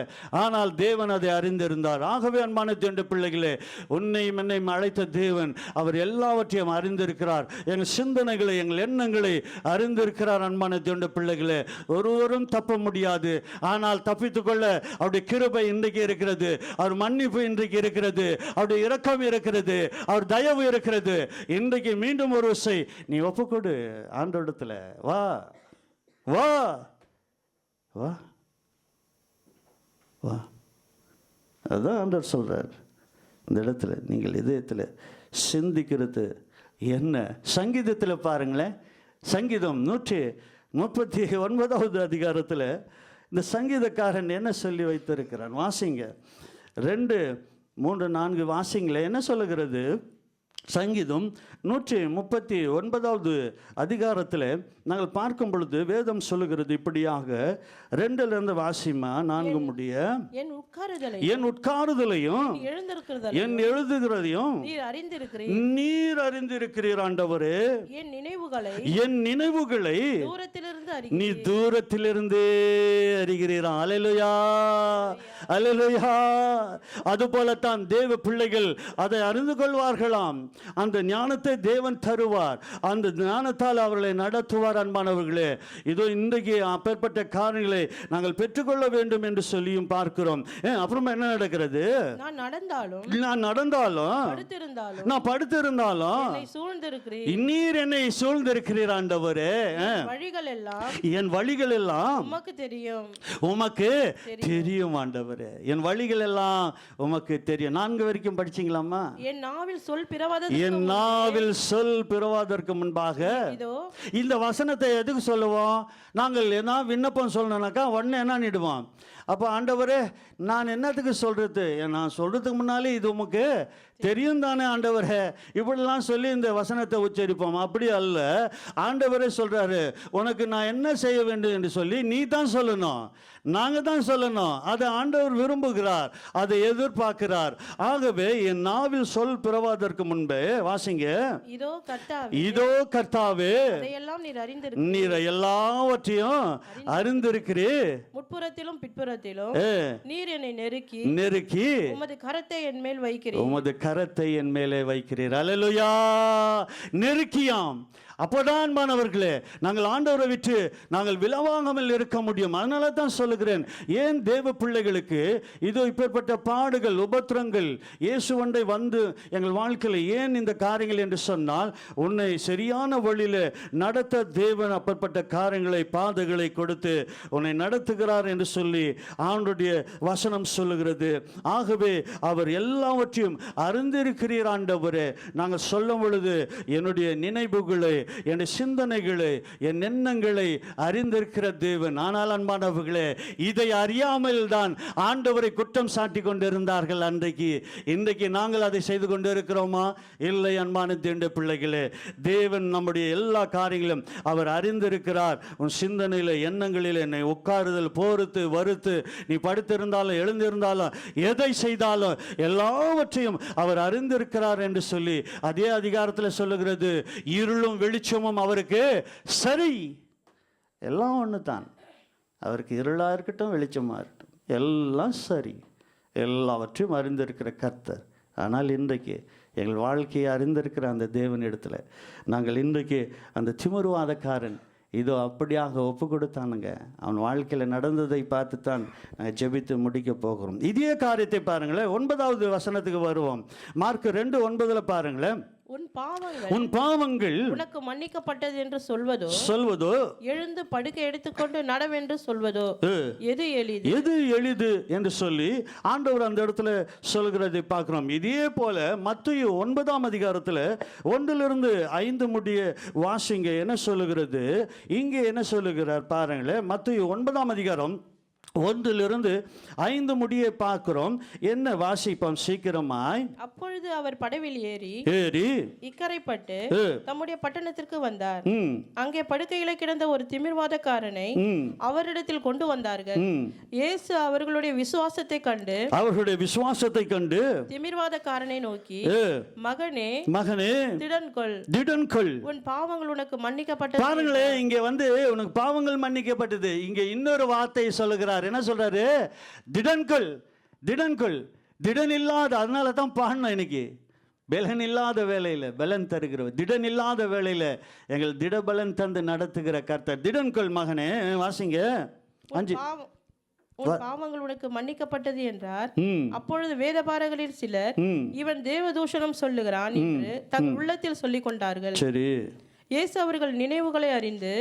ஆனால் தேவன் அதை அறிந்திருந்தார். ஆகவே அன்பான தேவனுடைய பிள்ளைகளே, உன்னையும் என்னையும் அழைத்த தேவன் அவர் எல்லாவற்றையும் அறிந்திருக்கிறார். எங்கள் சிந்தனைகளை, எங்கள் எண்ணங்களை அறிந்திருக்கிறார். அன்பான தேவனுடைய பிள்ளைகளே, ஒருவரும் தப்ப முடியாது. ஆனால் தப்பித்துக்கொள்ள அவருடைய கிருபை இன்றைக்கு இருக்கிறது, அவர் மன்னிப்பு இன்றைக்கு இருக்கிறது, அவருடைய இரக்கம் இருக்கிறது, அவர் தயவு இருக்கிறது. இன்றைக்கு மீண்டும் ஒரு விசை நீ ஒப்புக்கொடு ஆண்டவரிடத்துல. வா வா வா வா. அதுதான் ஆண்டவர் சொல்றார். இந்த இடத்துல நீங்கள் இதயத்தில் சிந்திக்கிறது என்ன? சங்கீதத்தில் பாருங்களேன், சங்கீதம் 139வது அதிகாரத்தில் இந்த சங்கீதக்காரன் என்ன சொல்லி வைத்திருக்கிறான்? வாசிங்க 2, 3, 4 வாசிங்களே. என்ன சொல்லுகிறது? சங்கீதம் 139வது அதிகாரத்தில் நாங்கள் பார்க்கும் பொழுது வேதம் சொல்லுகிறது இப்படியாக. 2லிருந்து வாசிமா 4 முடிய. என் உட்காருதலையும் என் எழுதுகிறதையும் நீர் அறிந்திருக்கிறீர் ஆண்டவரே. என் நினைவுகளை நீ தூரத்திலிருந்தே அறிகிறீரா. அல்லேலூயா, அல்லேலூயா. அதுபோலத்தான் தேவ பிள்ளைகள் அதை அறிந்து கொள்வார்களாம். அந்த ஞானத்தை தேவன் தருவார், அந்த ஞானத்தால் அவர்களை நடத்துவார். அன்பானவர்களே, இதோ இன்றைக்கு அப்பேற்பட்ட காரியங்களை நாங்கள் பெற்றுக்கொள்ள வேண்டும் என்று சொல்லியும் பார்க்கிறோம். அப்புறமா என்ன நடக்கிறது? நான் நடந்தாலும் நான் படுத்திருந்தாலும் நீர் என்னை சூழ்ந்திருக்கிறீர் ஆண்டவரே. என் வழிகள் எல்லாம் உமக்கு தெரியும் ஆண்டவரே. என் வழிகள் எல்லாம் உமக்கு தெரியும். 4 வரைக்கும் படிச்சீங்களாமா? என் நாவில் சொல் பிறவாதற்கு முன்பாக. இந்த வசனத்தை எதுக்கு சொல்லுவோம்? நாங்கள் என்ன விண்ணப்பம் சொல்லணும்னாக்கா உடனே என்ன நிடுவோம்? அப்போ ஆண்டவரே நான் என்னத்துக்கு சொல்றது? நான் சொல்றதுக்கு முன்னாலே இது உமக்கு தெரியும் தானே ஆண்டவரே, இப்படிலாம் சொல்லி இந்த வசனத்தை உச்சரிப்போம். அப்படி அல்ல. ஆண்டவரே சொல்றாரு, உனக்கு நான் என்ன செய்ய வேண்டும் என்று சொல்லி நீ தான் சொல்லணும், நாங்கள் தான் சொல்லணும். அதை ஆண்டவர் விரும்புகிறார், அதை எதிர்பார்க்கிறார். ஆகவே என் நாவில் சொல் பிறவாதற்கு முன்பே வாசிங்க. இதோ கர்த்தாவே நீர் எல்லாவற்றையும் அறிந்திருக்கிறீர். முற்புறத்திலும் பிற்புறத்திலும் நீர் என்னை நெருக்கி உமது கரத்தை என் மேல் வைக்கிறீர். உமது கரத்தை என் மேலே வைக்கிறீர். அல்லேலூயா. நெருக்கியாம். அப்போதான் அன்பானவர்களே நாங்கள் ஆண்டவரை விட்டு நாங்கள் விலவாகாமல் இருக்க முடியும். அதனால தான் சொல்லுகிறேன், ஏன் தேவ பிள்ளைகளுக்கு இதோ இப்பேற்பட்ட பாடுகள் உபத்திரங்கள் இயேசுவண்டை வந்து எங்கள் வாழ்க்கையில் ஏன் இந்த காரியங்கள் என்று சொன்னால், உன்னை சரியான வழியில் நடத்த தேவன் அப்பேற்பட்ட காரியங்களை பாதைகளை கொடுத்து உன்னை நடத்துகிறார் என்று சொல்லி ஆண்டவருடைய வசனம் சொல்லுகிறது. ஆகவே அவர் எல்லாவற்றையும் அறிந்திருக்கிறீர் ஆண்டவரே. நாங்கள் சொல்லும் பொழுது என்னுடைய நினைவுகளை, என் சிந்தனைகளை, என் எண்ணங்களை அறிந்திருக்கிற தேவன். ஆனால் அன்பானவர்களே, இதை அறியாமல் தான் ஆண்டவரை குற்றம் சாட்டி கொண்டிருந்தார்கள் அன்றைக்கு. இன்றைக்கு நாங்கள் அதை செய்து கொண்டிருக்கிறோமா? இல்லை அன்பான தேவனுடைய பிள்ளைகளே, தேவன் நம்முடைய எல்லா காரியங்களும் அவர் அறிந்திருக்கிறார். உன் சிந்தனையில் எண்ணங்களில் என்னை உட்காருதல் போறுத்து வறுத்து நீ படுத்திருந்தாலும் எழுந்திருந்தாலும் எதை செய்தாலும் எல்லாவற்றையும் அவர் அறிந்திருக்கிறார் என்று சொல்லி அதே அதிகாரத்தில் சொல்லுகிறது, இருளும் வெளிச்சமும் அவருக்கு சரி. எல்லாம் ஒன்று தான், அவருக்கு இருளாக இருக்கட்டும் வெளிச்சமாக இருக்கட்டும் எல்லாம் சரி. எல்லாவற்றையும் அறிந்திருக்கிற கர்த்தர். ஆனால் இன்றைக்கு எங்கள் வாழ்க்கையை அறிந்திருக்கிற அந்த தேவனிடத்தில் நாங்கள் இன்றைக்கு அந்த திமிருவாதக்காரன் இதோ அப்படியாக ஒப்பு கொடுத்தானுங்க. அவன் வாழ்க்கையில் நடந்ததை பார்த்து தான் நாங்கள் ஜெபித்து முடிக்க போகிறோம். இதே காரியத்தை பாருங்களேன், 9வது வசனத்துக்கு வருவோம். மார்க் 2:9 பாருங்களேன். உன் பாவங்கள் உனக்கு மன்னிக்கப்பட்டது என்று சொல்வதோ எழுந்து படுக்கை எடுத்துக்கொண்டு நடவென்று சொல்வதோ எது எளிது? எது எளிது என்று சொல்லி ஆண்டவர் அந்த இடத்துல சொல்கிறதை பார்க்கிறோம். இதே போல மத்தேயு 9ஆம் அதிகாரத்தில் 1 - 5 முடிய வாசிங்க. என்ன சொல்லுகிறது இங்கே? என்ன சொல்லுகிறார் பாருங்களேன். மத்தேயு 9ஆம் அதிகாரம் 1 - 5 முடிய பார்க்கிறோம். என்ன வாசிப்போம் சீக்கிரமாய். அப்பொழுது அவர் படவில் ஏறி இக்கரைப்பட்டு தம்முடைய பட்டணத்திற்கு வந்தார். அங்கே படுக்கையில கிடந்த ஒரு திமிர்வாதக்காரனை அவரிடத்தில் கொண்டு வந்தார்கள். இயேசு அவர்களுடைய விசுவாசத்தை கண்டு திமிர்வாதக்காரனை நோக்கி, மகனே திடன்கொள், உன் பாவங்கள் உனக்கு மன்னிக்கப்பட்டது. பாருங்களே, இங்க வந்து உனக்கு பாவங்கள் மன்னிக்கப்பட்டது. இங்க இன்னொரு வார்த்தை சொல்லுகிறார். என்ன சொல்றாரு? திடன்கொள். திடன் இல்லாத, அதனால தான் பாடணும் இன்னைக்கு. பலன் இல்லாத வேலையில் பலன் தருகிறவர், திடன் இல்லாத வேலையில் எங்கள் திடபலன் தந்து நடத்துகிற கர்த்தர். திடன்கொள் மகனே. வாசிங்க 5. உன் பாவங்கள் உனக்கு மன்னிக்கப்பட்டது என்றார். அப்பொழுது வேதபாரகரில் சிலர் இவன் தேவதூஷணம் சொல்லுகிறான் என்று தங்கள் உள்ளத்தில் சொல்லிக் கொண்டார்கள். சரி. இயேசு அவர்கள் நினைவுகளை அறிந்து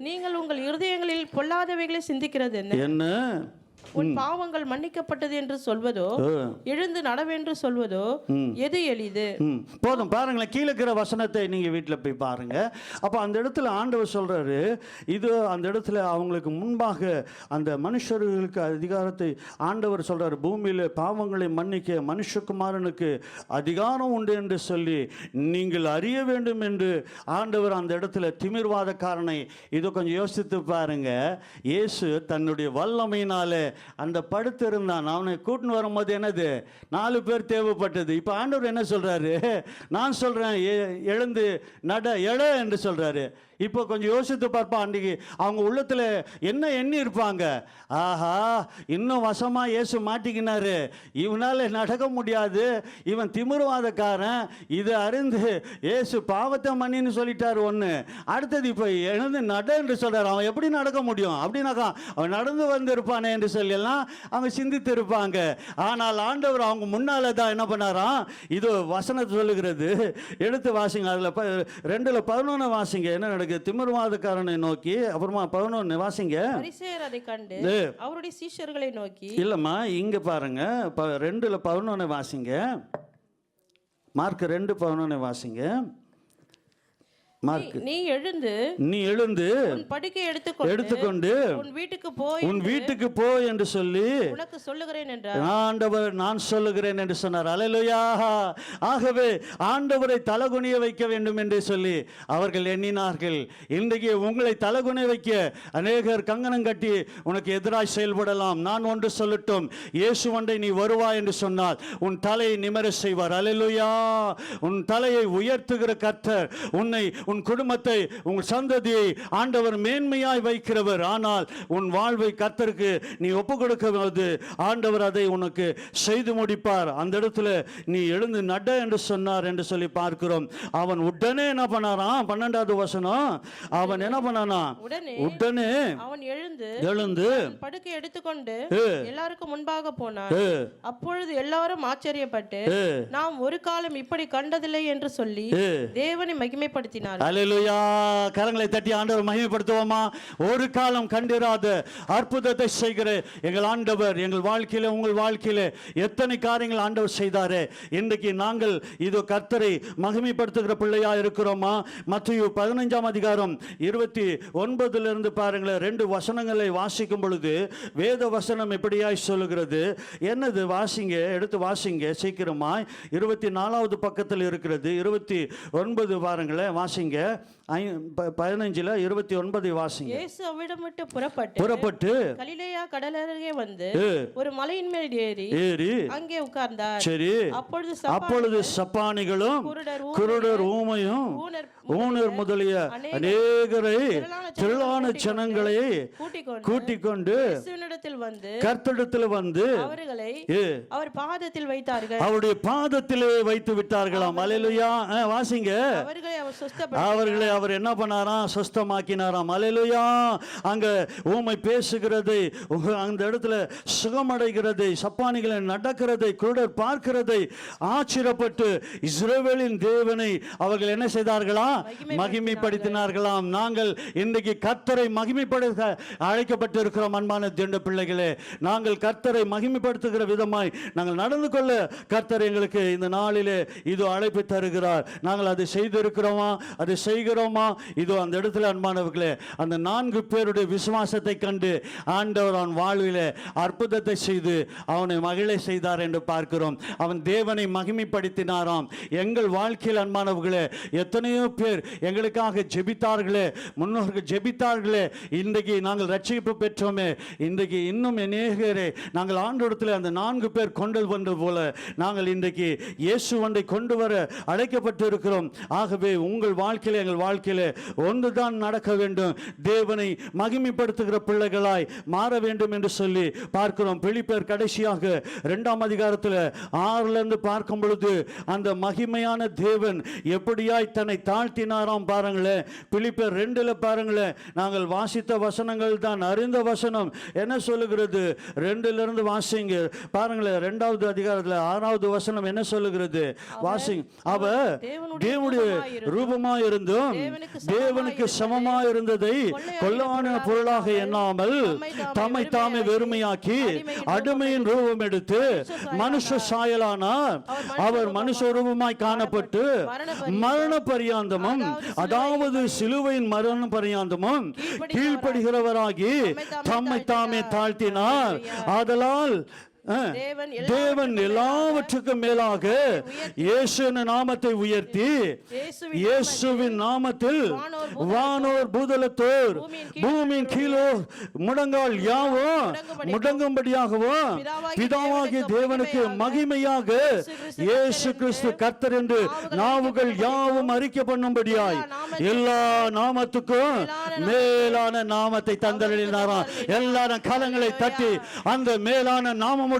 நீங்கள் உங்கள் இருதயங்களில் பொல்லாதவைகளை சிந்திக்கிறது என்ன? உன் பாவங்கள் மன்னிக்கப்பட்டது என்று சொல்வதோ எழுந்து நடவென்று சொல்வதோ எது எளிது? போதும். பாருங்களேன், கீழே இருக்கிற வசனத்தை நீங்க வீட்டில் போய் பாருங்க. அப்போ அந்த இடத்துல ஆண்டவர் சொல்றாரு, இது அந்த இடத்துல அவங்களுக்கு முன்பாக அந்த மனுஷர்களுக்கு அதிகாரத்தை ஆண்டவர் சொல்றாரு. பூமியில் பாவங்களை மன்னிக்க மனுஷகுமாரனுக்கு அதிகாரம் உண்டு என்று சொல்லி நீங்கள் அறிய வேண்டும் என்று ஆண்டவர் அந்த இடத்துல திமிர்வாதக்காரனை இதை கொஞ்சம் யோசித்து பாருங்க. இயேசு தன்னுடைய வல்லமையினாலே அந்த படுத்திருந்தான். அவனை கூட்டின்னு வரும்போது என்னது? 4 பேர் தேவைப்பட்டது. இப்போ ஆண்டவர் என்ன சொல்றாரு? நான் சொல்றேன் எழுந்து நட எழ என்று சொல்றாரு. இப்போ கொஞ்சம் யோசித்து பார்ப்பா, அன்றைக்கி அவங்க உள்ளத்தில் என்ன எண்ணி இருப்பாங்க? ஆஹா, இன்னும் வசமாக இயேசு மாட்டிக்கினாரு, இவனால் நடக்க முடியாது, இவன் திமிர்வாதக்காரன், இதை அறிந்து இயேசு பாவத்தை மன்னின்னு சொல்லிட்டாரு ஒன்று. அடுத்தது இப்போ எழுந்து நட என்று சொல்கிறார். அவன் எப்படி நடக்க முடியும்? அப்படின்னாக்கா அவன் நடந்து வந்திருப்பானே என்று சொல்லலாம் அவங்க சிந்தித்து இருப்பாங்க. ஆனால் ஆண்டவர் அவங்க முன்னால் தான் என்ன பண்ணாராம்? இது வசனத்தை சொல்லுகிறது. எடுத்து வாசிங்க. அதில் 2:11 வாசிங்க. என்ன நடக்குது? திமிர்வாதக்காரனை நோக்கி, அப்புறமா 11 வாசிங்க. பரிசேயர் அதை கண்டு அவருடைய சீஷர்களை நோக்கி, இல்லம்மா இங்க பாருங்க 2:11 வாசிங்க. மார்க் 2:11 வாசிங்க. நீ எழுந்து உன் படுக்கை எடுத்துக்கொண்டு உன் வீட்டுக்கு போ என்று சொல்லி உனக்கு சொல்லுகிறேன் என்றார். ஆண்டவர் நான் சொல்லுகிறேன் என்று சொன்னார். அல்லேலூயா. ஆகவே ஆண்டவரை தலகுனிய வைக்க வேண்டும் என்று சொல்லி அவர்கள் எண்ணினார்கள். இன்றைக்கு உங்களை தலகுனிய வைக்க அநேகர் கங்கணம் கட்டி உனக்கு எதிராய் செயல்படலாம். நான் ஒன்று சொல்லட்டும், இயேசுவண்டை நீ வருவாய் என்று சொன்னால் உன் தலையை நிமிர செய்வார். அல்லேலூயா. உன் தலையை உயர்த்துகிற கர்த்தர் உன்னை உன் குடும்பத்தை உன் சந்ததியை ஆண்டவர் மேன்மையாய் வைக்கிறவர். ஆனால் உன் வாழ்வை கர்த்தருக்கு நீ ஒப்பு கொடுக்கும்போது ஆண்டவர் அதை உனக்கு செய்து முடிப்பார். அந்த இடத்துல நீ எழுந்து நட என்று சொன்னார் என்று சொல்லி பார்க்கிறோம். அவன் உடனே என்ன பண்ணாராம்? 12வது வசனம், அவன் என்ன பண்ணானா? உடனே அவன் எழுந்து படுக்கை எடுத்துக்கொண்டு எல்லாருக்கும் முன்பாக போனான். அப்பொழுது எல்லாரும் ஆச்சரியப்பட்டு நாம் ஒரு காலம் இப்படி கண்டதில்லை என்று சொல்லி தேவனை மகிமைப்படுத்தினார். அல்லேலூயா. கரங்களை தட்டி ஆண்டவர் மகிமைப்படுத்துவோமா? ஒரு காலம் கண்டிராத அற்புதத்தை செய்கிற எங்கள் ஆண்டவர் எங்கள் வாழ்க்கையில உங்கள் வாழ்க்கையில எத்தனை காரியங்கள் ஆண்டவர் செய்தாரே. இன்றைக்கு நாங்கள் இதோ கர்த்தரை மகிமைப்படுத்துகிற பிள்ளையா இருக்கிறோமா? மத்தேயு 15ஆம் அதிகாரம் 29 பாருங்களேன். 2 வசனங்களை வாசிக்கும் பொழுது வேத வசனம் எப்படியாய் சொல்லுகிறது? என்னது? வாசிங்க, எடுத்து வாசிங்க சீக்கிரமாய். 24வது பக்கத்தில் இருக்கிறது. 29 பாருங்களேன், வாசிங்க. 15ல 29 வாசிங்க. இயேசு அவ்விடம் விட்டு புறப்பட்டு கலிலேயா கடலருகே வந்து ஒரு மலையின் மேல் ஏறி அங்கே உட்கார்ந்தார். சரி. அப்பொழுது சப்பானிகளும் குருடர் ஊமையும் ஊனர் முதலிய அநேகரை திரளான ஜனங்களை கூட்டிக் கொண்டு கர்த்தரிடத்தில் வந்து அவர்களை அவர் பாதத்தில் வைத்தார்கள். அவருடைய பாதத்திலே வைத்து விட்டார்களாம். அல்லேலூயா. வாசிங்க. அவர்களை அவர் என்ன பண்ணாராம்? சுஸ்தமாக்கினாராம். அல்லேலூயா. அங்க ஊமை பேசுகிறதை, அந்த இடத்துல சுகமடைகிறதை, சப்பானிகளை நடக்கிறதை, குருடர் பார்க்கிறதை ஆச்சரியப்பட்டு இஸ்ரவேலின் தேவனை அவர்கள் என்ன செய்தார்களா? மகிமைப்படுத்தினார்களாம். நாங்கள் இன்றைக்கு கர்த்தரை மகிமைப்படுத்த அழைக்கப்பட்டிருக்கிறோம். அன்பான தேவ பிள்ளைகளே, நாங்கள் கர்த்தரை மகிமைப்படுத்துகிற விதமாய் நாங்கள் நடந்து கொள்ள கர்த்தர் எங்களுக்கு இந்த நாளிலே இது அழைப்பு தருகிறார். நாங்கள் அதை செய்திருக்கிறோமா? அதை செய்கிறோமா? இதோ அந்த இடத்துல அன்பானவர்களே, அந்த 4 பேருடைய விசுவாசத்தை கண்டு ஆண்டவர் அவன் வாழ்விலே அற்புதத்தை செய்து அவனை மகிழ செய்தார் என்று பார்க்கிறோம். அவன் தேவனை மகிமைப்படுத்தினாராம். எங்கள் வாழ்க்கையில் அன்பானவர்களே, எத்தனையோ பேர் எங்களுக்காக ஜெபித்தார்களே, முன்னோர்கள் ஜெபித்தார்களே. இன்றைக்கு நாங்கள் ரட்சிப்பு பெற்றோமே. இன்றைக்கு இன்னும் அநேகரை நாங்கள் ஆண்டவரிடத்தில் அந்த 4 பேர் கொண்டு வந்தது போல நாங்கள் இன்றைக்கு இயேசுவண்டை கொண்டு வர அழைக்கப்பட்டு இருக்கிறோம். ஆகவே உங்கள் வாழ்க்கையில எங்கள் வாழ்க்கையில ஒன்றுதான் நடக்க வேண்டும். தேவனை மகிமைப்படுத்துகிற பிள்ளைகளாய் மாற வேண்டும் என்று சொல்லி பார்க்கிறோம். பிலிப்பியர் கடைசியாக 2ஆம் அதிகாரத்தில் 6 பார்க்கும் பொழுது அந்த மகிமையான தேவன் எப்படியாய் தன்னை தாழ்த்தினாராம் பாருங்களேன். பிலிப்பியர் 2 பாருங்களேன். நாங்கள் வாசித்த வசனங்கள் தான் அறிந்த வசனம். என்ன சொல்லுகிறது? 2 வாசிங்க பாருங்களேன். 2வது அதிகாரத்தில் 6வது வசனம் என்ன சொல்லுகிறது? வாசிங்க. அவர் தேவனுடைய ரூபமாய் இருந்தும் தேவனுக்கு சமமாய் இருந்ததை கொல்லான பொருளாக எண்ணாமல் தம்மை தாமே வெறுமையாக்கி அடிமையின் ரூபம் எடுத்து மனுஷ சாயலானார். அவர் மனுஷ ரூபமாய் காணப்பட்டு மரண பரியந்தமும், அதாவது சிலுவையின் மரண பரியந்தமும் கீழ்ப்படுகிறவராகி தம்மை தாமே தாழ்த்தினார். ஆதலால் தேவன் எல்லாவற்றுக்கும் மேலாக இயேசுவின் நாமத்தை உயர்த்தி இயேசுவின் நாமத்தில் வானோர் பூதலத்தோர் பூமியின் கீழோ முடங்கால் யாவும் முடங்கும்படியாகவும் பிதாவாகிய தேவனுக்கு மகிமையாக இயேசு கிறிஸ்து கர்த்தர் என்று நாவுகள் யாவும் அறிக்கை பண்ணும்படியாய் எல்லா நாமத்துக்கும் மேலான நாமத்தை தந்தளினாராம். எல்லாரும் கரங்களை தட்டி அந்த மேலான நாமம்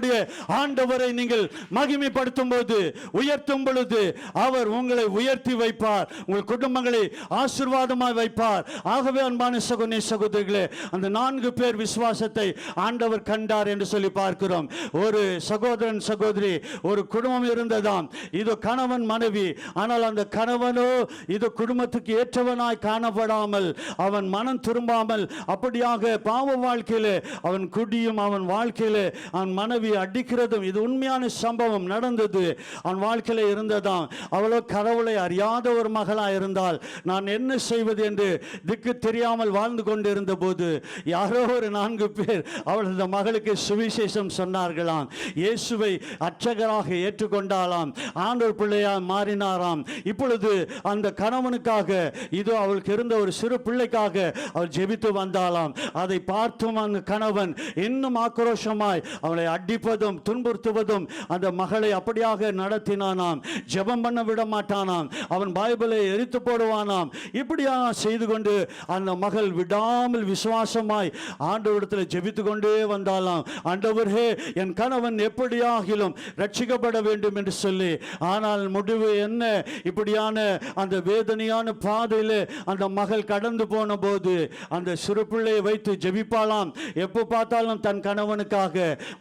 ஆண்டவரை நீங்கள் மகிமைப்படுத்தும் போது, உயர்த்தும் பொழுது அவர் உங்களை உயர்த்தி வைப்பார். உங்கள் குடும்பங்களை ஆசீர்வாதமாய் வைப்பார். ஆகவே அன்பான சகோதர சகோதரிகளே, அந்த 4 பேர் விசுவாசத்தை ஆண்டவர் கண்டார் என்று சொல்லி பார்க்கிறோம். ஒரு சகோதரன் சகோதரி, ஒரு குடும்பம் இருந்ததாம். இது கணவன் மனைவி. ஆனால் அந்த கணவனோ இது குடும்பத்துக்கு ஏற்றவனாய் காணப்படாமல், அவன் மனம் திரும்பாமல் அப்படியாக பாவ வாழ்க்கையிலே அவன் குடியும், அவன் வாழ்க்கையிலே அவன் மனைவி அடிக்கிறதும், இது உண்மையான சம்பவம் நடந்தது. அவன் வாழ்க்கையில இருந்ததாம். அவளோ கடவுளை அறியாத ஒரு மகளா இருந்தால் நான் என்ன செய்வது என்று திக்கு தெரியாமல் வாழ்ந்து கொண்டிருந்த போது யாரோ ஒரு 4 பேர் அவளது மகளுக்கு சுவிசேஷம் சொன்னார்களாம். இயேசுவை அர்ச்சகராக ஏற்றுக்கொண்டாலாம். ஆண்டவர் பிள்ளையா மாறினாராம். இப்பொழுது அந்த கணவனுக்காக, இதோ அவளுக்கு இருந்த ஒரு சிறு பிள்ளைக்காக அவள் ஜெபித்து வந்தாலாம். அதை பார்த்தும் அந்த கணவன் இன்னும் ஆக்ரோஷமாய் அவளை அடி அடிப்பதும் துன்புறுத்துவதும் அந்த மகளை அப்படியாக நடத்தினானாம். ஜெபம் பண்ண விட மாட்டானாம். அவன் பைபிளை எரித்து போடுவானாம். இப்படியாக செய்து கொண்டு அந்த மகள் விடாமல் விசுவாசமாய் ஆண்டவரிடத்தில் ஜெபித்து கொண்டே வந்தாலாம். ஆண்டவரே, என் கணவன் எப்படியாகிலும் ரட்சிக்கப்பட வேண்டும் என்று சொல்லி. ஆனால் முடிவு என்ன? இப்படியான அந்த வேதனையான பாதையில் அந்த மகள் கடந்து போன போது அந்த சிறு பிள்ளையை வைத்து ஜெபிப்பாளாம். எப்போ பார்த்தாலும் தன் கணவனுக்காக.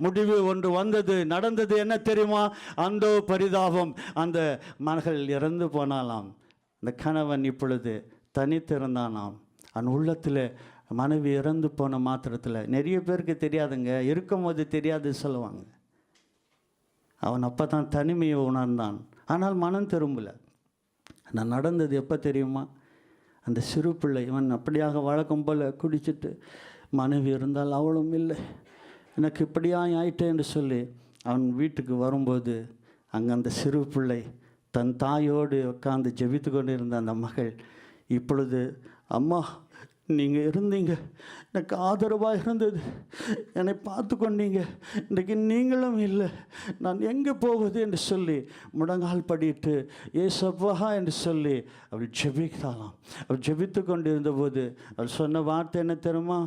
முடிவு ஒன்று வந்தது. நடந்தது என்ன தெரியுமா? அந்த பரிதாபம். அந்த மகள் இறந்து போனாலாம். அந்த கணவன் இப்பொழுது தனித்திருந்தானாம். அவன் உள்ளத்தில் மனைவி இறந்து போன மாத்திரத்தில், நிறைய பேருக்கு தெரியாதுங்க, இருக்கும்போது தெரியாது சொல்லுவாங்க. அவன் அப்போ தான் தனிமையை உணர்ந்தான். ஆனால் மனம் திரும்பலை. நான் நடந்தது எப்போ தெரியுமா? அந்த சிறு பிள்ளை இவன் அப்படியாக வழக்கம் போல் குடிச்சிட்டு மனைவி இருந்தால் அவளும் இல்லை, எனக்கு இப்படியாக ஆயிட்டே என்று சொல்லி அவன் வீட்டுக்கு வரும்போது அங்கே அந்த சிறு பிள்ளை தன் தாயோடு உட்காந்து ஜெபித்து கொண்டு இருந்த அந்த மகள் இப்பொழுது, அம்மா நீங்கள் இருந்தீங்க, எனக்கு ஆதரவாக இருந்தது, என்னை பார்த்து கொண்டீங்க, இன்றைக்கு நீங்களும் இல்லை, நான் எங்கே போவது என்று சொல்லி முடங்கால் படிட்டு ஏசப்பா என்று சொல்லி அவள் ஜெபித்தாலாம். அவள் ஜெபித்து கொண்டு இருந்தபோது அவள் சொன்ன வார்த்தை என்ன தெரியுமா?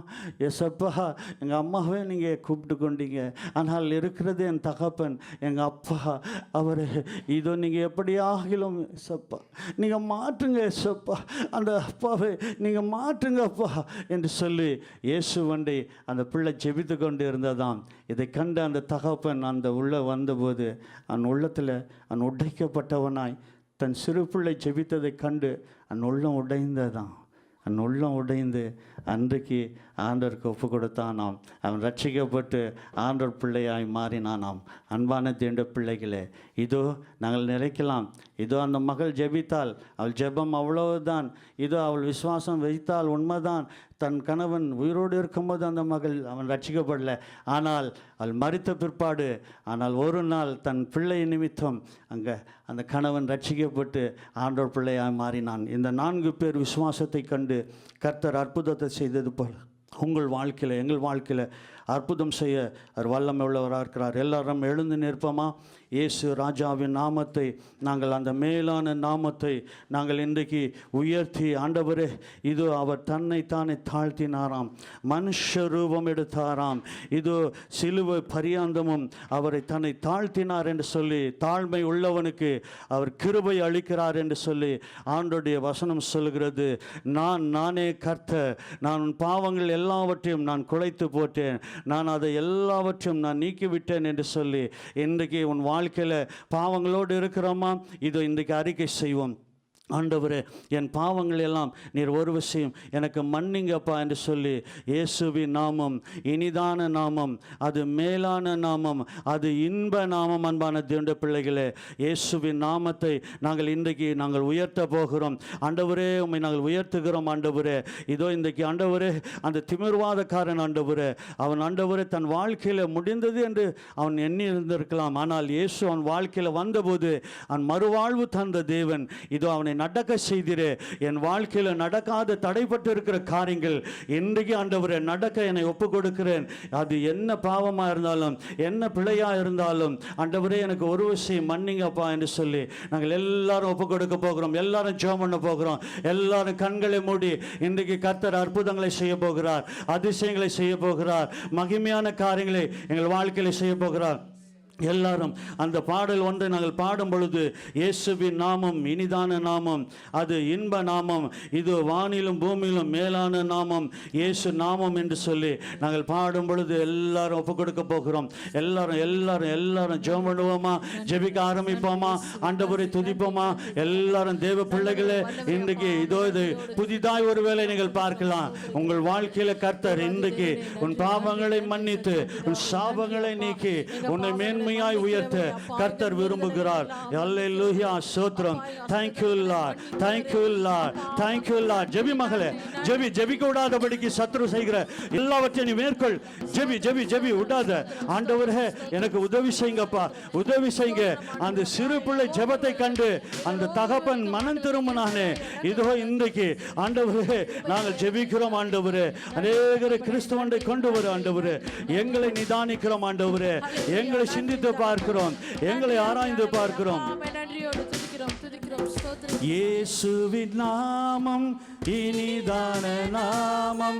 ஏசப்பா, எங்கள் அம்மாவே நீங்கள் கூப்பிட்டு கொண்டீங்க, ஆனால் இருக்கிறது என் தகப்பன், எங்கள் அப்பா, அவர் இதோ நீங்கள் எப்படியாகிலும் ஏசப்பா நீங்கள் மாற்றுங்க, ஏசப்பா அந்த அப்பாவை நீங்கள் மாற்றுங்க அப்பா என்று சொல்லி இயேசுவண்டை அந்த பிள்ளை ஜெபித்து கொண்டு இருந்ததாம். இதை கண்டு அந்த தகப்பன் அந்த உள்ளே வந்தபோது அவன் உள்ளத்தில் அவன் உடைக்கப்பட்டவனாய் தன் சிறு பிள்ளை ஜெபித்ததை கண்டு அவன் உள்ளம் உடைந்ததான். அவன் உள்ளம் உடைந்து அன்றைக்கு ஆண்டவருக்கு ஒப்பு கொடுத்தானாம். அவன் ரட்சிக்கப்பட்டு ஆண்டவர் பிள்ளையாய் மாறினானாம். அன்பான தேண்ட பிள்ளைகளே, இதோ நாங்கள் நினைக்கலாம், இதோ அந்த மகள் ஜெபித்தாள், அவள் ஜெபம் அவ்வளவுதான், இதோ அவள் விசுவாசம் வைத்தால் உண்மைதான், தன் கணவன் உயிரோடு இருக்கும்போது அந்த மகள் அவன் ரட்சிக்கப்படலை. ஆனால் அவள் மரித்த பிற்பாடு, ஆனால் ஒரு நாள் தன் பிள்ளை நிமித்தம் அங்கே அந்த கணவன் ரட்சிக்கப்பட்டு ஆண்டவர் பிள்ளையாய் மாறினான். இந்த 4 பேர் விசுவாசத்தை கண்டு கர்த்தர் அற்புதத்தை செய்தது போல் உங்கள் வாழ்க்கையில், எங்கள் வாழ்க்கையில் அற்புதம் செய்ய அவர் வல்லமை உள்ளவராக இருக்கிறார். எல்லாரும் எழுந்து நிற்போமா? இயேசு ராஜாவின் நாமத்தை, நாங்கள் அந்த மேலான நாமத்தை நாங்கள் இன்றைக்கு உயர்த்தி, ஆண்டவரே இது அவர் தன்னைத்தானே தாழ்த்தினாராம், மனுஷ ரூபம் எடுத்தாராம், இது சிலுவை பரியாந்தமும் அவரை தன்னை தாழ்த்தினார் என்று சொல்லி, தாழ்மை உள்ளவனுக்கு அவர் கிருபை அளிக்கிறார் என்று சொல்லி ஆண்டவருடைய வசனம் சொல்கிறது. நானே கர்த்தர், நான் உன் பாவங்கள் எல்லாவற்றையும் நான் குலைத்து போட்டேன், நான் அதை எல்லாவற்றையும் நான் நீக்கிவிட்டேன் என்று சொல்லி இன்றைக்கு உன் வாழ்க்கையில் பாவங்களோடு இருக்கிறோமா? இதோ இன்றைக்கு அறிக்கை செய்வோம். ஆண்டவரே, என் பாவங்கள் எல்லாம் நீர் ஒரு விஷயம் எனக்கு மன்னிங்கப்பா என்று சொல்லி இயேசுவின் நாமம் இனிதான நாமம், அது மேலான நாமம், அது இன்ப நாமம். அன்பான தேவனுடைய பிள்ளைகளே, இயேசுவின் நாமத்தை நாங்கள் இன்றைக்கு நாங்கள் உயர்த்த போகிறோம். ஆண்டவரே, உம்மை நாங்கள் உயர்த்துகிறோம். ஆண்டவரே, இதோ இன்றைக்கு ஆண்டவரே அந்த திமிர்வாதக்காரன் ஆண்டவரே, அவன் ஆண்டவரே தன் வாழ்க்கையில் முடிந்தது என்று அவன் எண்ணி இருந்திருக்கலாம். ஆனால் இயேசு அவன் வாழ்க்கையில் வந்தபோது அவன் மறுவாழ்வு தந்த தேவன். இதோ அவனை நடக்க செய்திரே. என் வாழ்க்கையில் நடக்காத தடைப்பட்டு இருக்கிற காரியங்கள் இன்றைக்கு ஆண்டவரே நடக்க என்னை ஒப்பு கொடுக்கிறேன். அது என்ன பாவமாக இருந்தாலும், என்ன பிழையாக இருந்தாலும், ஆண்டவரே எனக்கு ஒரு விஷயம் மன்னிங்கப்பா என்று சொல்லி நாங்கள் எல்லாரும் ஒப்பு கொடுக்க போகிறோம். எல்லாரும் ஜெபம் பண்ண போகிறோம். எல்லாரும் கண்களை மூடி இன்றைக்கு கர்த்தர் அற்புதங்களை செய்ய போகிறார், அதிசயங்களை செய்ய போகிறார், மகிமையான காரியங்களை எங்கள் வாழ்க்கையில் செய்ய போகிறார். எல்லாரும் அந்த பாடல் ஒன்றை நாங்கள் பாடும் பொழுது, இயேசுவின் நாமம் இனிதான நாமம், அது இன்ப நாமம், இது வானிலும் பூமியிலும் மேலான நாமம், இயேசு நாமம் என்று சொல்லி நாங்கள் பாடும் பொழுது எல்லாரும் ஒப்பு கொடுக்க போகிறோம். எல்லாரும் ஜெபம் பண்ணுவோமா? ஜெபிக்க ஆரம்பிப்போமா? ஆண்டவரை துதிப்போமா? எல்லாரும் தேவ பிள்ளைகளே, இன்றைக்கு இதோ இது புதிதாய் ஒரு வேளை நீங்கள் பார்க்கலாம். உங்கள் வாழ்க்கையில கர்த்தர் இன்றைக்கு உன் பாவங்களை மன்னித்து, உன் சாபங்களை நீக்கி, உன்னை மேன்மை மேன்மையாய் உயர்த்த கர்த்தர் விரும்புகிறார். அல்லேலூயா, ஸ்தோத்திரம். Thank you Lord, thank you Lord, thank you Lord. ஜெபி மகளே, ஜெபி. ஜெபிக்க விடாதபடிக்கு சத்துரு செய்கிற எல்லாவற்றையும் நீ மேற்கொள். ஜெபி ஜெபி ஜெபி விடாத. ஆண்டவரே எனக்கு உதவி செய்யுங்கப்பா, உதவி செய்யுங்க. அந்த சிறு பிள்ளை ஜெபத்தை கண்டு அந்த தகப்பன் மனம் திரும்பினானே, இதோ இன்றைக்கு ஆண்டவரே நாங்கள் ஜெபிக்கிறோம் ஆண்டவரே. அநேகரை கிறிஸ்துவண்டை கொண்டு வரும் ஆண்டவரே. எங்களை நிதானிக்கிறோம் ஆண்டவரே, எங்களை சிந்தித்து பார்க்கிறோம், எங்களை ஆராய்ந்து பார்க்கிறோம். இயேசுவின் நாமம் இனிதான நாமம்,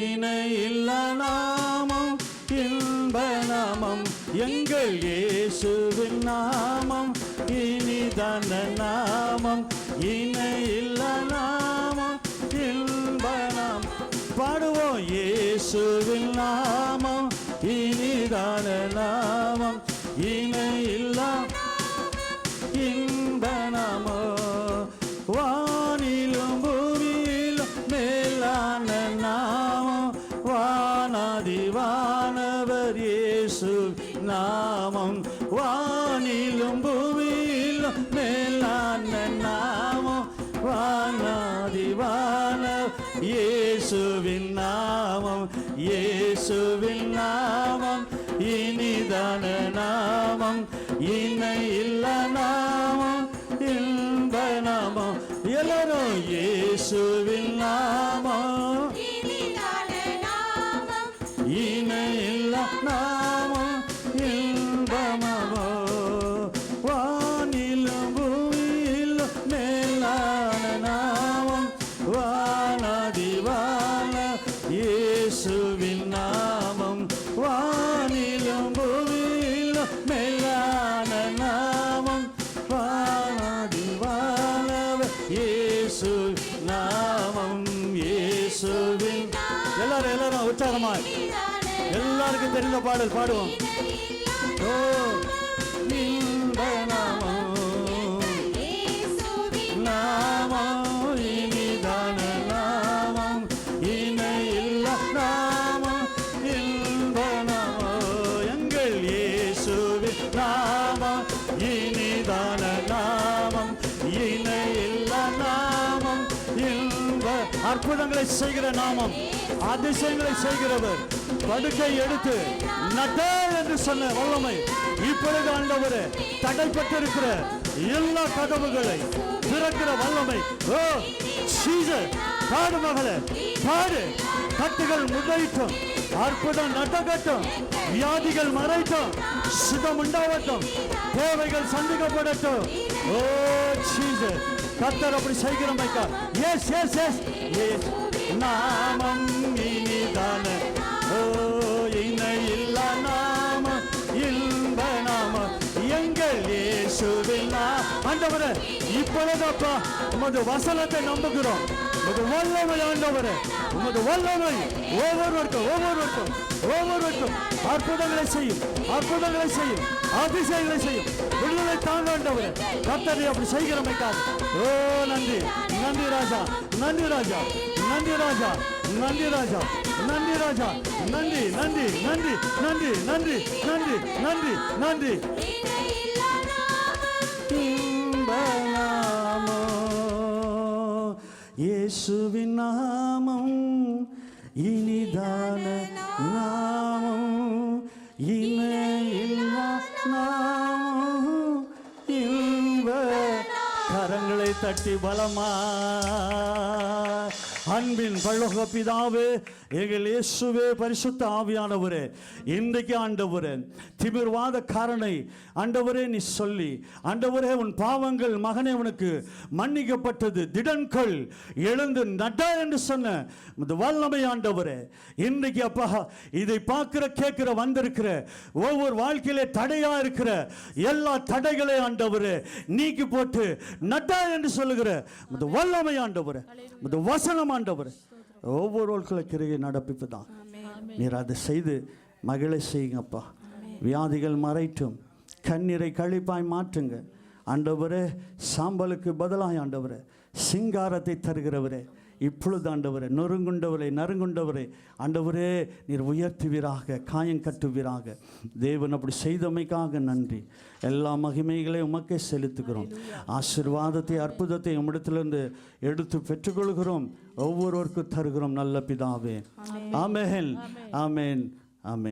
இணையில்ல நாமம், இன்ப நாமம். எங்கள் இயேசுவின் நாமம் இனிதான நாமம், இணையில்ல நாமம், இன்ப நாமம். பாடுவோம். இயேசுவின் நாமம் இனிதான நாமம், இணையில்ல இன்ப நாமம். வானிலும் பூமியிலும் மேலான நாமம், வானாதி வானவர் இயேசு நாமம். வானிலும் பூமியிலும் மேலான நாமம், வானாதி வானவர் இயேசுவின் நாமம். இயேசுவின் நாமம் இனிதான நாமம், இணையில்ல நாமம், இன்ப நாமம். எல்லாரும் இயேசுவின் நாமம் இணையில்ல நாமம், இன்ப நாமம். வானிலும் பூமியிலும் மேலான நாமம், வானாதி வான இயேசுவின் நாமம். வானிலும் பூமியிலும் மேலான நாமம், வானாதி வானவர் இயேசு நாமம். இயேசுவின் எல்லாரும் உற்சாகமாய் எல்லாருக்கும் தெரிந்த பாடல் பாடுவோம். ஓ இன்ப நாமம், நாமம் இனிதான நாமம், இணையில்ல நாமம், இன்ப நாமம். எங்கள் இயேசுவின் நாமம் இனிதான நாமம், இணையில்ல நாமம், இன்ப. அற்புதங்களை செய்கிற நாமம், அதிசயங்களை செய்கிறவர். படுக்கை எடுத்து நட்டே என்று சொன்ன வல்லமை இப்பொழுது ஆண்டவரே தடைப்பட்டிருக்கிற எல்லா கதவுகளை திறக்கிற வல்லமை. ஓ சீசர், பாடு மகளே பாடு. கட்டுகள் முறையிட்டும், அற்புதம் நடக்கட்டும், வியாதிகள் மறைட்டும், சுகம் உண்டாவட்டும், தேவைகள் சந்திக்கப்படட்டும். ஓ சீசர், கர்த்தர் அப்படி செய்கிறோமைக்கா. எஸ் எஸ் எஸ் எஸ். நாமம் இனிதான, ஓ இணையில்ல நாமம், இன்ப நாமம். எங்கள் இயேசுவின் ஆண்டவரே இப்பொழுதப்பா உமது வசனத்தை நம்புகிறோம். உமது வல்லமை ஆண்டவரே, உமது வல்லமை ஒவ்வொருவருக்கும் அற்புதங்களை செய்யும், அற்புதங்களை செய்யும், அதிசயங்களை செய்யும். விடுதலை தாங்க ஆண்டவரே. கர்த்தரை அப்படி செய்கிறமைக்காக ஓ நன்றி, நன்றி ராஜா, நன்றி ராஜா, நன்றி ராஜா, நன்றி ராஜா, நன்றி ராஜா, நன்றி நன்றி நன்றி நன்றி நன்றி நன்றி நன்றி நன்றி. இன்ப நாமம், இயேசுவின் நாமம் இனிதான நாமம், இணையில்ல நாமம், இன்ப. கரங்களை தட்டி பலமா அன்பின் பரலோக பிதாவே, எங்கள் இயேசுவே, பரிசுத்த ஆவியானவரே, இன்றைக்கு ஆண்டவரே திமிர்வாதக்காரனை ஆண்டவரே நீ சொல்லி, ஆண்டவரே உன் பாவங்கள் மகனே உனக்கு மன்னிக்கப்பட்டது, திடன்கள் எழுந்து நட என்று சொன்ன வல்லமை ஆண்டவரே, இன்றைக்கு அப்பா இதை பார்க்கிற கேட்கிற வந்திருக்கிற ஒவ்வொரு வாழ்க்கையிலே தடையா இருக்கிற எல்லா தடைகளை ஆண்டவரே நீக்கி போட்டு நட என்று சொல்லுகிற வல்லமை ஆண்டவரே, வசனம் ஆண்டவரே ஒவ்வொருவர்களை கிரியை நடப்பிப்பதான். நீர் அதை செய்து மகிழை செய்யுங்கப்பா. வியாதிகள் மறைட்டும், கண்ணீரை கழிப்பாய் மாற்றுங்க ஆண்டவரே. சாம்பலுக்கு பதிலாய் ஆண்டவரே சிங்காரத்தை தருகிறவரே, இப்பொழுது ஆண்டவரே நறுங்குண்டவரை ஆண்டவரே நீர் உயர்த்துவீராக, காயம் கட்டுவீராக. தேவன் அப்படி செய்தமைக்காக நன்றி. எல்லா மகிமைகளையும் உமக்கே செலுத்துகிறோம். ஆசீர்வாதத்தை அற்புதத்தை உம்மிடத்திலிருந்து எடுத்து பெற்றுக்கொள்கிறோம். ஒவ்வொருவருக்கும் தருகிறோம் நல்ல பிதாவே. ஆமென், ஆமென், ஆமென்.